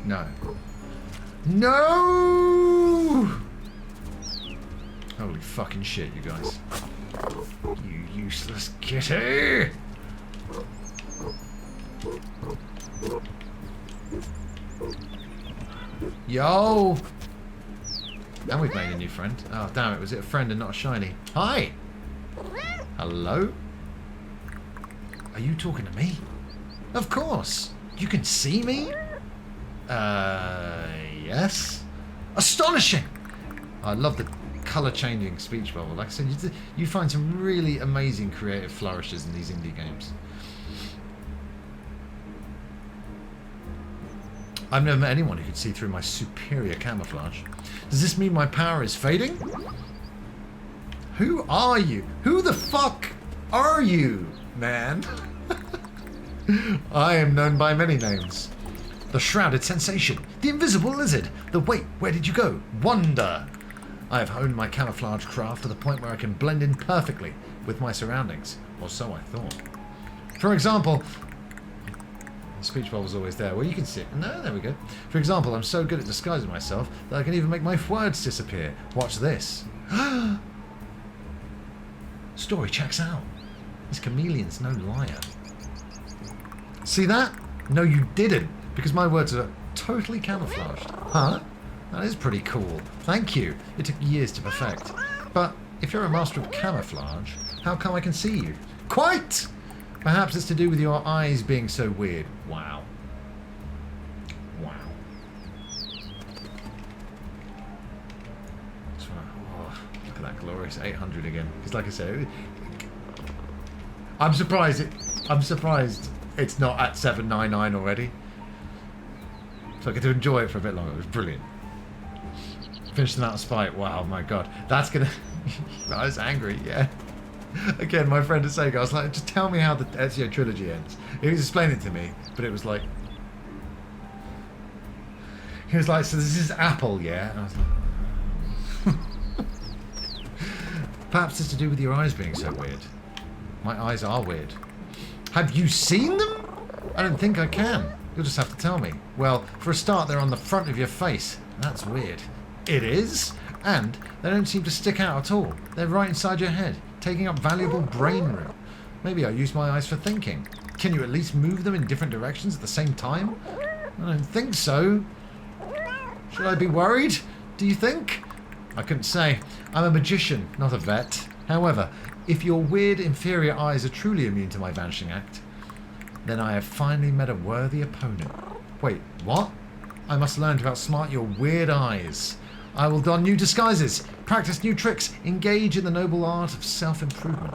no. No! Holy fucking shit, you guys. You useless kitty! Yo! And we've made a new friend. Oh, damn it. Was it a friend and not a shiny? Hi! Hello? Are you talking to me? Of course! You can see me? Yes? Astonishing! I love the colour-changing speech bubble. Like I said, you find some really amazing creative flourishes in these indie games. I've never met anyone who could see through my superior camouflage. Does this mean my power is fading? Who are you? Who the fuck are you, man? I am known by many names. The Shrouded Sensation, the Invisible Lizard, the Wait, Where Did You Go? Wonder. I have honed my camouflage craft to the point where I can blend in perfectly with my surroundings, or so I thought. For example, speech bubble's always there. Well, you can see it. No, there we go. For example, I'm so good at disguising myself that I can even make my words disappear. Watch this. Story checks out. This chameleon's no liar. See that? No, you didn't, because my words are totally camouflaged. Huh? That is pretty cool. Thank you. It took years to perfect. But if you're a master of camouflage, how come I can see you? Quite! Perhaps it's to do with your eyes being so weird. Wow. Wow. Oh, look at that glorious 800 again. Because like I said, I'm surprised it's not at 799 already. So I get to enjoy it for a bit longer. It was brilliant. Finishing that spite. Wow, my god. That's gonna... I was angry, yeah. Again, my friend at Sega, I was like, just tell me how the Ezio trilogy ends. He was explaining it to me, but it was like... He was like, so this is Apple, yeah? And I was like... Perhaps it's to do with your eyes being so weird. My eyes are weird. Have you seen them? I don't think I can. You'll just have to tell me. Well, for a start, they're on the front of your face. That's weird. It is? And they don't seem to stick out at all. They're right inside your head, taking up valuable brain room. Maybe I use my eyes for thinking. Can you at least move them in different directions at the same time? I don't think so. Should I be worried? Do you think? I couldn't say. I'm a magician, not a vet. However, if your weird inferior eyes are truly immune to my vanishing act, then I have finally met a worthy opponent. Wait, what? I must learn to outsmart your weird eyes. I will don new disguises, practice new tricks, engage in the noble art of self-improvement.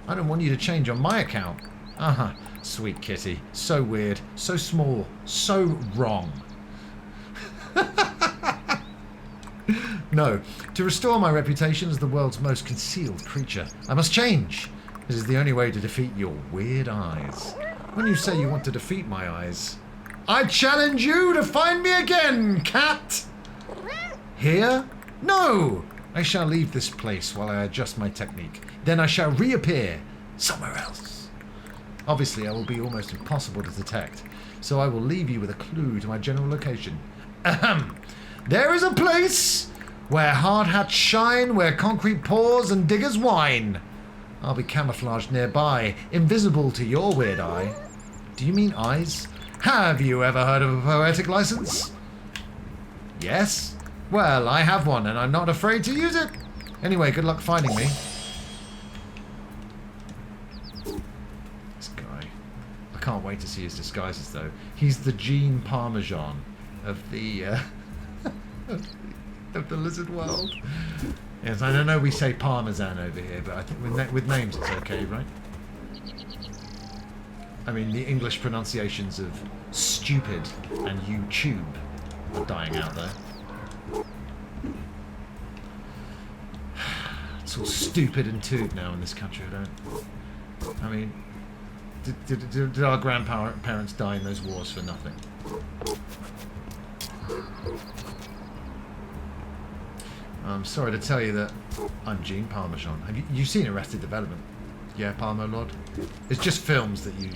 I don't want you to change on my account. Sweet kitty. So weird, so small, so wrong. No, to restore my reputation as the world's most concealed creature, I must change. This is the only way to defeat your weird eyes. When you say you want to defeat my eyes, I challenge you to find me again, cat! Here? No! I shall leave this place while I adjust my technique. Then I shall reappear somewhere else. Obviously, I will be almost impossible to detect, so I will leave you with a clue to my general location. Ahem! There is a place where hard hats shine, where concrete pours and diggers whine. I'll be camouflaged nearby, invisible to your weird eye. Do you mean eyes? Have you ever heard of a poetic license? Yes? Well, I have one, and I'm not afraid to use it. Anyway, good luck finding me. This guy. I can't wait to see his disguises, though. He's the Gene Parmesan of the of the lizard world. Yes, I don't know we say Parmesan over here, but I think with names it's okay, right? I mean, the English pronunciations of stupid and YouTube are dying out there. It's all stupid and tube now in this country, I mean, did our grandparents die in those wars for nothing? I'm sorry to tell you that I'm Gene Parmesan. Have you seen Arrested Development? Yeah, Parmo Lord? It's just films that you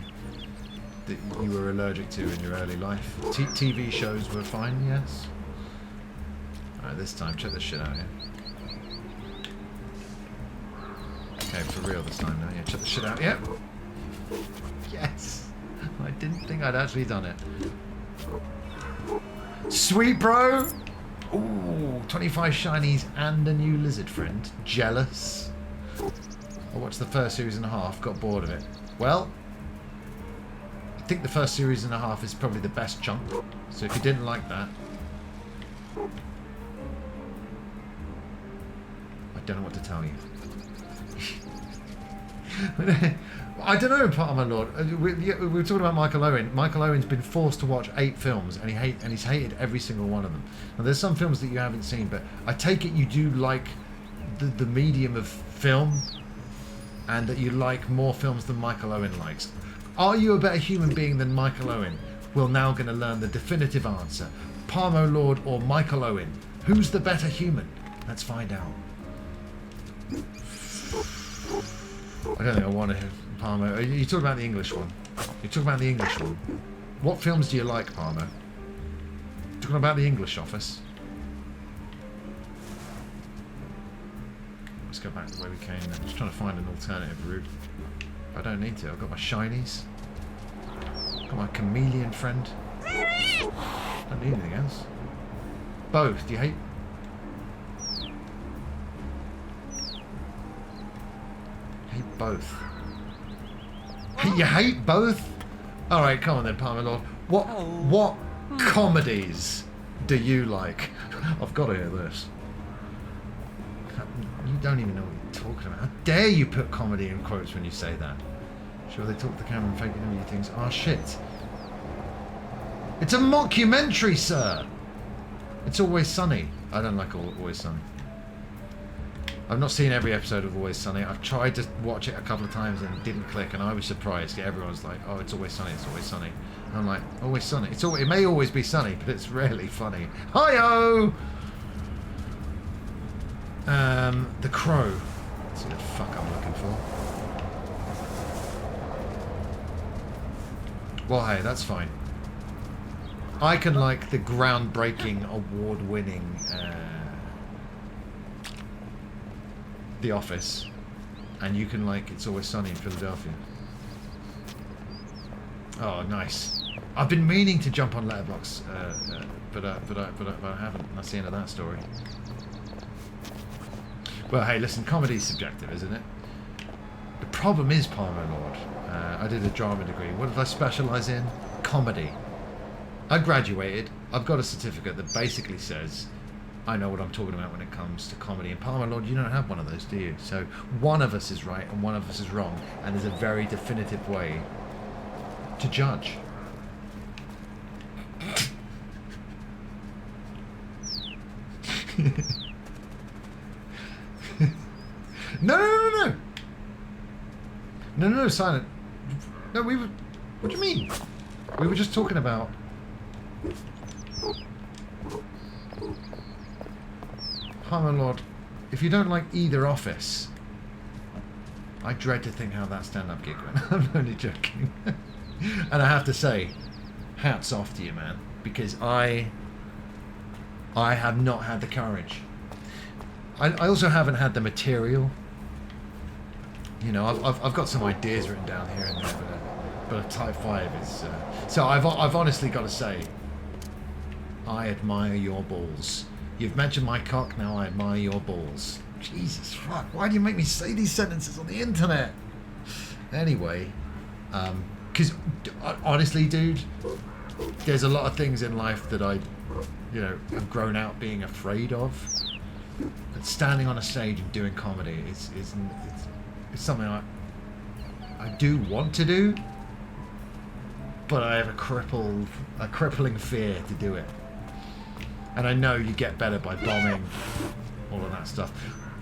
were allergic to in your early life. TV shows were fine, yes? Alright, this time, check this shit out here. Okay, for real this time now. Yeah, check this shit out. Yep. Yes! I didn't think I'd actually done it. Sweet, bro! Ooh, 25 shinies and a new lizard friend. Jealous. I watched the first series and a half, got bored of it. Well, I think the first series and a half is probably the best chunk. So if you didn't like that, I don't know what to tell you. I don't know, part of my lord. We were talking about Michael Owen. Michael Owen's been forced to watch 8 films, and he's hated every single one of them. Now, there's some films that you haven't seen, but I take it you do like the medium of film, and that you like more films than Michael Owen likes. Are you a better human being than Michael Owen? We're now going to learn the definitive answer. Parmo Lord or Michael Owen? Who's the better human? Let's find out. I don't think I want to hear Parmo. You talk about the English one. You talk about the English one. What films do you like, Parmo? Talking about the English Office. Let's go back the way we came then. I'm just trying to find an alternative route. I don't need to. I've got my shinies. Got my chameleon friend. Don't need anything else. Both. Do you hate? Hate both. You hate both? Alright, come on then, Parmo Lord. What comedies do you like? I've got to hear this. You don't even know what you're talking about. How dare you put comedy in quotes when you say that? Sure, they talk to the camera and fake interview things. Oh shit. It's a mockumentary, sir! It's Always Sunny. I don't like Always Sunny. I've not seen every episode of Always Sunny. I've tried to watch it a couple of times and it didn't click, and I was surprised. Everyone's like, oh, it's Always Sunny, it's Always Sunny. And I'm like, Always Sunny. It may always be sunny, but it's rarely funny. Hi-oh! The Crow. Let's see what the fuck I'm looking for. Well, hey, that's fine. I can like the groundbreaking, award-winning The Office, and you can like It's Always Sunny in Philadelphia. Oh, nice. I've been meaning to jump on Letterboxd, but I haven't. That's the end of that story. Well, hey, listen, comedy's subjective, isn't it? The problem is, Palmer Lord, I did a drama degree. What did I specialise in? Comedy. I graduated. I've got a certificate that basically says I know what I'm talking about when it comes to comedy. And Palmer Lord, you don't have one of those, do you? So one of us is right and one of us is wrong, and there's a very definitive way to judge. No, Silent. No, we were... What do you mean? We were just talking about... Palmer Lord, if you don't like either office, I dread to think how that stand-up gig went. I'm only joking. And I have to say, hats off to you, man, because I have not had the courage. I also haven't had the material. You know, I've got some ideas written down here and there, but a Type 5 is... So I've honestly got to say, I admire your balls. You've mentioned my cock, now I admire your balls. Jesus fuck, why do you make me say these sentences on the internet? Anyway, because honestly, dude, there's a lot of things in life that I, you know, have grown out being afraid of. But standing on a stage and doing comedy is something I do want to do, but I have a crippling fear to do it. And I know you get better by bombing, all of that stuff.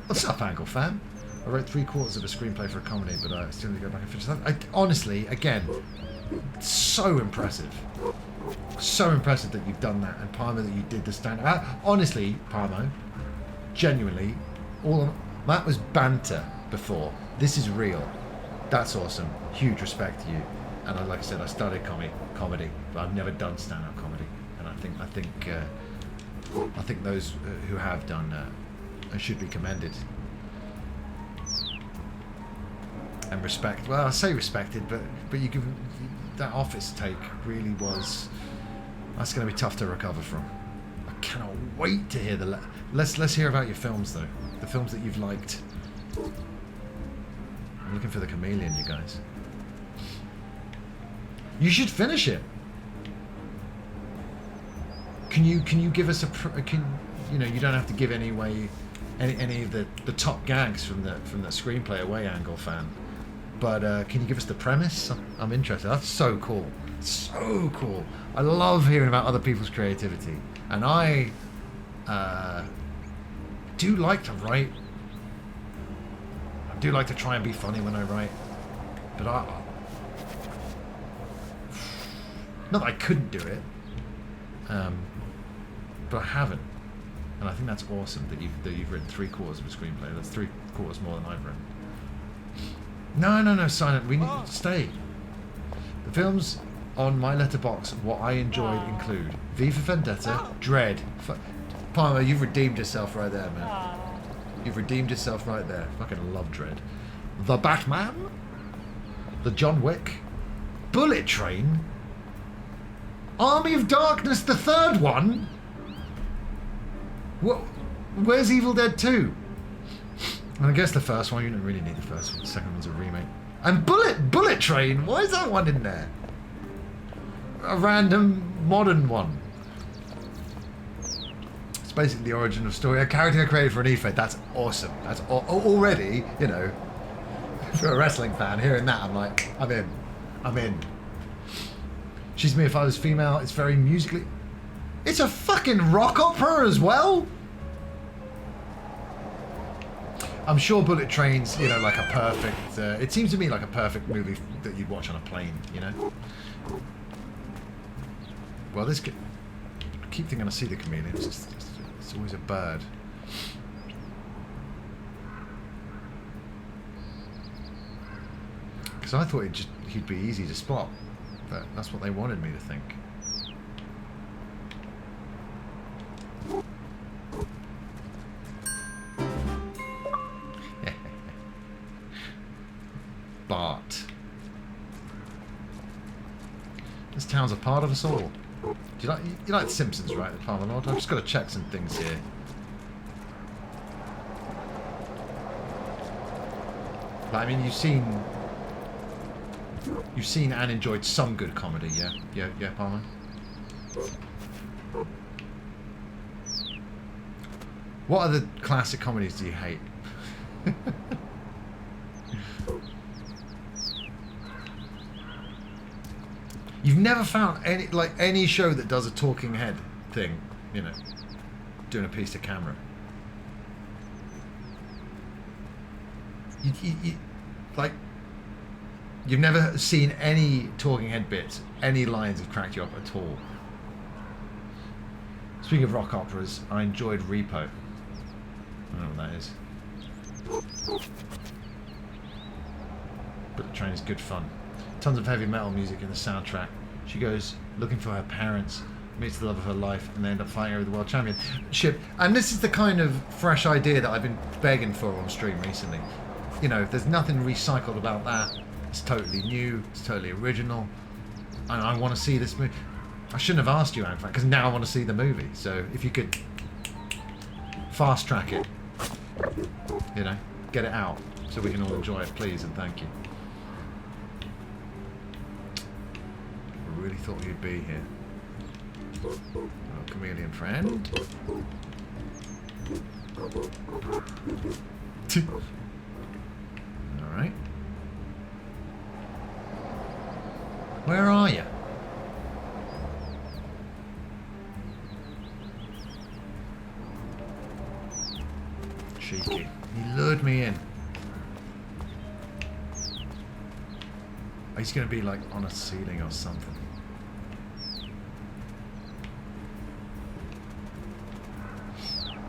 What's up, Angle Fan? I wrote 3/4 of a screenplay for a comedy, but I still need to go back and finish that. Honestly, again, so impressive. So impressive that you've done that, and Palmer, that you did the stand-up. Honestly, Palmer, genuinely, that was banter before. This is real. That's awesome. Huge respect to you. And like I said, I started comedy, but I've never done stand-up comedy. And I think those who have done should be commended and respect. Well, I say respected, but you give that office take really was. That's going to be tough to recover from. I cannot wait to hear let's hear about your films though. The films that you've liked. I'm looking for The Chameleon, you guys. You should finish it. Can you give us you know, you don't have to give any of the top gags from the screenplay away, Angle Fan. But can you give us the premise? I'm interested. That's so cool. So cool. I love hearing about other people's creativity. And I do like to write. I do like to try and be funny when I write. But not that I couldn't do it. But I haven't. And I think that's awesome that you've written 3/4 of a screenplay. That's 3/4 more than I've written. No, Silent. We need to stay. The films on my letterbox, what I enjoyed include V for Vendetta, Dread. Palmer, you've redeemed yourself right there, man. You've redeemed yourself right there. Fucking love Dread. The Batman, the John Wick, Bullet Train, Army of Darkness, the third one. Where's Evil Dead 2? And I guess the first one, you don't really need the first one. The second one's a remake. And Bullet Train, why is that one in there? A random modern one. It's basically the origin of story. A character created for an E-Fed. That's awesome. That's already, you know, for a wrestling fan, hearing that, I'm like, I'm in. She's Me If I Was Female. It's very musically... It's a fucking rock opera as well. I'm sure Bullet Train's, you know, like a perfect... it seems to me like a perfect movie that you'd watch on a plane, you know? Well, I keep thinking I see the chameleon. It's always a bird. Because I thought he'd be easy to spot. But that's what they wanted me to think. Bart. This town's a part of us all. Do you like The Simpsons, right, Palmer Lord? I've just got to check some things here. I mean, you've seen and enjoyed some good comedy, yeah, Palmer. What other classic comedies do you hate? You've never found any show that does a talking head thing, you know, doing a piece to camera. You've never seen any talking head bits, any lines that cracked you up at all. Speaking of rock operas, I enjoyed Repo. I don't know what that is. But the Train is good fun. Tons of heavy metal music in the soundtrack. She goes looking for her parents, meets the love of her life, and they end up fighting over the world championship. And this is the kind of fresh idea that I've been begging for on stream recently. You know, there's nothing recycled about that. It's totally new. It's totally original. And I want to see this movie. I shouldn't have asked you, in fact, because now I want to see the movie. So if you could fast track it, you know, get it out so we can all enjoy it, please, and thank you. I really thought you'd be here. Oh, chameleon friend. Alright. Where are you? Cheeky. He lured me in. He's going to be like on a ceiling or something.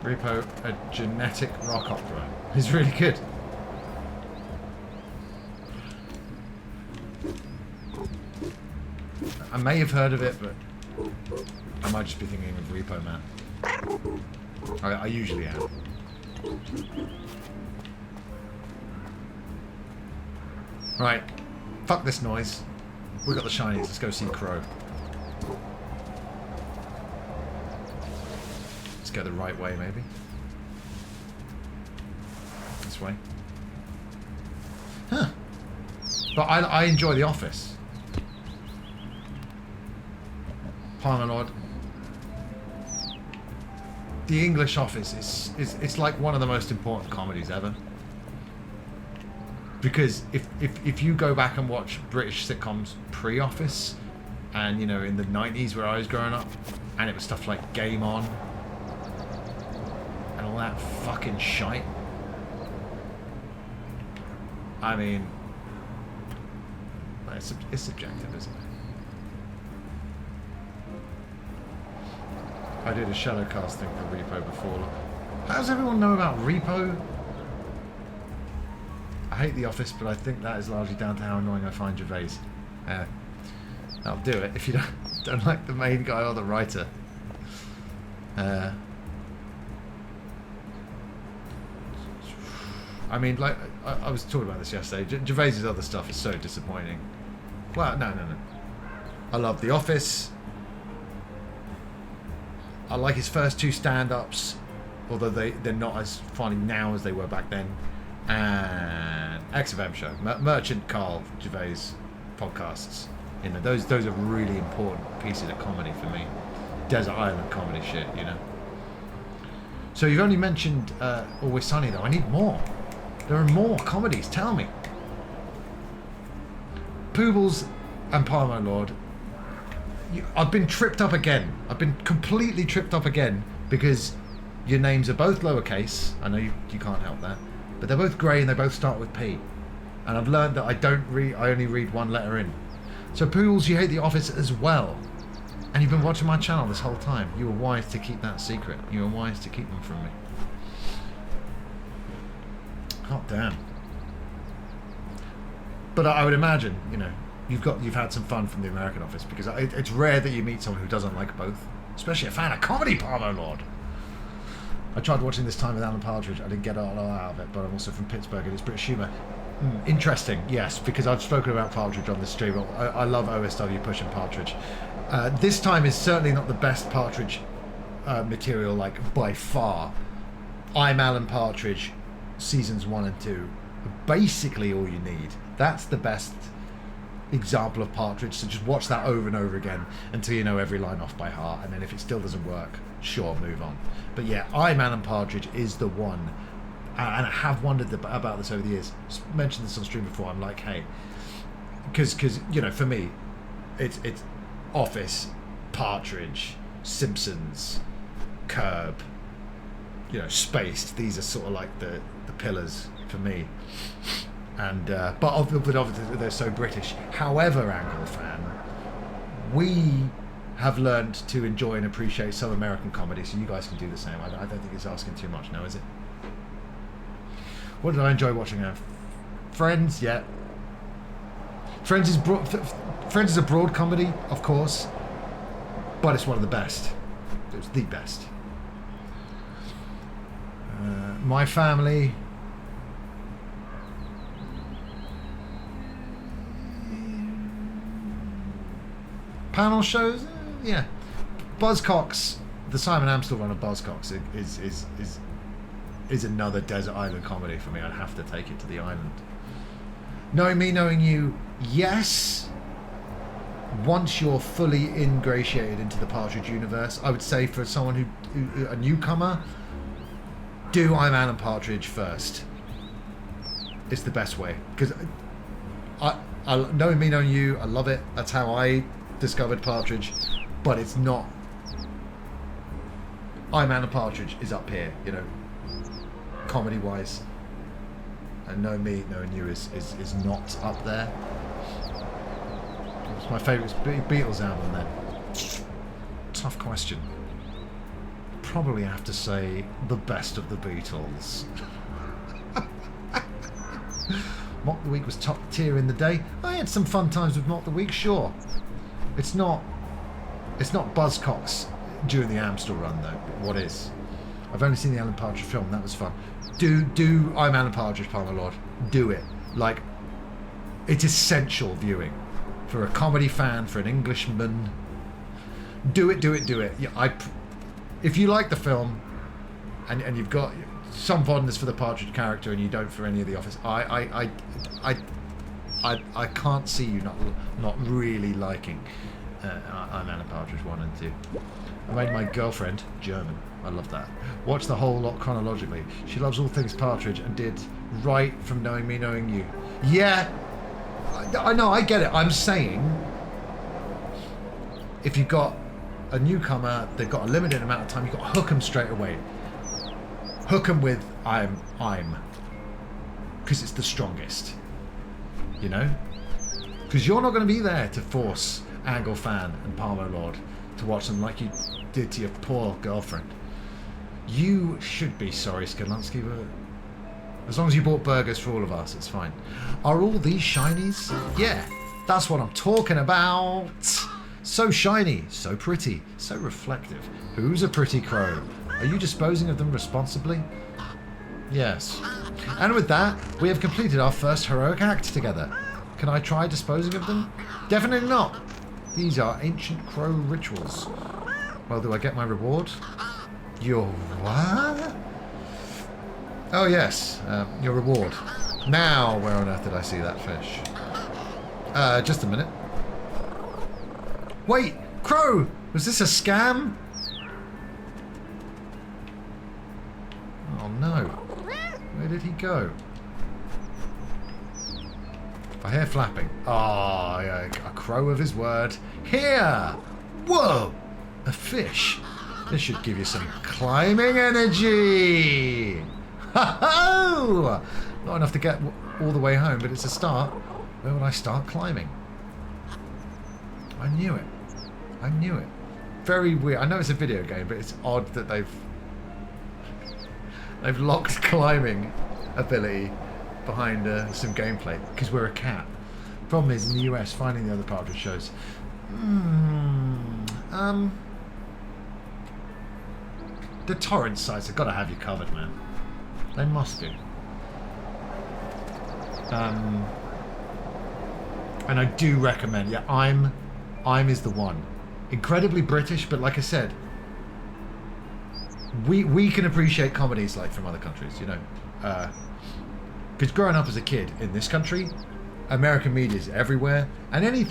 Repo, a genetic rock opera. He's really good. I may have heard of it, but I might just be thinking of Repo Man. I usually am. Right. Fuck this noise. We got the shinies. Let's go see Crow. Let's go the right way, maybe. This way. Huh. But I enjoy The Office. Palmer Lord. The English Office is like one of the most important comedies ever. Because if you go back and watch British sitcoms pre-Office, and you know in the 90s where I was growing up, and it was stuff like Game On and all that fucking shite. I mean, it's subjective, isn't it? I did a Shadowcast thing for Repo before. How does everyone know about Repo? I hate The Office, but I think that is largely down to how annoying I find Gervais. That'll do it if you don't like the main guy or the writer. I mean, like, I was talking about this yesterday. Gervais' other stuff is so disappointing. Well, no. I love The Office. I like his first two stand-ups, although they're not as funny now as they were back then. And XFM show, Merchant Carl Gervais podcasts. You know, those are really important pieces of comedy for me. Desert Island comedy shit, you know. So you've only mentioned Always Sunny though. I need more. There are more comedies. Tell me. Poobles and Palmo Lord. I've been tripped up again. I've been completely tripped up again because your names are both lowercase. I know you can't help that. But they're both grey and they both start with P. And I've learned that I only read one letter in. So Pools, you hate The Office as well. And you've been watching my channel this whole time. You were wise to keep that secret. You were wise to keep them from me. Hot damn. But I would imagine, you know, you've had some fun from the American Office because it's rare that you meet someone who doesn't like both. Especially a fan of comedy, Palmo Lord. I tried watching This Time with Alan Partridge. I didn't get a lot out of it, but I'm also from Pittsburgh and it's British humour. Interesting, yes, because I've spoken about Partridge on this stream. I love OSW pushing Partridge. This Time is certainly not the best Partridge material, like by far. I'm Alan Partridge, seasons 1 and 2 basically all you need. That's the best example of Partridge, so just watch that over and over again until you know every line off by heart, and then if it still doesn't work, sure, move on. But yeah, I'm Alan Partridge is the one, and I have wondered about this over the years. Mentioned this on stream before. I'm like, hey, because you know, for me, it's Office, Partridge, Simpsons, Curb, you know, Spaced. These are sort of like the pillars for me. And but obviously they're so British. However, Angle Fan, we have learned to enjoy and appreciate some American comedy, so you guys can do the same. I don't think it's asking too much now, is it? What did I enjoy watching now? Friends, yeah. Friends is a broad comedy, of course, but it's one of the best. It was the best. My Family. Panel shows, yeah. Buzzcocks, the Simon Amstel run of Buzzcocks is another desert island comedy for me. I'd have to take it to the island. Knowing Me, Knowing You, yes. Once you're fully ingratiated into the Partridge universe, I would say for someone who a newcomer, do I'm Alan Partridge first. It's the best way, because I Knowing Me, Knowing You, I love it. That's how I discovered Partridge, but it's not. I'm Alan Partridge is up here, you know, comedy wise, and Knowing Me, Knowing You is not up there. What's my favourite Beatles album then? Tough question. Probably have to say The Best of the Beatles. Mock the Week was top tier in the day. I had some fun times with Mock the Week, sure. It's not Buzzcocks during the Amstel run though. What is? I've only seen the Alan Partridge film. That was fun. Do I'm Alan Partridge, Palmer Lord. Do it. Like, it's essential viewing for a comedy fan, for an Englishman. Do it. Yeah, if you like the film and you've got some fondness for the Partridge character and you don't for any of the Office, I can't see you not really liking I'm Alan Partridge 1 and 2. I made my girlfriend German. I love that. Watch the whole lot chronologically. She loves all things Partridge and did right from Knowing Me, Knowing You. Yeah, I know, I get it. I'm saying if you've got a newcomer, they've got a limited amount of time, you've got to hook them straight away. Hook them with I'm, because it's the strongest. You know? Because you're not going to be there to force Angle Fan and Palmer Lord to watch them like you did to your poor girlfriend. You should be sorry, Skidlansky, but as long as you bought burgers for all of us, it's fine. Are all these shinies? Yeah, that's what I'm talking about. So shiny, so pretty, so reflective. Who's a pretty crow? Are you disposing of them responsibly? Yes. And with that, we have completed our first heroic act together. Can I try disposing of them? Definitely not. These are ancient crow rituals. Well, do I get my reward? Your what? Oh yes, your reward. Now, where on earth did I see that fish? Just a minute. Wait, Crow! Was this a scam? Oh no. Where did he go? I hear flapping. Oh, yeah, a crow of his word. Here! Whoa! A fish. This should give you some climbing energy! Ho-ho! Not enough to get all the way home, but it's a start. Where would I start climbing? I knew it. I knew it. Very weird. I know it's a video game, but it's odd that they've locked climbing ability behind some gameplay because we're a cat. Problem is, in the US, finding the other Partridge shows. The torrent sites have got to have you covered, man. They must do. And I do recommend. Yeah, I'm is the one. Incredibly British, but like I said, we can appreciate comedies like from other countries, you know. Because growing up as a kid in this country, American media is everywhere, and any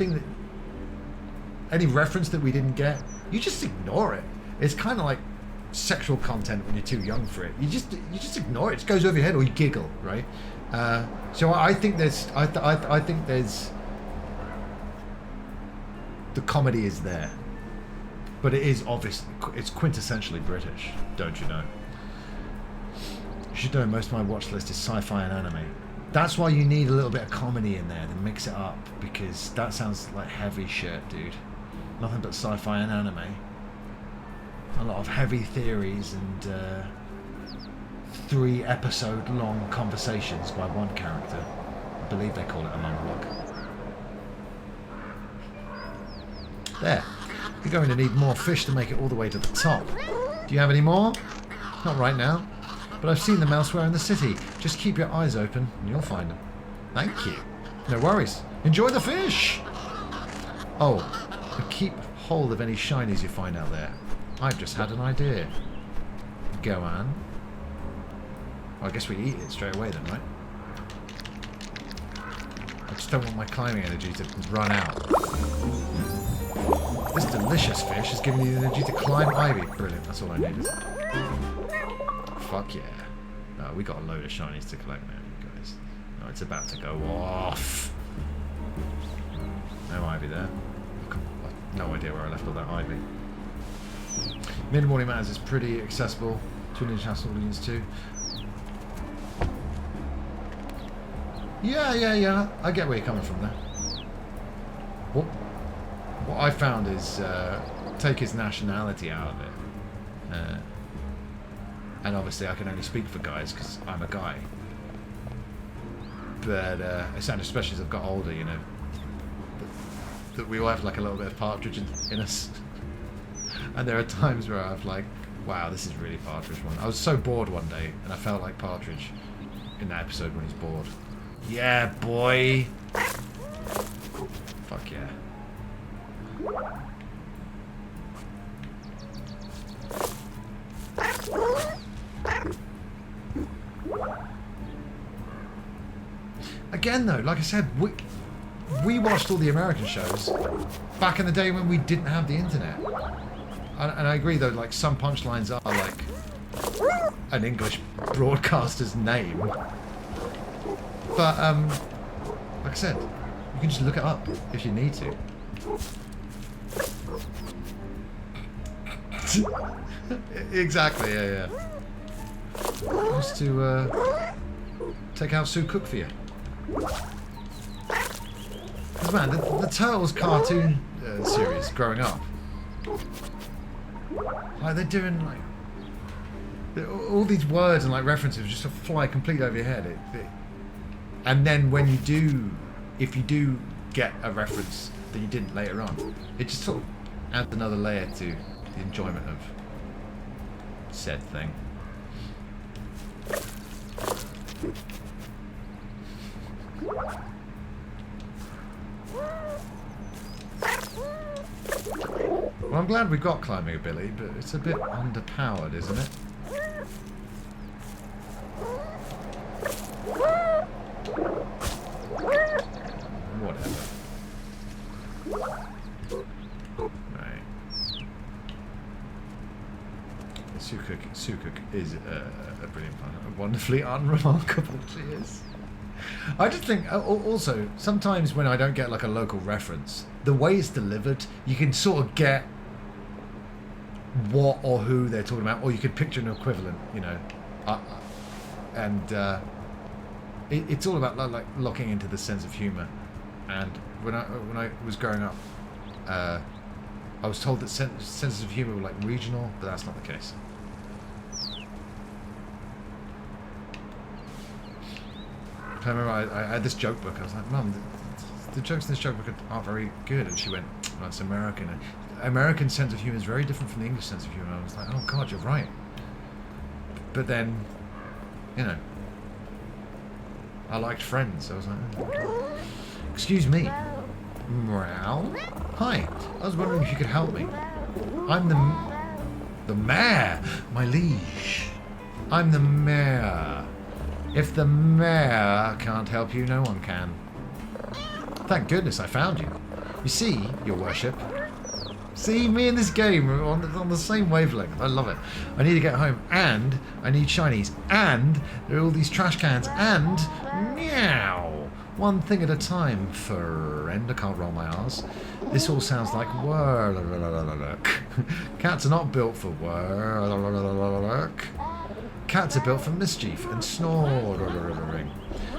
reference that we didn't get, you just ignore it. It's kind of like sexual content when you're too young for it. You just ignore it. It just goes over your head, or you giggle, right? So I think there's the comedy is there, but it is obvious. It's quintessentially British, don't you know? You should know most of my watch list is sci-fi and anime. That's why you need a little bit of comedy in there to mix it up, because that sounds like heavy shit, dude. Nothing but sci-fi and anime. A lot of heavy theories and 3-episode long conversations by one character. I believe they call it a monologue. There. You're going to need more fish to make it all the way to the top. Do you have any more? Not right now. But I've seen them elsewhere in the city. Just keep your eyes open and you'll find them. Thank you. No worries. Enjoy the fish! Oh, and keep hold of any shinies you find out there. I've just had an idea. Go on. Well, I guess we eat it straight away then, right? I just don't want my climbing energy to run out. This delicious fish is giving me the energy to climb ivy. Brilliant, that's all I needed. Fuck yeah. No, we got a load of shinies to collect now, you guys. No, it's about to go off. No ivy there. I've no idea where I left all that ivy. Mid-Morning Matters is pretty accessible to an international audience too. Yeah. I get where you're coming from there. What I found is take his nationality out of it. And obviously I can only speak for guys because I'm a guy. But especially as I've got older, you know, that we all have like a little bit of Partridge in us. And there are times where I've like, wow, this is really Partridge one. I was so bored one day and I felt like Partridge in that episode when he's bored. Yeah, boy. Fuck yeah. Again though, like I said, we watched all the American shows back in the day when we didn't have the internet. And I agree though, like some punchlines are like an English broadcaster's name. But like I said, you can just look it up if you need to. Exactly, yeah. Just to take out Sue Cook for you. Because man, the Turtles cartoon series growing up, like they're doing like all these words and like references just fly completely over your head. And then when you do, if you do get a reference that you didn't later on, it just sort of adds another layer to the enjoyment of said thing. Well, I'm glad we've got climbing ability, but it's a bit underpowered, isn't it? Whatever. Right. Sue Cook is a brilliant planet. Wonderfully unremarkable she is. I just think, also, sometimes when I don't get like a local reference, the way it's delivered, you can sort of get what or who they're talking about, or you could picture an equivalent, you know. It's all about like locking into the sense of humour. And when I was growing up, I was told that senses of humour were like regional, but that's not the case. I remember I had this joke book. I was like, Mum, the jokes in this joke book aren't very good. And she went, well, it's American. And American sense of humour is very different from the English sense of humour. I was like, oh God, you're right. But then, you know, I liked Friends. So I was like, oh. Excuse me. Meow. Hi. I was wondering if you could help me. I'm the mayor, my liege. I'm the mayor. If the mayor can't help you, no one can. Thank goodness I found you. You see, your worship. See, me and this game are on the same wavelength. I love it. I need to get home, and I need shinies, and there are all these trash cans, and meow. One thing at a time, friend. I can't roll my R's. This all sounds like work. Cats are not built for work. Cats are built for mischief and snoring.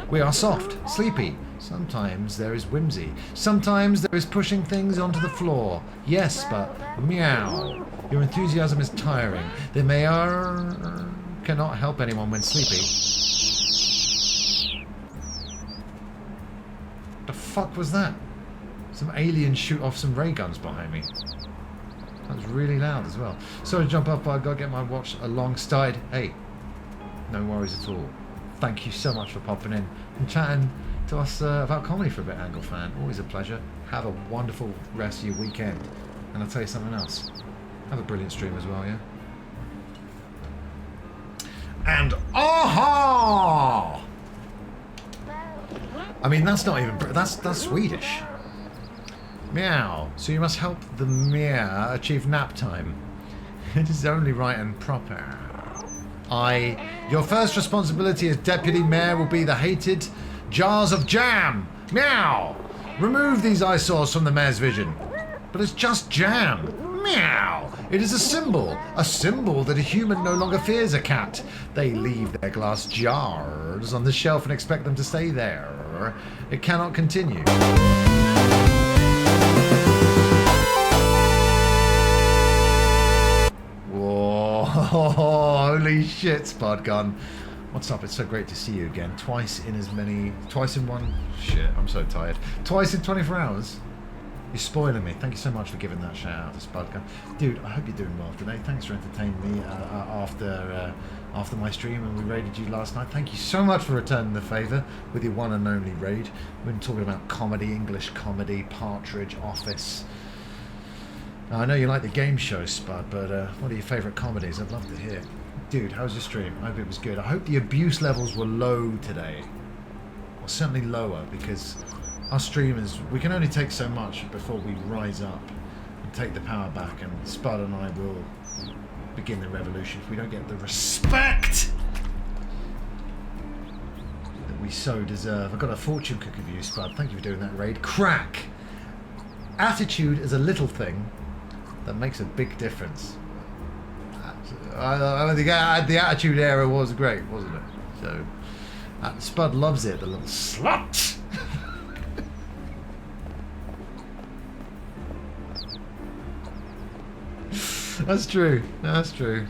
We are soft, sleepy. Sometimes there is whimsy. Sometimes there is pushing things onto the floor. Yes, but meow. Your enthusiasm is tiring. The mayor cannot help anyone when sleepy. The fuck was that? Some aliens shoot off some ray guns behind me. That was really loud as well. Sorry to jump up, but I've got to get my watch alongside. Hey, no worries at all. Thank you so much for popping in and chatting to us about comedy for a bit, Angle Fan. Always a pleasure. Have a wonderful rest of your weekend. And I'll tell you something else. Have a brilliant stream as well, yeah? And aha! I mean, that's not even... That's Swedish. Meow. So you must help the mayor achieve nap time. It is only right and proper. Your first responsibility as deputy mayor will be the hated jars of jam. Meow. Remove these eyesores from the mayor's vision. But it's just jam. Meow. It is a symbol that a human no longer fears a cat. They leave their glass jars on the shelf and expect them to stay there. It cannot continue. Whoa, holy shit, Spud Gun. What's up? It's so great to see you again. Twice in one... Shit, I'm so tired. Twice in 24 hours? You're spoiling me. Thank you so much for giving that shout out to Spud Gun. Dude, I hope you're doing well today. Thanks for entertaining me after my stream and we raided you last night. Thank you so much for returning the favour with your one and only raid. We've been talking about comedy, English comedy, Partridge, Office. Now, I know you like the game show, Spud, but what are your favourite comedies? I'd love to hear. Dude, how was your stream? I hope it was good. I hope the abuse levels were low today. Or certainly lower, because us streamers, we can only take so much before we rise up and take the power back, and Spud and I will begin the revolution if we don't get the respect that we so deserve. I've got a fortune cookie for you, Spud. Thank you for doing that raid. Crack! Attitude is a little thing that makes a big difference. I think the Attitude Era was great, wasn't it? So, Spud loves it, the little slut! That's true. That's true.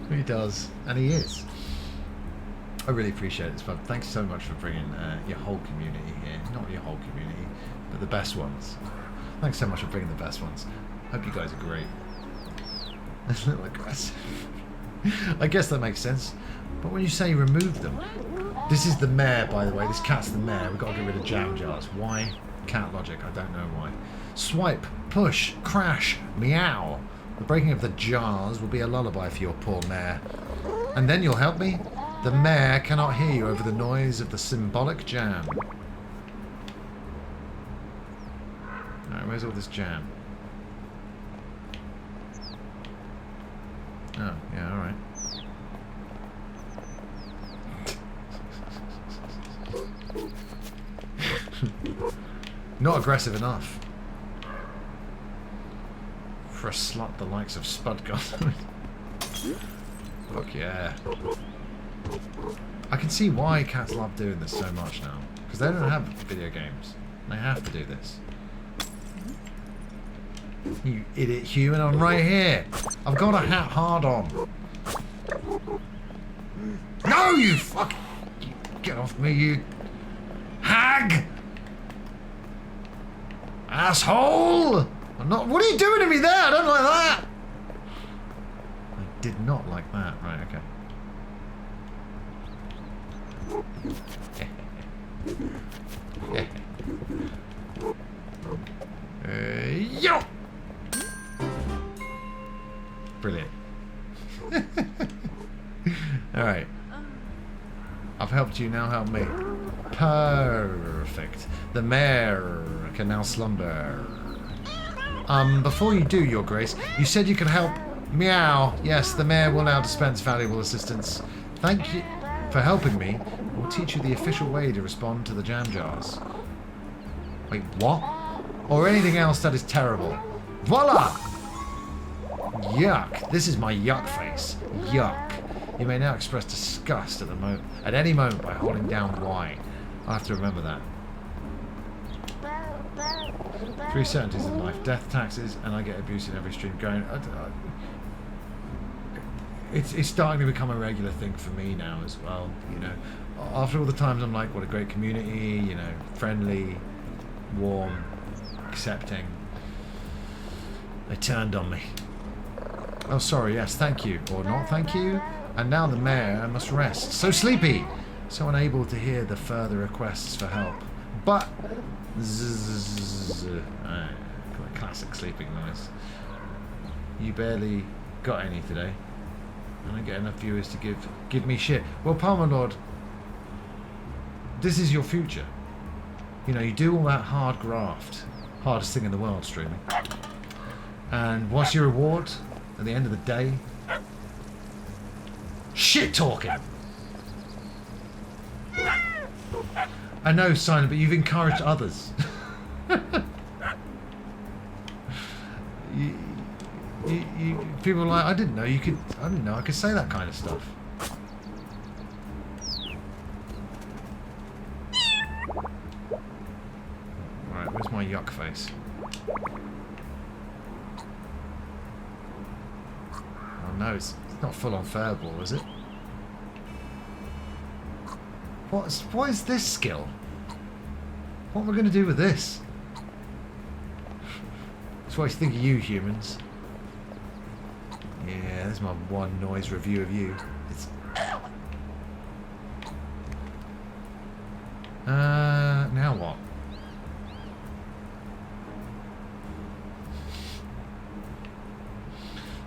He does. And he is. I really appreciate it, Spud. Thanks so much for bringing your whole community here. Not your whole community, but the best ones. Thanks so much for bringing the best ones. Hope you guys are great. That's a little aggressive. I guess that makes sense. But when you say remove them... This is the mayor, by the way. This cat's the mayor. We've got to get rid of jam jars. Why? Cat logic. I don't know why. Swipe. Push. Crash. Meow. The breaking of the jars will be a lullaby for your poor mayor. And then you'll help me? The mayor cannot hear you over the noise of the symbolic jam. Alright, where's all this jam? Oh, yeah, alright. Not aggressive enough. For a slut the likes of Spud Gun. Fuck yeah. I can see why cats love doing this so much now. Because they don't have video games. They have to do this. You idiot human, I'm right here. I've got a hat hard on. No, you fuck! Get off me, you hag! Asshole! I'm not. What are you doing to me there? I don't like that! I did not like that. Right, okay. Yo! Brilliant. Alright. I've helped you, now help me. Perfect. The mayor can now slumber. Before you do, Your Grace, you said you could help. Meow. Yes, the mayor will now dispense valuable assistance. Thank you for helping me. We'll teach you the official way to respond to the jam jars. Wait, what? Or anything else that is terrible. Voila! Yuck. This is my yuck face. Yuck. You may now express disgust at any moment by holding down Y. I'll have to remember that. 3 certainties in life. Death, taxes, and I get abuse in every stream going. It's starting to become a regular thing for me now as well, you know. After all the times I'm like, what a great community, you know, friendly, warm, accepting. They turned on me. Oh, sorry, yes, thank you. Or not thank you. And now the mayor must rest. So sleepy. So unable to hear the further requests for help. But... classic sleeping noise. You barely got any today. I don't get enough viewers to give me shit. Well, Palmer Lord, this is your future. You know, you do all that hard graft. Hardest thing in the world, streaming. And what's your reward at the end of the day? Shit talking! I know, Simon, but you've encouraged others. People are like, I didn't know I could say that kind of stuff. Right, where's my yuck face? Oh no, it's not full on Fireball, is it? What is this skill? What am I going to do with this? That's what I think of you, humans. Yeah, there's my one noise review of you. It's... now what?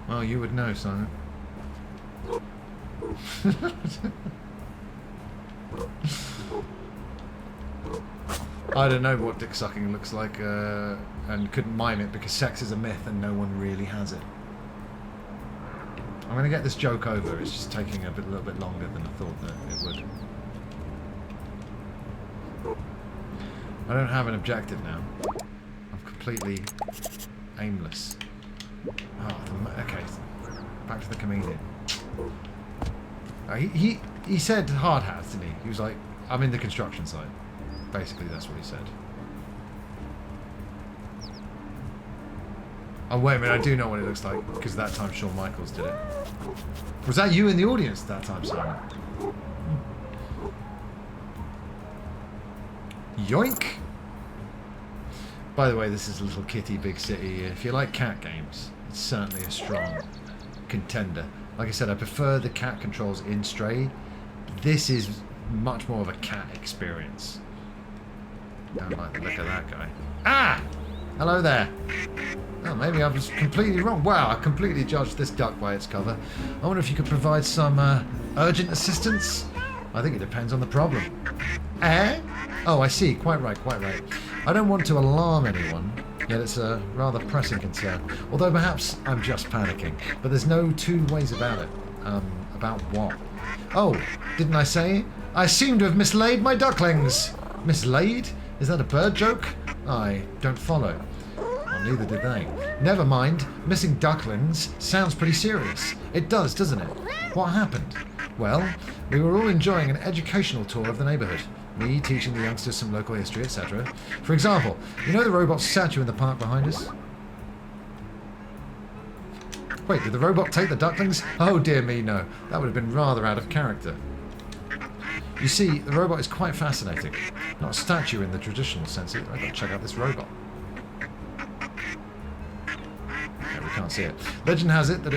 Well, you would know, Simon. I don't know what dick sucking looks like, and couldn't mime it because sex is a myth and no one really has it. I'm going to get this joke over. It's just taking a little bit longer than I thought that it would. I don't have an objective now. I'm completely aimless. Oh, okay. Back to the comedian. He said hard hats, didn't he? He was like, I'm in the construction site. Basically, that's what he said. Oh, wait a minute, I do know what it looks like, because that time Shawn Michaels did it. Was that you in the audience that time, Simon? Yoink! By the way, this is Little Kitty Big City. If you like cat games, it's certainly a strong contender. Like I said, I prefer the cat controls in Stray. This is much more of a cat experience. Don't like the look of that guy. Ah! Hello there. Oh, maybe I was completely wrong. Wow, I completely judged this duck by its cover. I wonder if you could provide some urgent assistance? I think it depends on the problem. Eh? Oh, I see. Quite right, quite right. I don't want to alarm anyone, yet it's a rather pressing concern. Although perhaps I'm just panicking. But there's no two ways about it. About what? Oh, didn't I say? I seem to have mislaid my ducklings. Mislaid? Is that a bird joke? I don't follow. Well, neither did they. Never mind. Missing ducklings sounds pretty serious. It does, doesn't it? What happened? Well, we were all enjoying an educational tour of the neighbourhood. Me teaching the youngsters some local history, etc. For example, you know the robot statue in the park behind us? Wait, did the robot take the ducklings? Oh dear me, no. That would have been rather out of character. You see, the robot is quite fascinating. Not a statue in the traditional sense. I've got to check out this robot. Okay, we can't see it. Legend has it that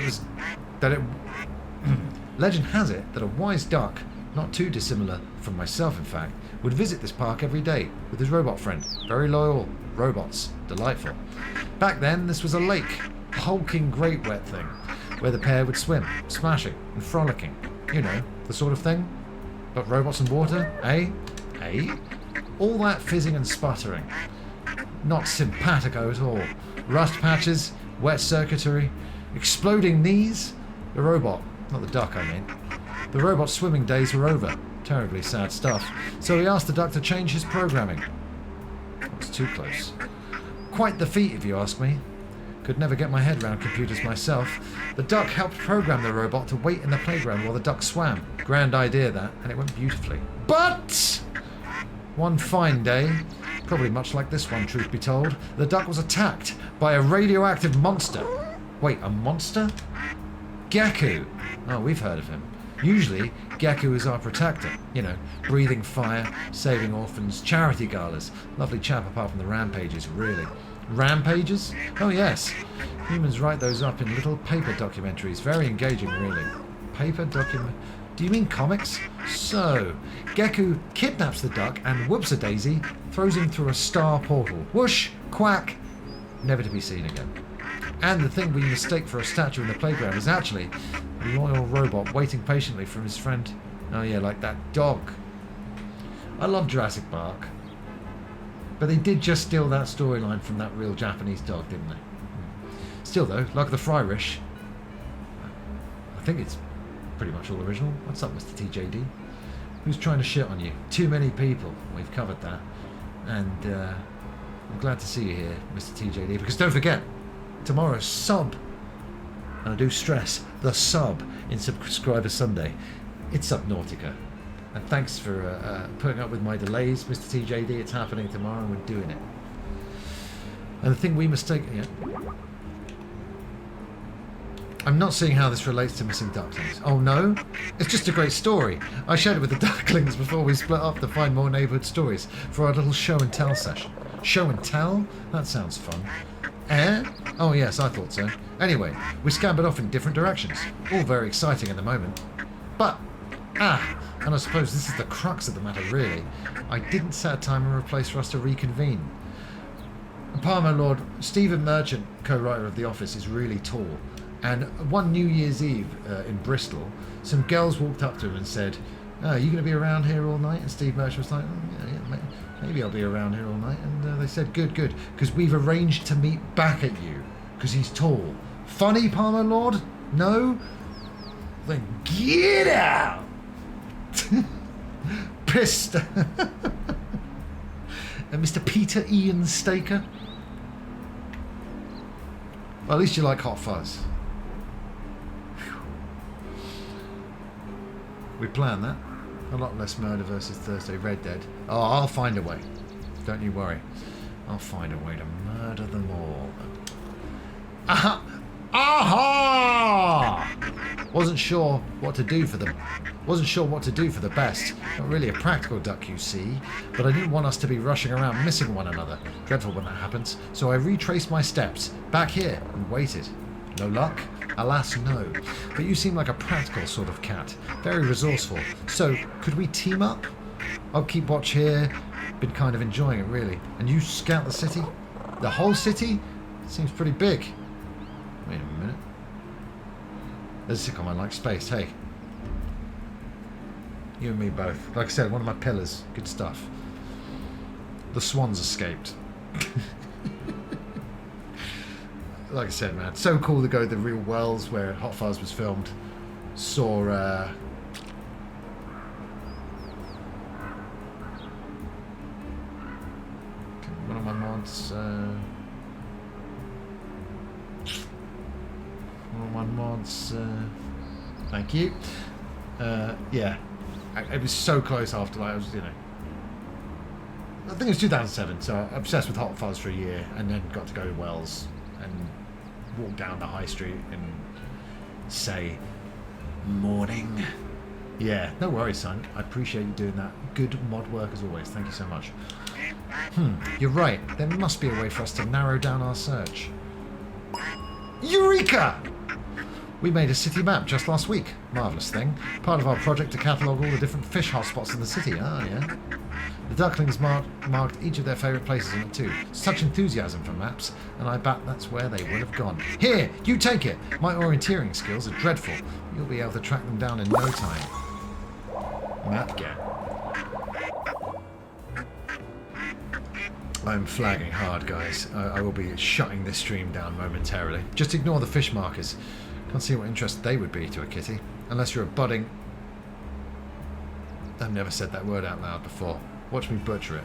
Legend has it that a wise duck, not too dissimilar from myself in fact, would visit this park every day with his robot friend. Very loyal robots. Delightful. Back then, this was a lake. A hulking great wet thing, where the pair would swim, splashing and frolicking. You know, the sort of thing. But robots and water? Eh? Eh? All that fizzing and sputtering. Not simpatico at all. Rust patches, wet circuitry, exploding knees. The robot, not the duck I mean. The robot's swimming days were over. Terribly sad stuff. So he asked the duck to change his programming. That's too close. Quite the feat, if you ask me. Could never get my head round computers myself. The duck helped program the robot to wait in the playground while the duck swam. Grand idea that, and it went beautifully. But one fine day, probably much like this one, truth be told, the duck was attacked by a radioactive monster. Wait, a monster? Gecko. Oh, we've heard of him. Usually, Gecko is our protector. You know, breathing fire, saving orphans, charity galas. Lovely chap apart from the rampages, really. Rampages? Oh yes. Humans write those up in little paper documentaries. Very engaging, really. Paper document... Do you mean comics? So, Gecko kidnaps the duck and whoops-a-daisy, throws him through a star portal. Whoosh! Quack! Never to be seen again. And the thing we mistake for a statue in the playground is actually a loyal robot waiting patiently for his friend. Oh yeah, like that dog. I love Jurassic Park. But they did just steal that storyline from that real Japanese dog, didn't they? Still though, like the Fryrish, I think it's pretty much all original. What's up, Mr. TJD? Who's trying to shit on you? Too many people. We've covered that. And I'm glad to see you here, Mr. TJD, because don't forget, tomorrow's sub. And I do stress the sub in Subscriber Sunday. It's Subnautica. And thanks for putting up with my delays, Mr. TJD. It's happening tomorrow and we're doing it. And the thing we mistake... Yeah. I'm not seeing how this relates to missing ducklings. Oh no? It's just a great story. I shared it with the ducklings before we split up to find more neighbourhood stories for our little show and tell session. Show and tell? That sounds fun. Eh? Oh yes, I thought so. Anyway, we scampered off in different directions. All very exciting at the moment. But, and I suppose this is the crux of the matter really. I didn't set a time and a place for us to reconvene. Palmer Lord, Stephen Merchant, co-writer of The Office, is really tall. And one New Year's Eve in Bristol, some girls walked up to him and said, "Oh, are you going to be around here all night?" And Steve Merchant was like, "Oh, yeah, maybe I'll be around here all night." And they said, good, because we've arranged to meet back at you, because he's tall. Funny, Palmer Lord? No? Then get out! Pissed. And Mr. Peter Ian Staker? Well, at least you like Hot Fuzz. We planned that. A lot less murder versus Thursday Red Dead. Oh, I'll find a way. Don't you worry. I'll find a way to murder them all. Aha! Aha! Wasn't sure what to do for the best. Not really a practical duck, you see. But I didn't want us to be rushing around missing one another. Dreadful when that happens. So I retraced my steps back here and waited. No luck? Alas, no. But you seem like a practical sort of cat. Very resourceful. So, could we team up? I'll keep watch here. Been kind of enjoying it, really. And you scout the city? The whole city? Seems pretty big. Wait a minute. There's a sitcom I like, Spaced. Hey. You and me both. Like I said, one of my pillars. Good stuff. The swans escaped. Like I said, man, so cool to go to the real worlds where Hot Fuzz was filmed. Saw one of my mods. Thank you. Yeah, it was so close after that. I was, I think it was 2007. So I obsessed with Hot Fuzz for a year, and then got to go to Wells and walk down the high street and say morning. Yeah, no worries, son. I appreciate you doing that. Good mod work as always. Thank you so much. You're right. There must be a way for us to narrow down our search. Eureka! We made a city map just last week. Marvellous thing. Part of our project to catalogue all the different fish hotspots in the city. Ah, yeah. The ducklings marked each of their favourite places in it too. Such enthusiasm for maps, and I bet that's where they would have gone. Here, you take it! My orienteering skills are dreadful. You'll be able to track them down in no time. Map get. I'm flagging hard, guys. I will be shutting this stream down momentarily. Just ignore the fish markers. Can't see what interest they would be to a kitty. Unless you're a budding... I've never said that word out loud before. Watch me butcher it.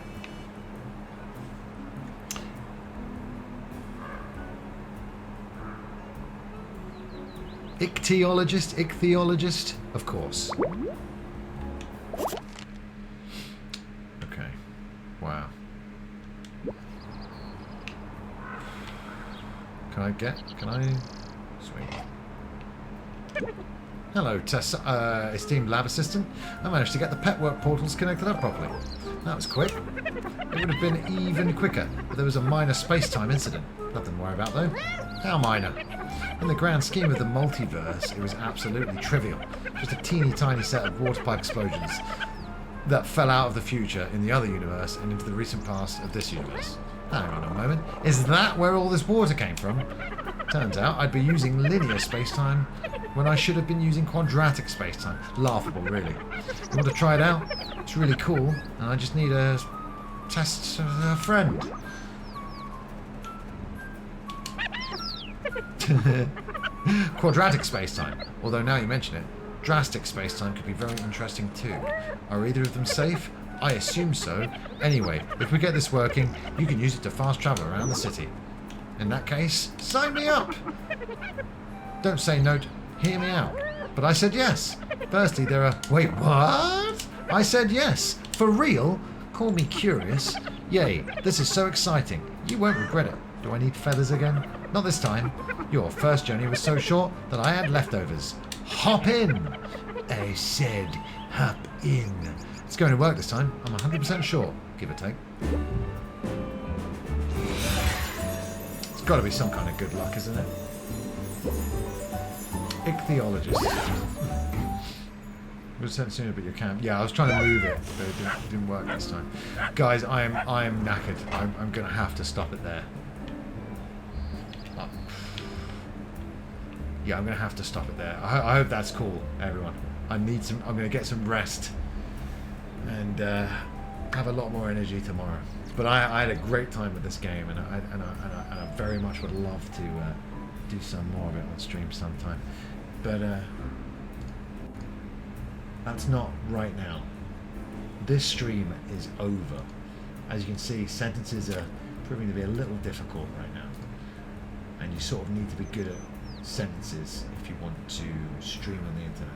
Ichthyologist? Ichthyologist? Of course. Okay. Wow. Can I get... Can I... Sweet. Hello, esteemed lab assistant. I managed to get the petwork portals connected up properly. That was quick. It would have been even quicker, but there was a minor space-time incident. Nothing to worry about, though. How minor? In the grand scheme of the multiverse, it was absolutely trivial. Just a teeny tiny set of water pipe explosions that fell out of the future in the other universe and into the recent past of this universe. Hang on a moment. Is that where all this water came from? Turns out I'd be using linear space-time when I should have been using quadratic space-time. Laughable, really. You want to try it out? It's really cool, and I just need a test a friend. Quadratic space-time. Although now you mention it, drastic space-time could be very interesting too. Are either of them safe? I assume so. Anyway, if we get this working, you can use it to fast travel around the city. In that case, sign me up! Don't say no, hear me out. But I said yes. Firstly, there are... Wait, what? I said yes. For real? Call me curious. Yay, this is so exciting. You won't regret it. Do I need feathers again? Not this time. Your first journey was so short that I had leftovers. Hop in! I said hop in. It's going to work this time. I'm 100% sure. Give or take. It's got to be some kind of good luck, isn't it? Ichthyologist. We'll send sooner, but you can't. Yeah, I was trying to move it, but it didn't work this time. Guys, I am knackered. I'm going to have to stop it there. Yeah, I'm going to have to stop it there. I hope that's cool, everyone. I'm going to get some rest and have a lot more energy tomorrow. But I had a great time with this game, and I very much would love to do some more of it on stream sometime. But that's not right now. This stream is over. As you can see, sentences are proving to be a little difficult right now, and you sort of need to be good at sentences if you want to stream on the internet.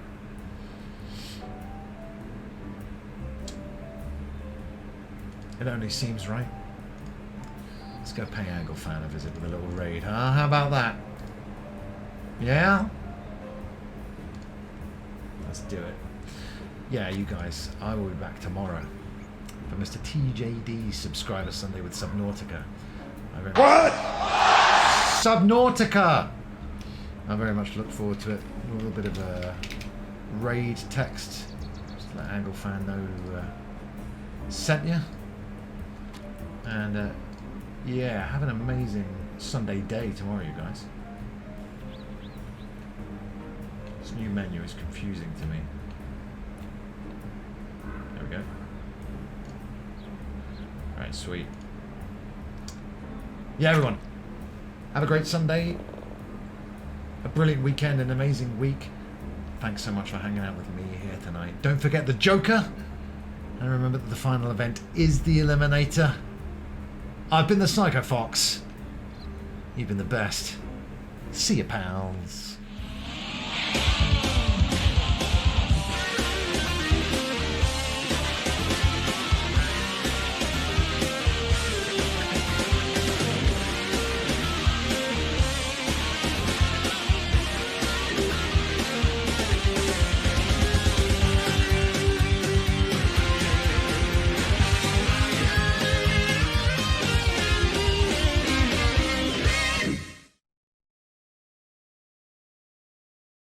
It only seems right. Let's go pay Anglefan a visit with a little raid, huh? How about that? Yeah? Let's do it. Yeah, you guys, I will be back tomorrow for Mr. TJD Subscriber Sunday with Subnautica. What? Subnautica! I very much look forward to it. A little bit of a raid text. Just to let Anglefan know who sent you. And yeah, have an amazing Sunday day tomorrow, you guys. This new menu is confusing to me. There we go. Alright, sweet. Yeah, everyone. Have a great Sunday. A brilliant weekend, an amazing week. Thanks so much for hanging out with me here tonight. Don't forget the Joker. And remember that the final event is the Eliminator. I've been the Psycho Fox. You've been the best. See you, pals.